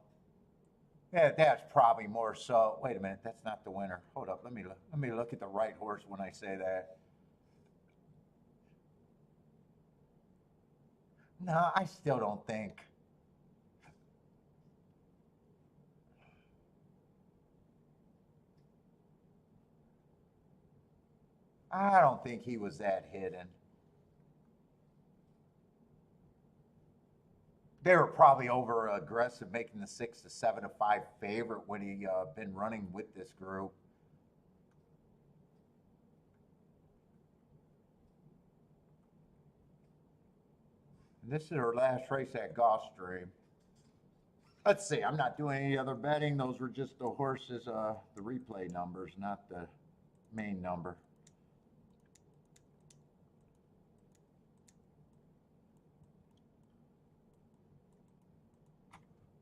Yeah, that's probably more so. Wait a minute, that's not the winner. Hold up, let me look at the right horse when I say that. No, I still don't think. I don't think he was that hidden. They were probably over aggressive, making the 6 to 7 to 5 favorite when he been running with this group. And this is her last race at Gulfstream. Let's see, I'm not doing any other betting. Those were just the horses, the replay numbers, not the main number.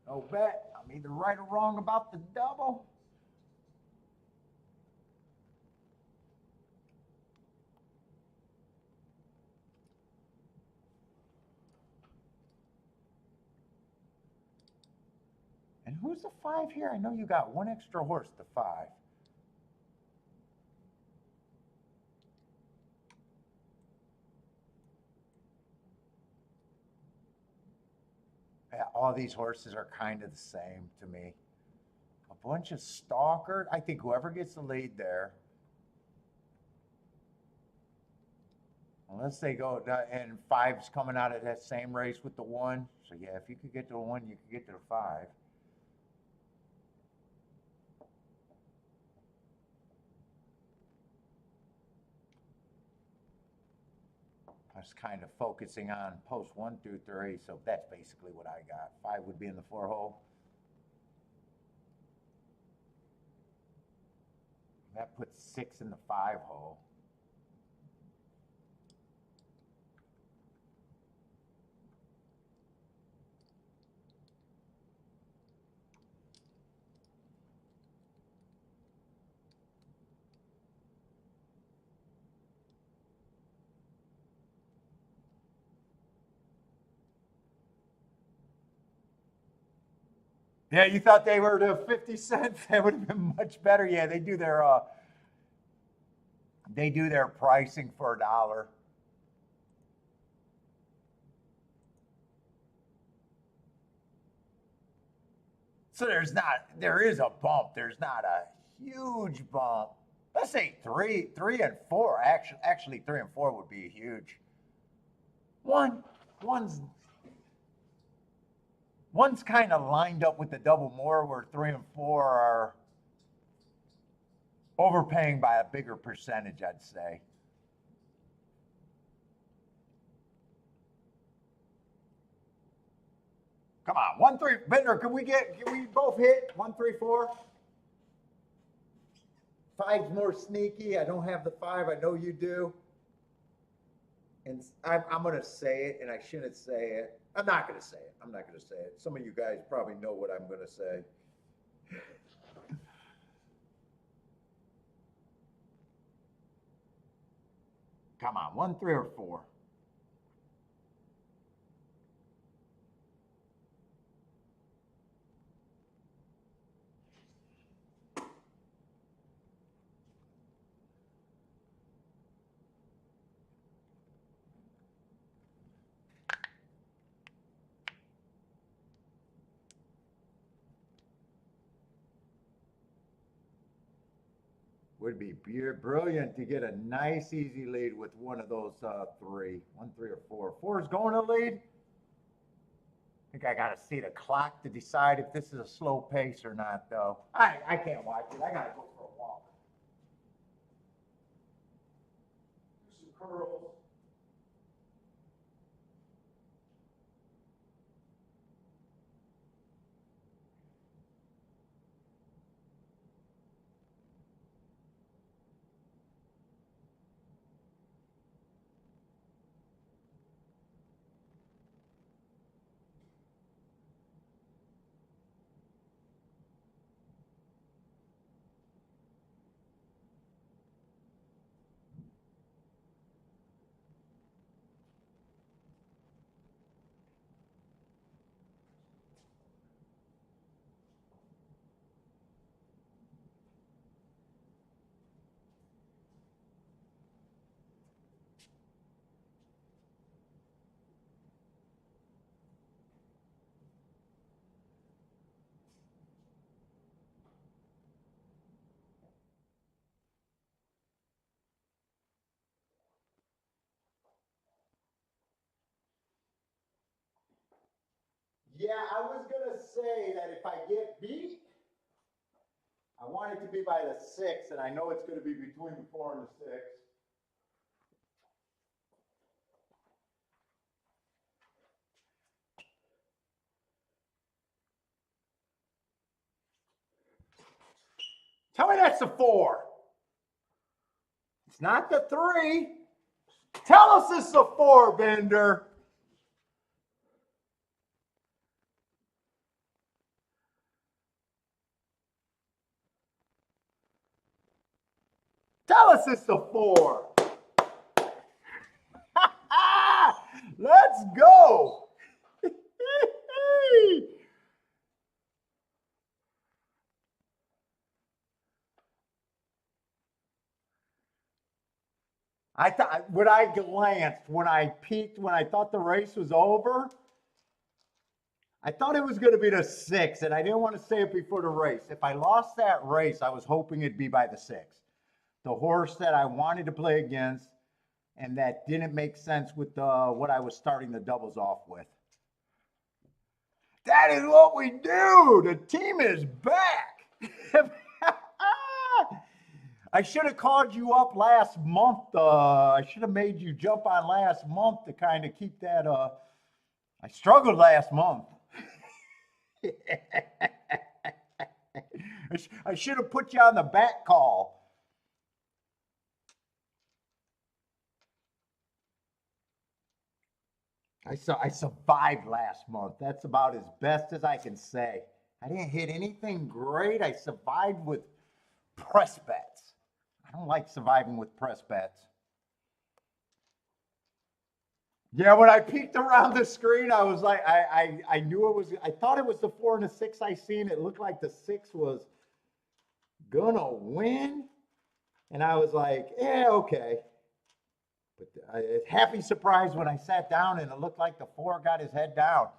No bet. I'm either right or wrong about the double. And who's the 5 here? I know you got one extra horse, the 5. Yeah, all these horses are kind of the same to me. A bunch of stalkered. I think whoever gets the lead there, unless they go, and 5's coming out of that same race with the 1. So yeah, if you could get to the 1, you could get to the 5. I was kind of focusing on post 1 through 3, so that's basically what I got. 5 would be in the 4 hole. That puts 6 in the 5 hole. Yeah, you thought they were to 50 cents? That would have been much better. Yeah, they do their pricing for $1. So there is a bump. There's not a huge bump. Let's say 3 and 4. Actually 3 and 4 would be huge. One's One's kind of lined up with the double more, where 3 and 4 are overpaying by a bigger percentage, I'd say. Come on, 1, 3, Bender. Can we both hit 1, 3, 4? 5's more sneaky. I don't have the 5. I know you do. And I'm going to say it, and I shouldn't say it. I'm not going to say it. I'm not going to say it. Some of you guys probably know what I'm going to say. Come on, 1, 3, or 4. Would be brilliant to get a nice, easy lead with one of those 3. 1, 3, or 4. 4 is going to lead. I think I got to see the clock to decide if this is a slow pace or not, though. I can't watch it. I got to go for a walk. Do some curls. Yeah, I was going to say that if I get beat, I want it to be by the 6, and I know it's going to be between the 4 and the 6. Tell me that's the 4. It's not the 3. Tell us it's the 4, Bender. Tell us it's the 4. Let's go. I thought when I glanced, when I peeked, when I thought the race was over, I thought it was going to be the 6, and I didn't want to say it before the race. If I lost that race, I was hoping it'd be by the 6. The horse that I wanted to play against, and that didn't make sense with what I was starting the doubles off with. That is what we do. The team is back. I should have called you up last month. I should have made you jump on last month to kind of keep that. I struggled last month. I should have put you on the back call. I survived last month. That's about as best as I can say. I didn't hit anything great. I survived with press bets. I don't like surviving with press bets. Yeah, when I peeked around the screen, I was like, I knew it was, I thought it was the 4 and the 6 I seen. It looked like the 6 was gonna win. And I was like, yeah, okay. But happy surprise when I sat down and it looked like the 4 got his head down.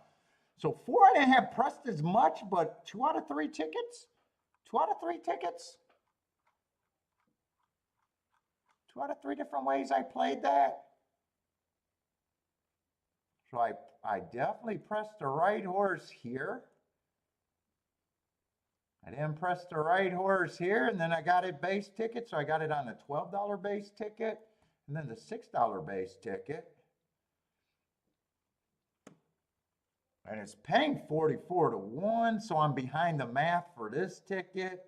So 4 I didn't have pressed as much, but 2 out of 3 tickets? 2 out of 3 tickets? 2 out of 3 different ways I played that. So I definitely pressed the right horse here. I didn't press the right horse here, and then I got it base ticket, so I got it on the $12 base ticket, and then the $6 base ticket. And it's paying 44 to 1, so I'm behind the math for this ticket.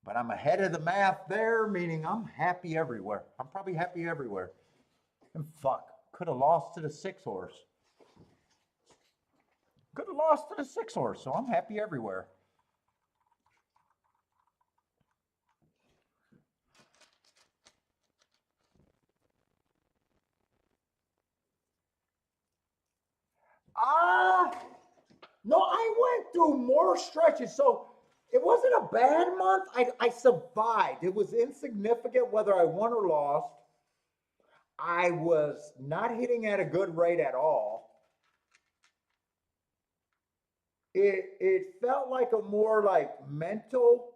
But I'm ahead of the math there, meaning I'm happy everywhere. I'm probably happy everywhere. And fuck, could have lost to the 6 horse. Could have lost to the 6 horse, so I'm happy everywhere. No, I went through more stretches. So it wasn't a bad month. I survived. It was insignificant whether I won or lost. I was not hitting at a good rate at all. It felt like a more like mental,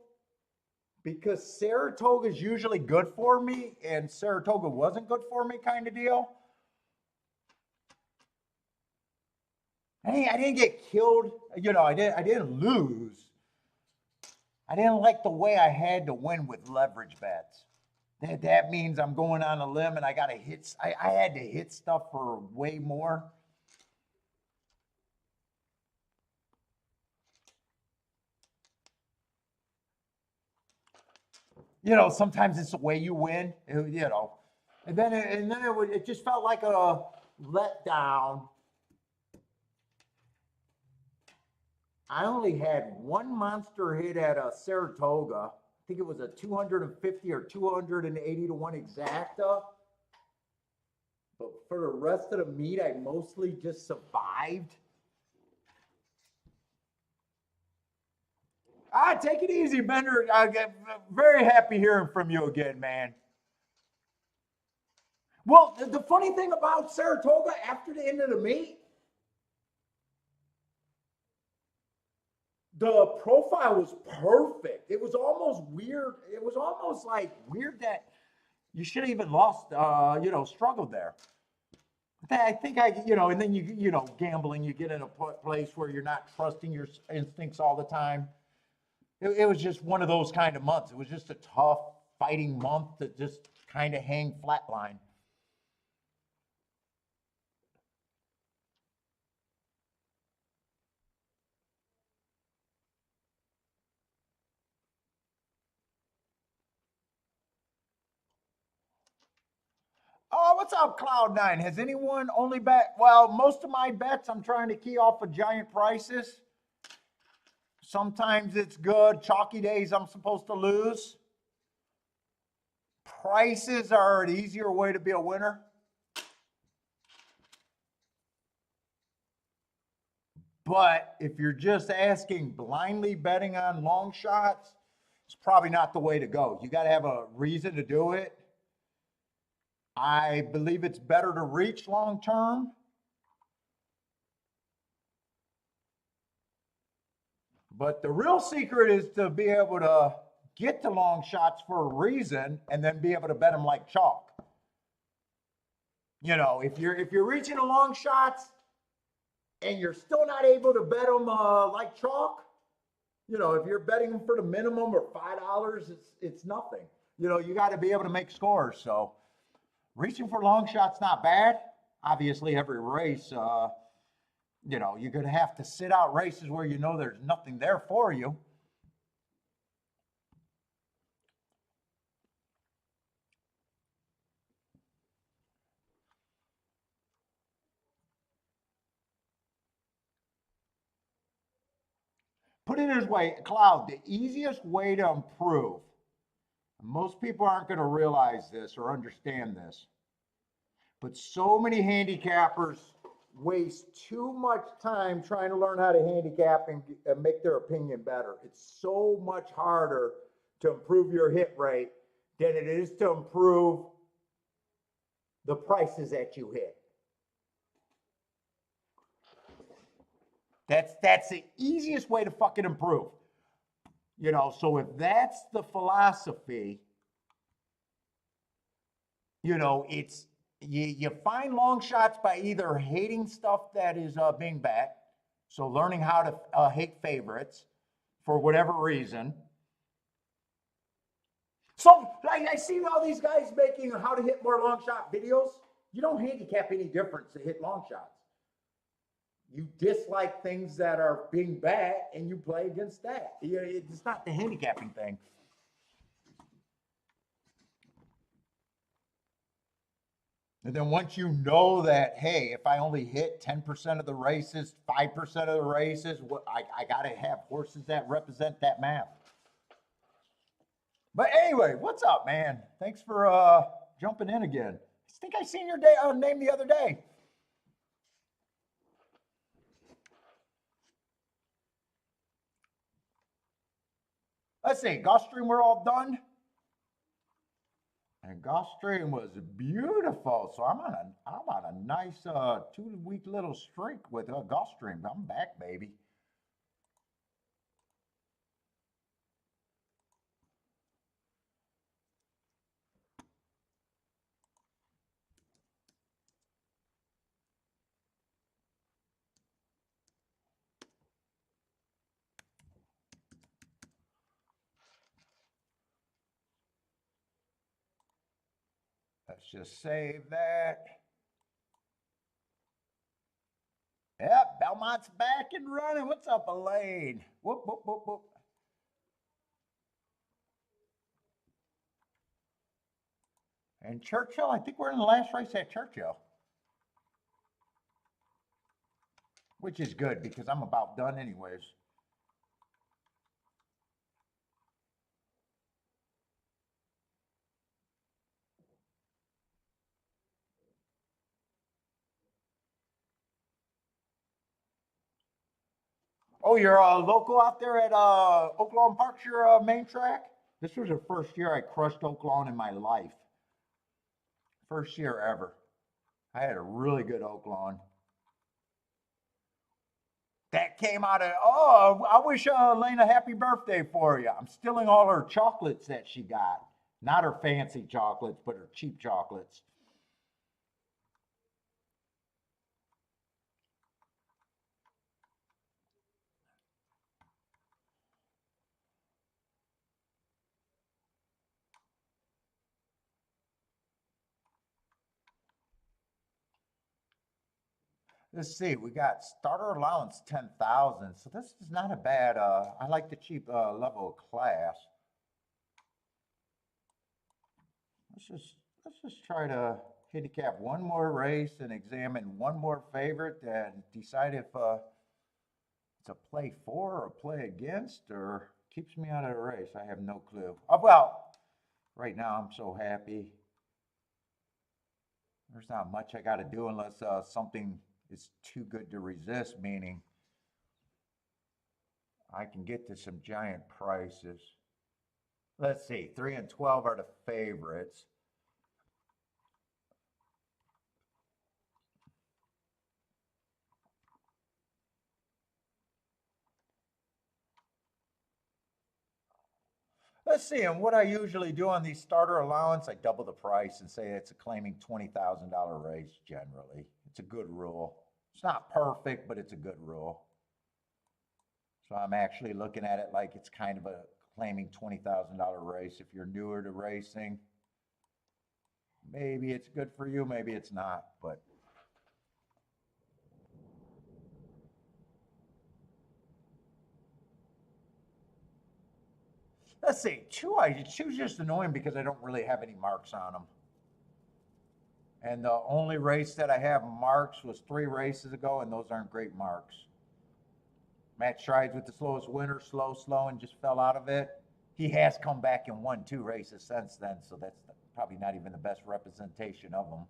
because Saratoga is usually good for me and Saratoga wasn't good for me kind of deal. I didn't get killed, you know, I didn't lose. I didn't like the way I had to win with leverage bets. That means I'm going on a limb and I got to hit, I had to hit stuff for way more. You know, sometimes it's the way you win, you know. And then it just felt like a letdown. I only had one monster hit at a Saratoga. I think it was a 250 or 280 to 1 exacta. But for the rest of the meet, I mostly just survived. Take it easy, Bender. I get very happy hearing from you again, man. Well, the funny thing about Saratoga, after the end of the meet, the profile was perfect. It was almost weird. It was almost like weird that you should have even lost, you know, struggled there. I think you know, and then you know, gambling, you get in a place where you're not trusting your instincts all the time. It was just one of those kind of months. It was just a tough fighting month to just kind of hang flatline. what's up, Cloud9? Has anyone only bet? Well, most of my bets I'm trying to key off of giant prices. Sometimes it's good. Chalky days I'm supposed to lose. Prices are an easier way to be a winner. But if you're just asking blindly betting on long shots, it's probably not the way to go. You got to have a reason to do it. I believe it's better to reach long term. But the real secret is to be able to get to long shots for a reason and then be able to bet them like chalk. You know, if you're reaching a long shots and you're still not able to bet them like chalk, you know, if you're betting them for the minimum or $5, it's nothing. You know, you got to be able to make scores. So reaching for long shots not bad. Obviously, every race, you know, you're going to have to sit out races where you know there's nothing there for you. Put it this way, Cloud, the easiest way to improve, most people aren't going to realize this or understand this, but so many handicappers waste too much time trying to learn how to handicap and make their opinion better. It's so much harder to improve your hit rate than it is to improve the prices that you hit. That's the easiest way to fucking improve. You know, so if that's the philosophy, you know, it's you find long shots by either hating stuff that is being bet, so learning how to hate favorites for whatever reason. So I see all these guys making how to hit more long shot videos. You don't handicap any difference to hit long shots. You dislike things that are being bet and you play against that. It's not the handicapping thing. And then once you know that, hey, if I only hit 10% of the races, 5% of the races, I got to have horses that represent that map. But anyway, what's up, man? Thanks for jumping in again. I think I seen your name the other day. Let's see, Gulfstream, we're all done. And Gulfstream was beautiful. So I'm on a nice 2-week little streak with Gulfstream. I'm back, baby. Let's just save that. Yep, Belmont's back and running. What's up, Elaine? Whoop, whoop, whoop, whoop. And Churchill, I think we're in the last race at Churchill. Which is good because I'm about done anyways. Oh, you're a local out there at Oaklawn Park's your main track? This was the first year I crushed Oaklawn in my life. First year ever. I had a really good Oaklawn. That came out of, oh, I wish Elaine a happy birthday for you. I'm stealing all her chocolates that she got. Not her fancy chocolates, but her cheap chocolates. Let's see, we got starter allowance 10,000. So this is not a bad, I like the cheap level of class. Let's just try to handicap one more race and examine one more favorite and decide if it's a play for or play against or keeps me out of the race. I have no clue. Oh, well, right now I'm so happy. There's not much I got to do unless something is too good to resist, meaning I can get to some giant prices. Let's see, 3 and 12 are the favorites. Let's see, and what I usually do on these starter allowance, I double the price and say it's a claiming $20,000 race generally. It's a good rule. It's not perfect, but it's a good rule. So I'm actually looking at it like it's kind of a claiming $20,000 race. If you're newer to racing, maybe it's good for you, maybe it's not, but let's see, two's just annoying because I don't really have any marks on them. And the only race that I have marks was 3 races ago, and those aren't great marks. Matt Strides with the slowest winner, slow, and just fell out of it. He has come back and won 2 races since then, so that's probably not even the best representation of him.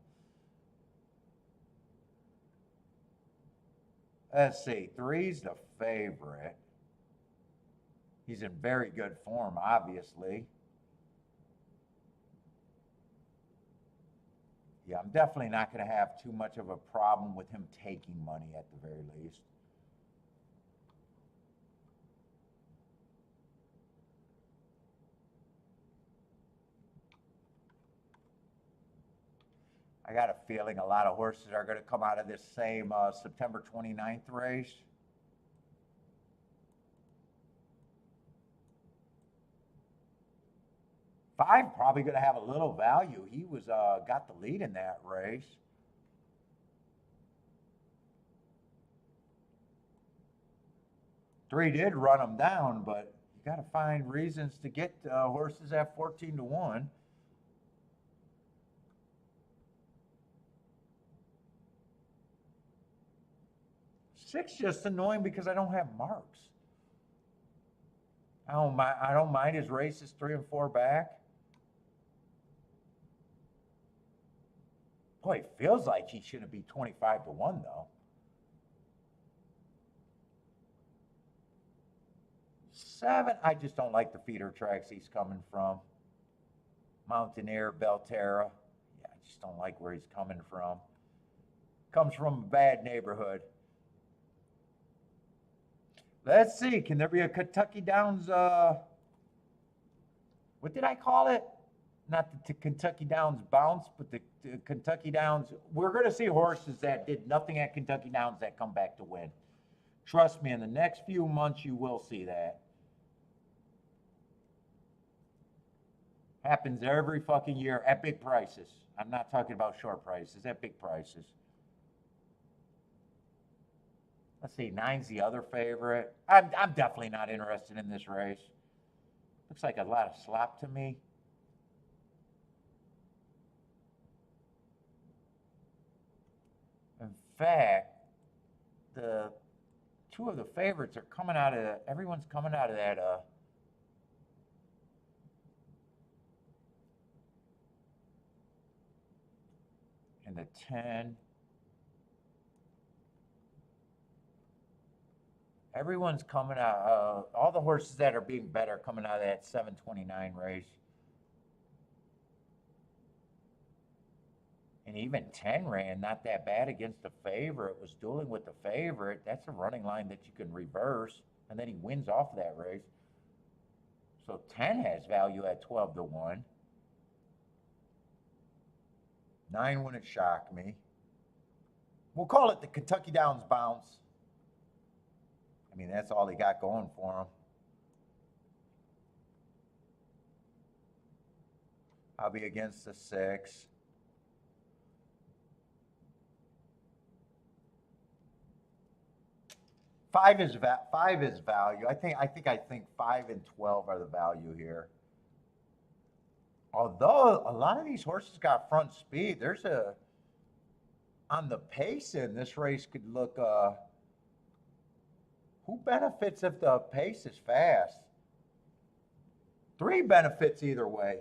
Let's see, 3's the favorite. He's in very good form, obviously. Yeah, I'm definitely not going to have too much of a problem with him taking money at the very least. I got a feeling a lot of horses are going to come out of this same September 29th race. Five probably going to have a little value. He was got the lead in that race. Three did run him down, but you got to find reasons to get horses at 14-1. Six just annoying because I don't have marks. I don't mind his races 3 and 4 back. Boy, it feels like he shouldn't be 25-1 though. 7, I just don't like the feeder tracks he's coming from. Mountaineer, Belterra. Yeah, I just don't like where he's coming from. Comes from a bad neighborhood. Let's see, can there be a Kentucky Downs, what did I call it? Not the Kentucky Downs bounce, but the Kentucky Downs. We're going to see horses that did nothing at Kentucky Downs that come back to win. Trust me, in the next few months, you will see that. Happens every fucking year at big prices. I'm not talking about short prices, at big prices. Let's see, 9's the other favorite. I'm definitely not interested in this race. Looks like a lot of slop to me. In fact, the 2 of the favorites are coming out of, everyone's coming out of that, in the 10. Everyone's coming out, all the horses that are being bet are coming out of that 729 race. And even 10 ran not that bad against the favorite, was dueling with the favorite. That's a running line that you can reverse, and then he wins off that race. So 10 has value at 12-1. 9 wouldn't shock me. We'll call it the Kentucky Downs bounce. I mean, that's all he got going for him. I'll be against the 6. Five is value. I think 5 and 12 are the value here. Although a lot of these horses got front speed, on the pacing, this race could look, who benefits if the pace is fast? 3 benefits either way,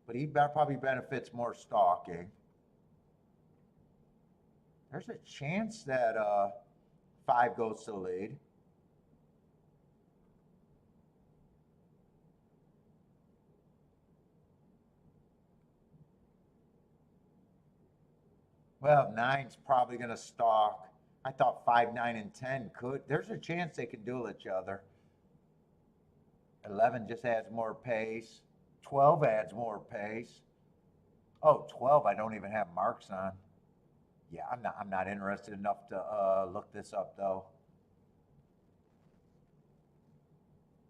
but he probably benefits more stalking. There's a chance that 5 goes to the lead. Well, 9's probably going to stalk. I thought 5, 9, and 10 could. There's a chance they can duel each other. 11 just adds more pace. 12 adds more pace. Oh, 12 I don't even have marks on. Yeah, I'm not interested enough to look this up though.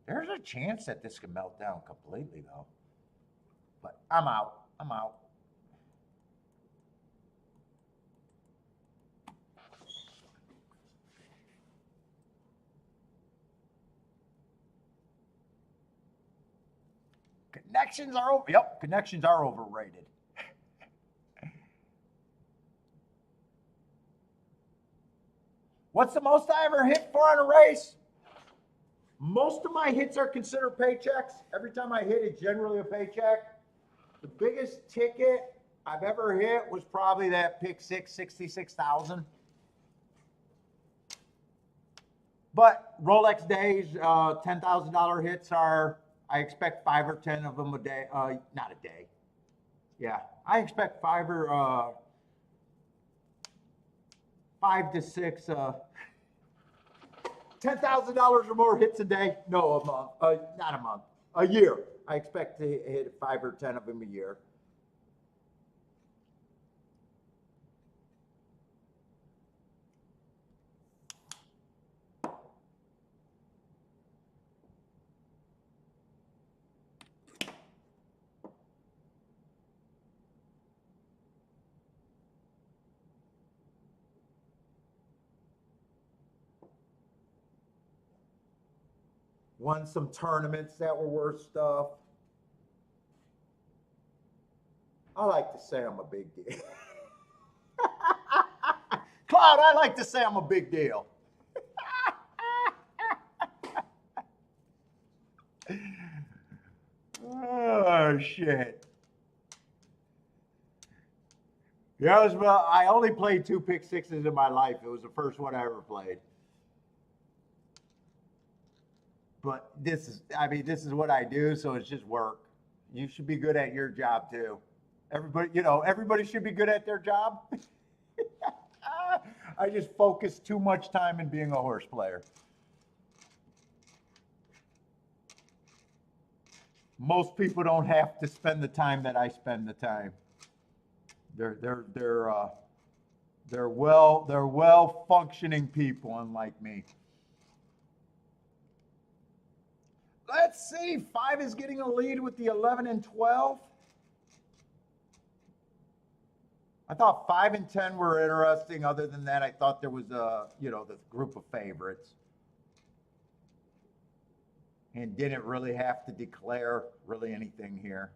There's a chance that this could melt down completely though. But I'm out. I'm out. Connections are over. Yep, connections are overrated. What's the most I ever hit for on a race? Most of my hits are considered paychecks. Every time I hit, it's generally a paycheck. The biggest ticket I've ever hit was probably that pick 6, 66,000. But Rolex days, $10,000 hits are, I expect 5 or 10 of them a day. Not a day. Yeah, I expect 5 to 6, $10,000 or more hits a day. No, a month. Not a month. A year. I expect to hit 5 or 10 of them a year. Won some tournaments that were worth stuff. I like to say I'm a big deal. Cloud, I like to say I'm a big deal. Oh, shit. Yeah, I only played 2 pick 6s in my life. It was the first one I ever played. But this is what I do, so it's just work. You should be good at your job too. Everybody should be good at their job. I just focus too much time in being a horse player. Most people don't have to spend the time that I spend the time. They're well functioning people, unlike me. Let's see. 5 is getting a lead with the 11 and 12. I thought 5 and 10 were interesting. Other than that, I thought there was the group of favorites. And didn't really have to declare really anything here.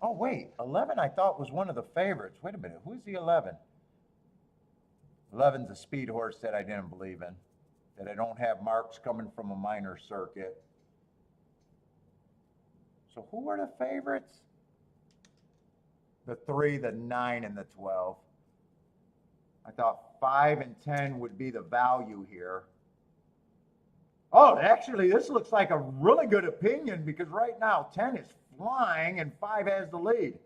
Oh, wait. 11 I thought was one of the favorites. Wait a minute. Who's the 11? 11's a speed horse that I didn't believe in. That I don't have marks coming from a minor circuit. So who are the favorites? The 3, the 9, and the 12. I thought 5 and 10 would be the value here. Oh, actually, this looks like a really good opinion because right now 10 is flying and 5 has the lead.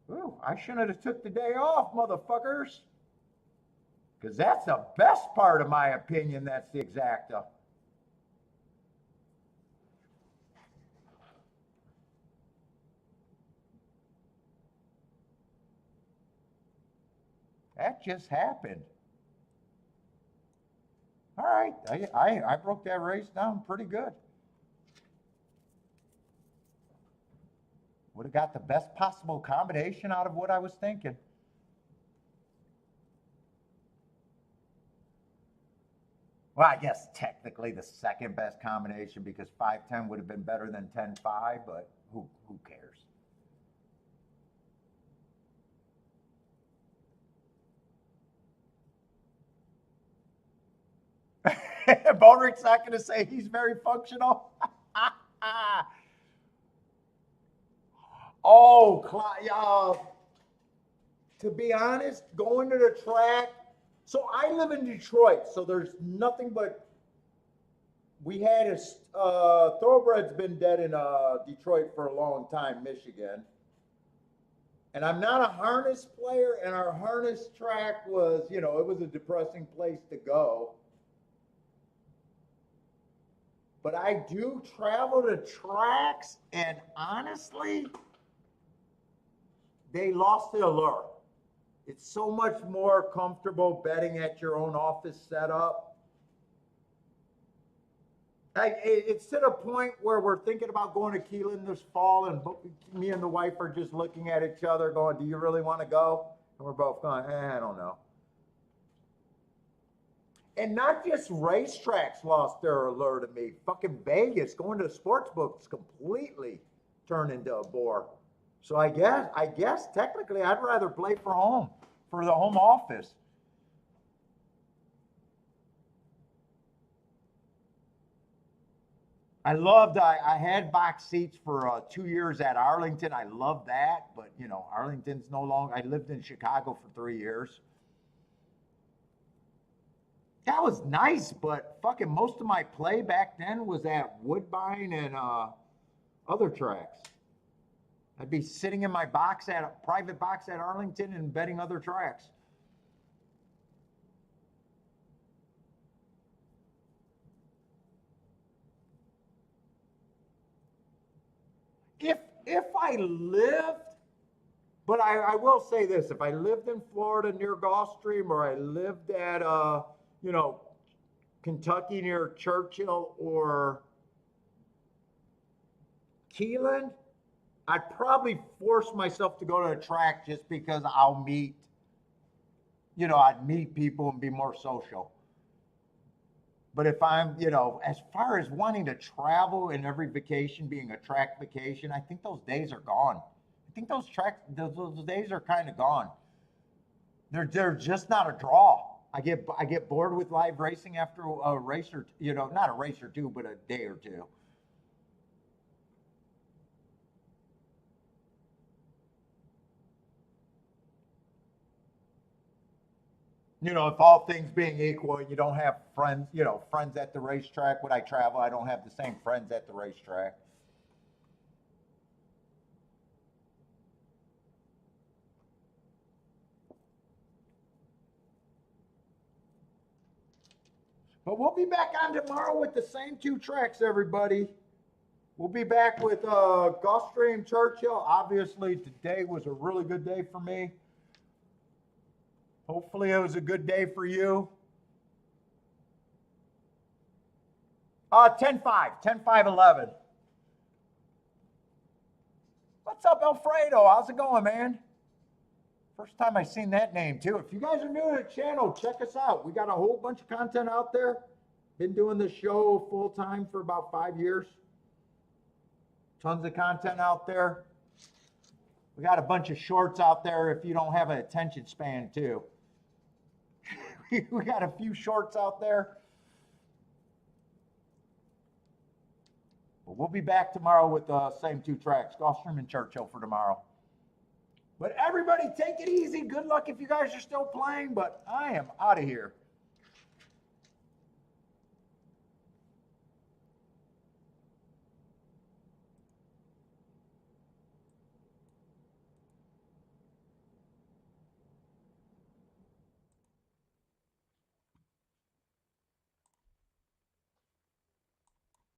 Ooh, I shouldn't have took the day off, motherfuckers. Because that's the best part of my opinion, that's the exacta. That just happened. All right, I broke that race down pretty good. Would have got the best possible combination out of what I was thinking. Well, I guess technically the second best combination because 5-10 would have been better than 10-5, but who cares? Bodrick's not going to say he's very functional. Oh, to be honest, going to the track. So I live in Detroit, so there's nothing but. We had thoroughbred's been dead in Detroit for a long time, Michigan. And I'm not a harness player, and our harness track was, it was a depressing place to go. But I do travel to tracks, and honestly, they lost the allure. It's so much more comfortable betting at your own office setup. It's to the point where we're thinking about going to Keelan this fall, and me and the wife are just looking at each other going, do you really want to go? And we're both going, I don't know. And not just racetracks lost their allure to me. Fucking Vegas, going to the sports books completely turned into a bore. So I guess technically I'd rather play for the home office. I had box seats for 2 years at Arlington. I loved that, but Arlington's no longer. I lived in Chicago for 3 years. That was nice, but fucking most of my play back then was at Woodbine and other tracks. I'd be sitting in my private box at Arlington and betting other tracks. If I lived, but I will say this: if I lived in Florida near Gulfstream, or I lived at Kentucky near Churchill or Keelan, I'd probably force myself to go to a track just because I'd meet people and be more social. But if I'm, as far as wanting to travel and every vacation being a track vacation, I think those days are gone. I think those days are kind of gone. They're just not a draw. I get bored with live racing after a race or not a race or two, but a day or two. If all things being equal, you don't have friends at the racetrack. When I travel, I don't have the same friends at the racetrack. But we'll be back on tomorrow with the same two tracks, everybody. We'll be back with Gulfstream, Churchill. Obviously, today was a really good day for me. Hopefully, it was a good day for you. 10-5, 10-5-11. What's up, Alfredo? How's it going, man? First time I seen that name, too. If you guys are new to the channel, check us out. We got a whole bunch of content out there. Been doing this show full time for about 5 years. Tons of content out there. We got a bunch of shorts out there if you don't have an attention span, too. We got a few shorts out there. But we'll be back tomorrow with the same two tracks, Gulfstream and Churchill for tomorrow. But everybody take it easy. Good luck if you guys are still playing, but I am out of here.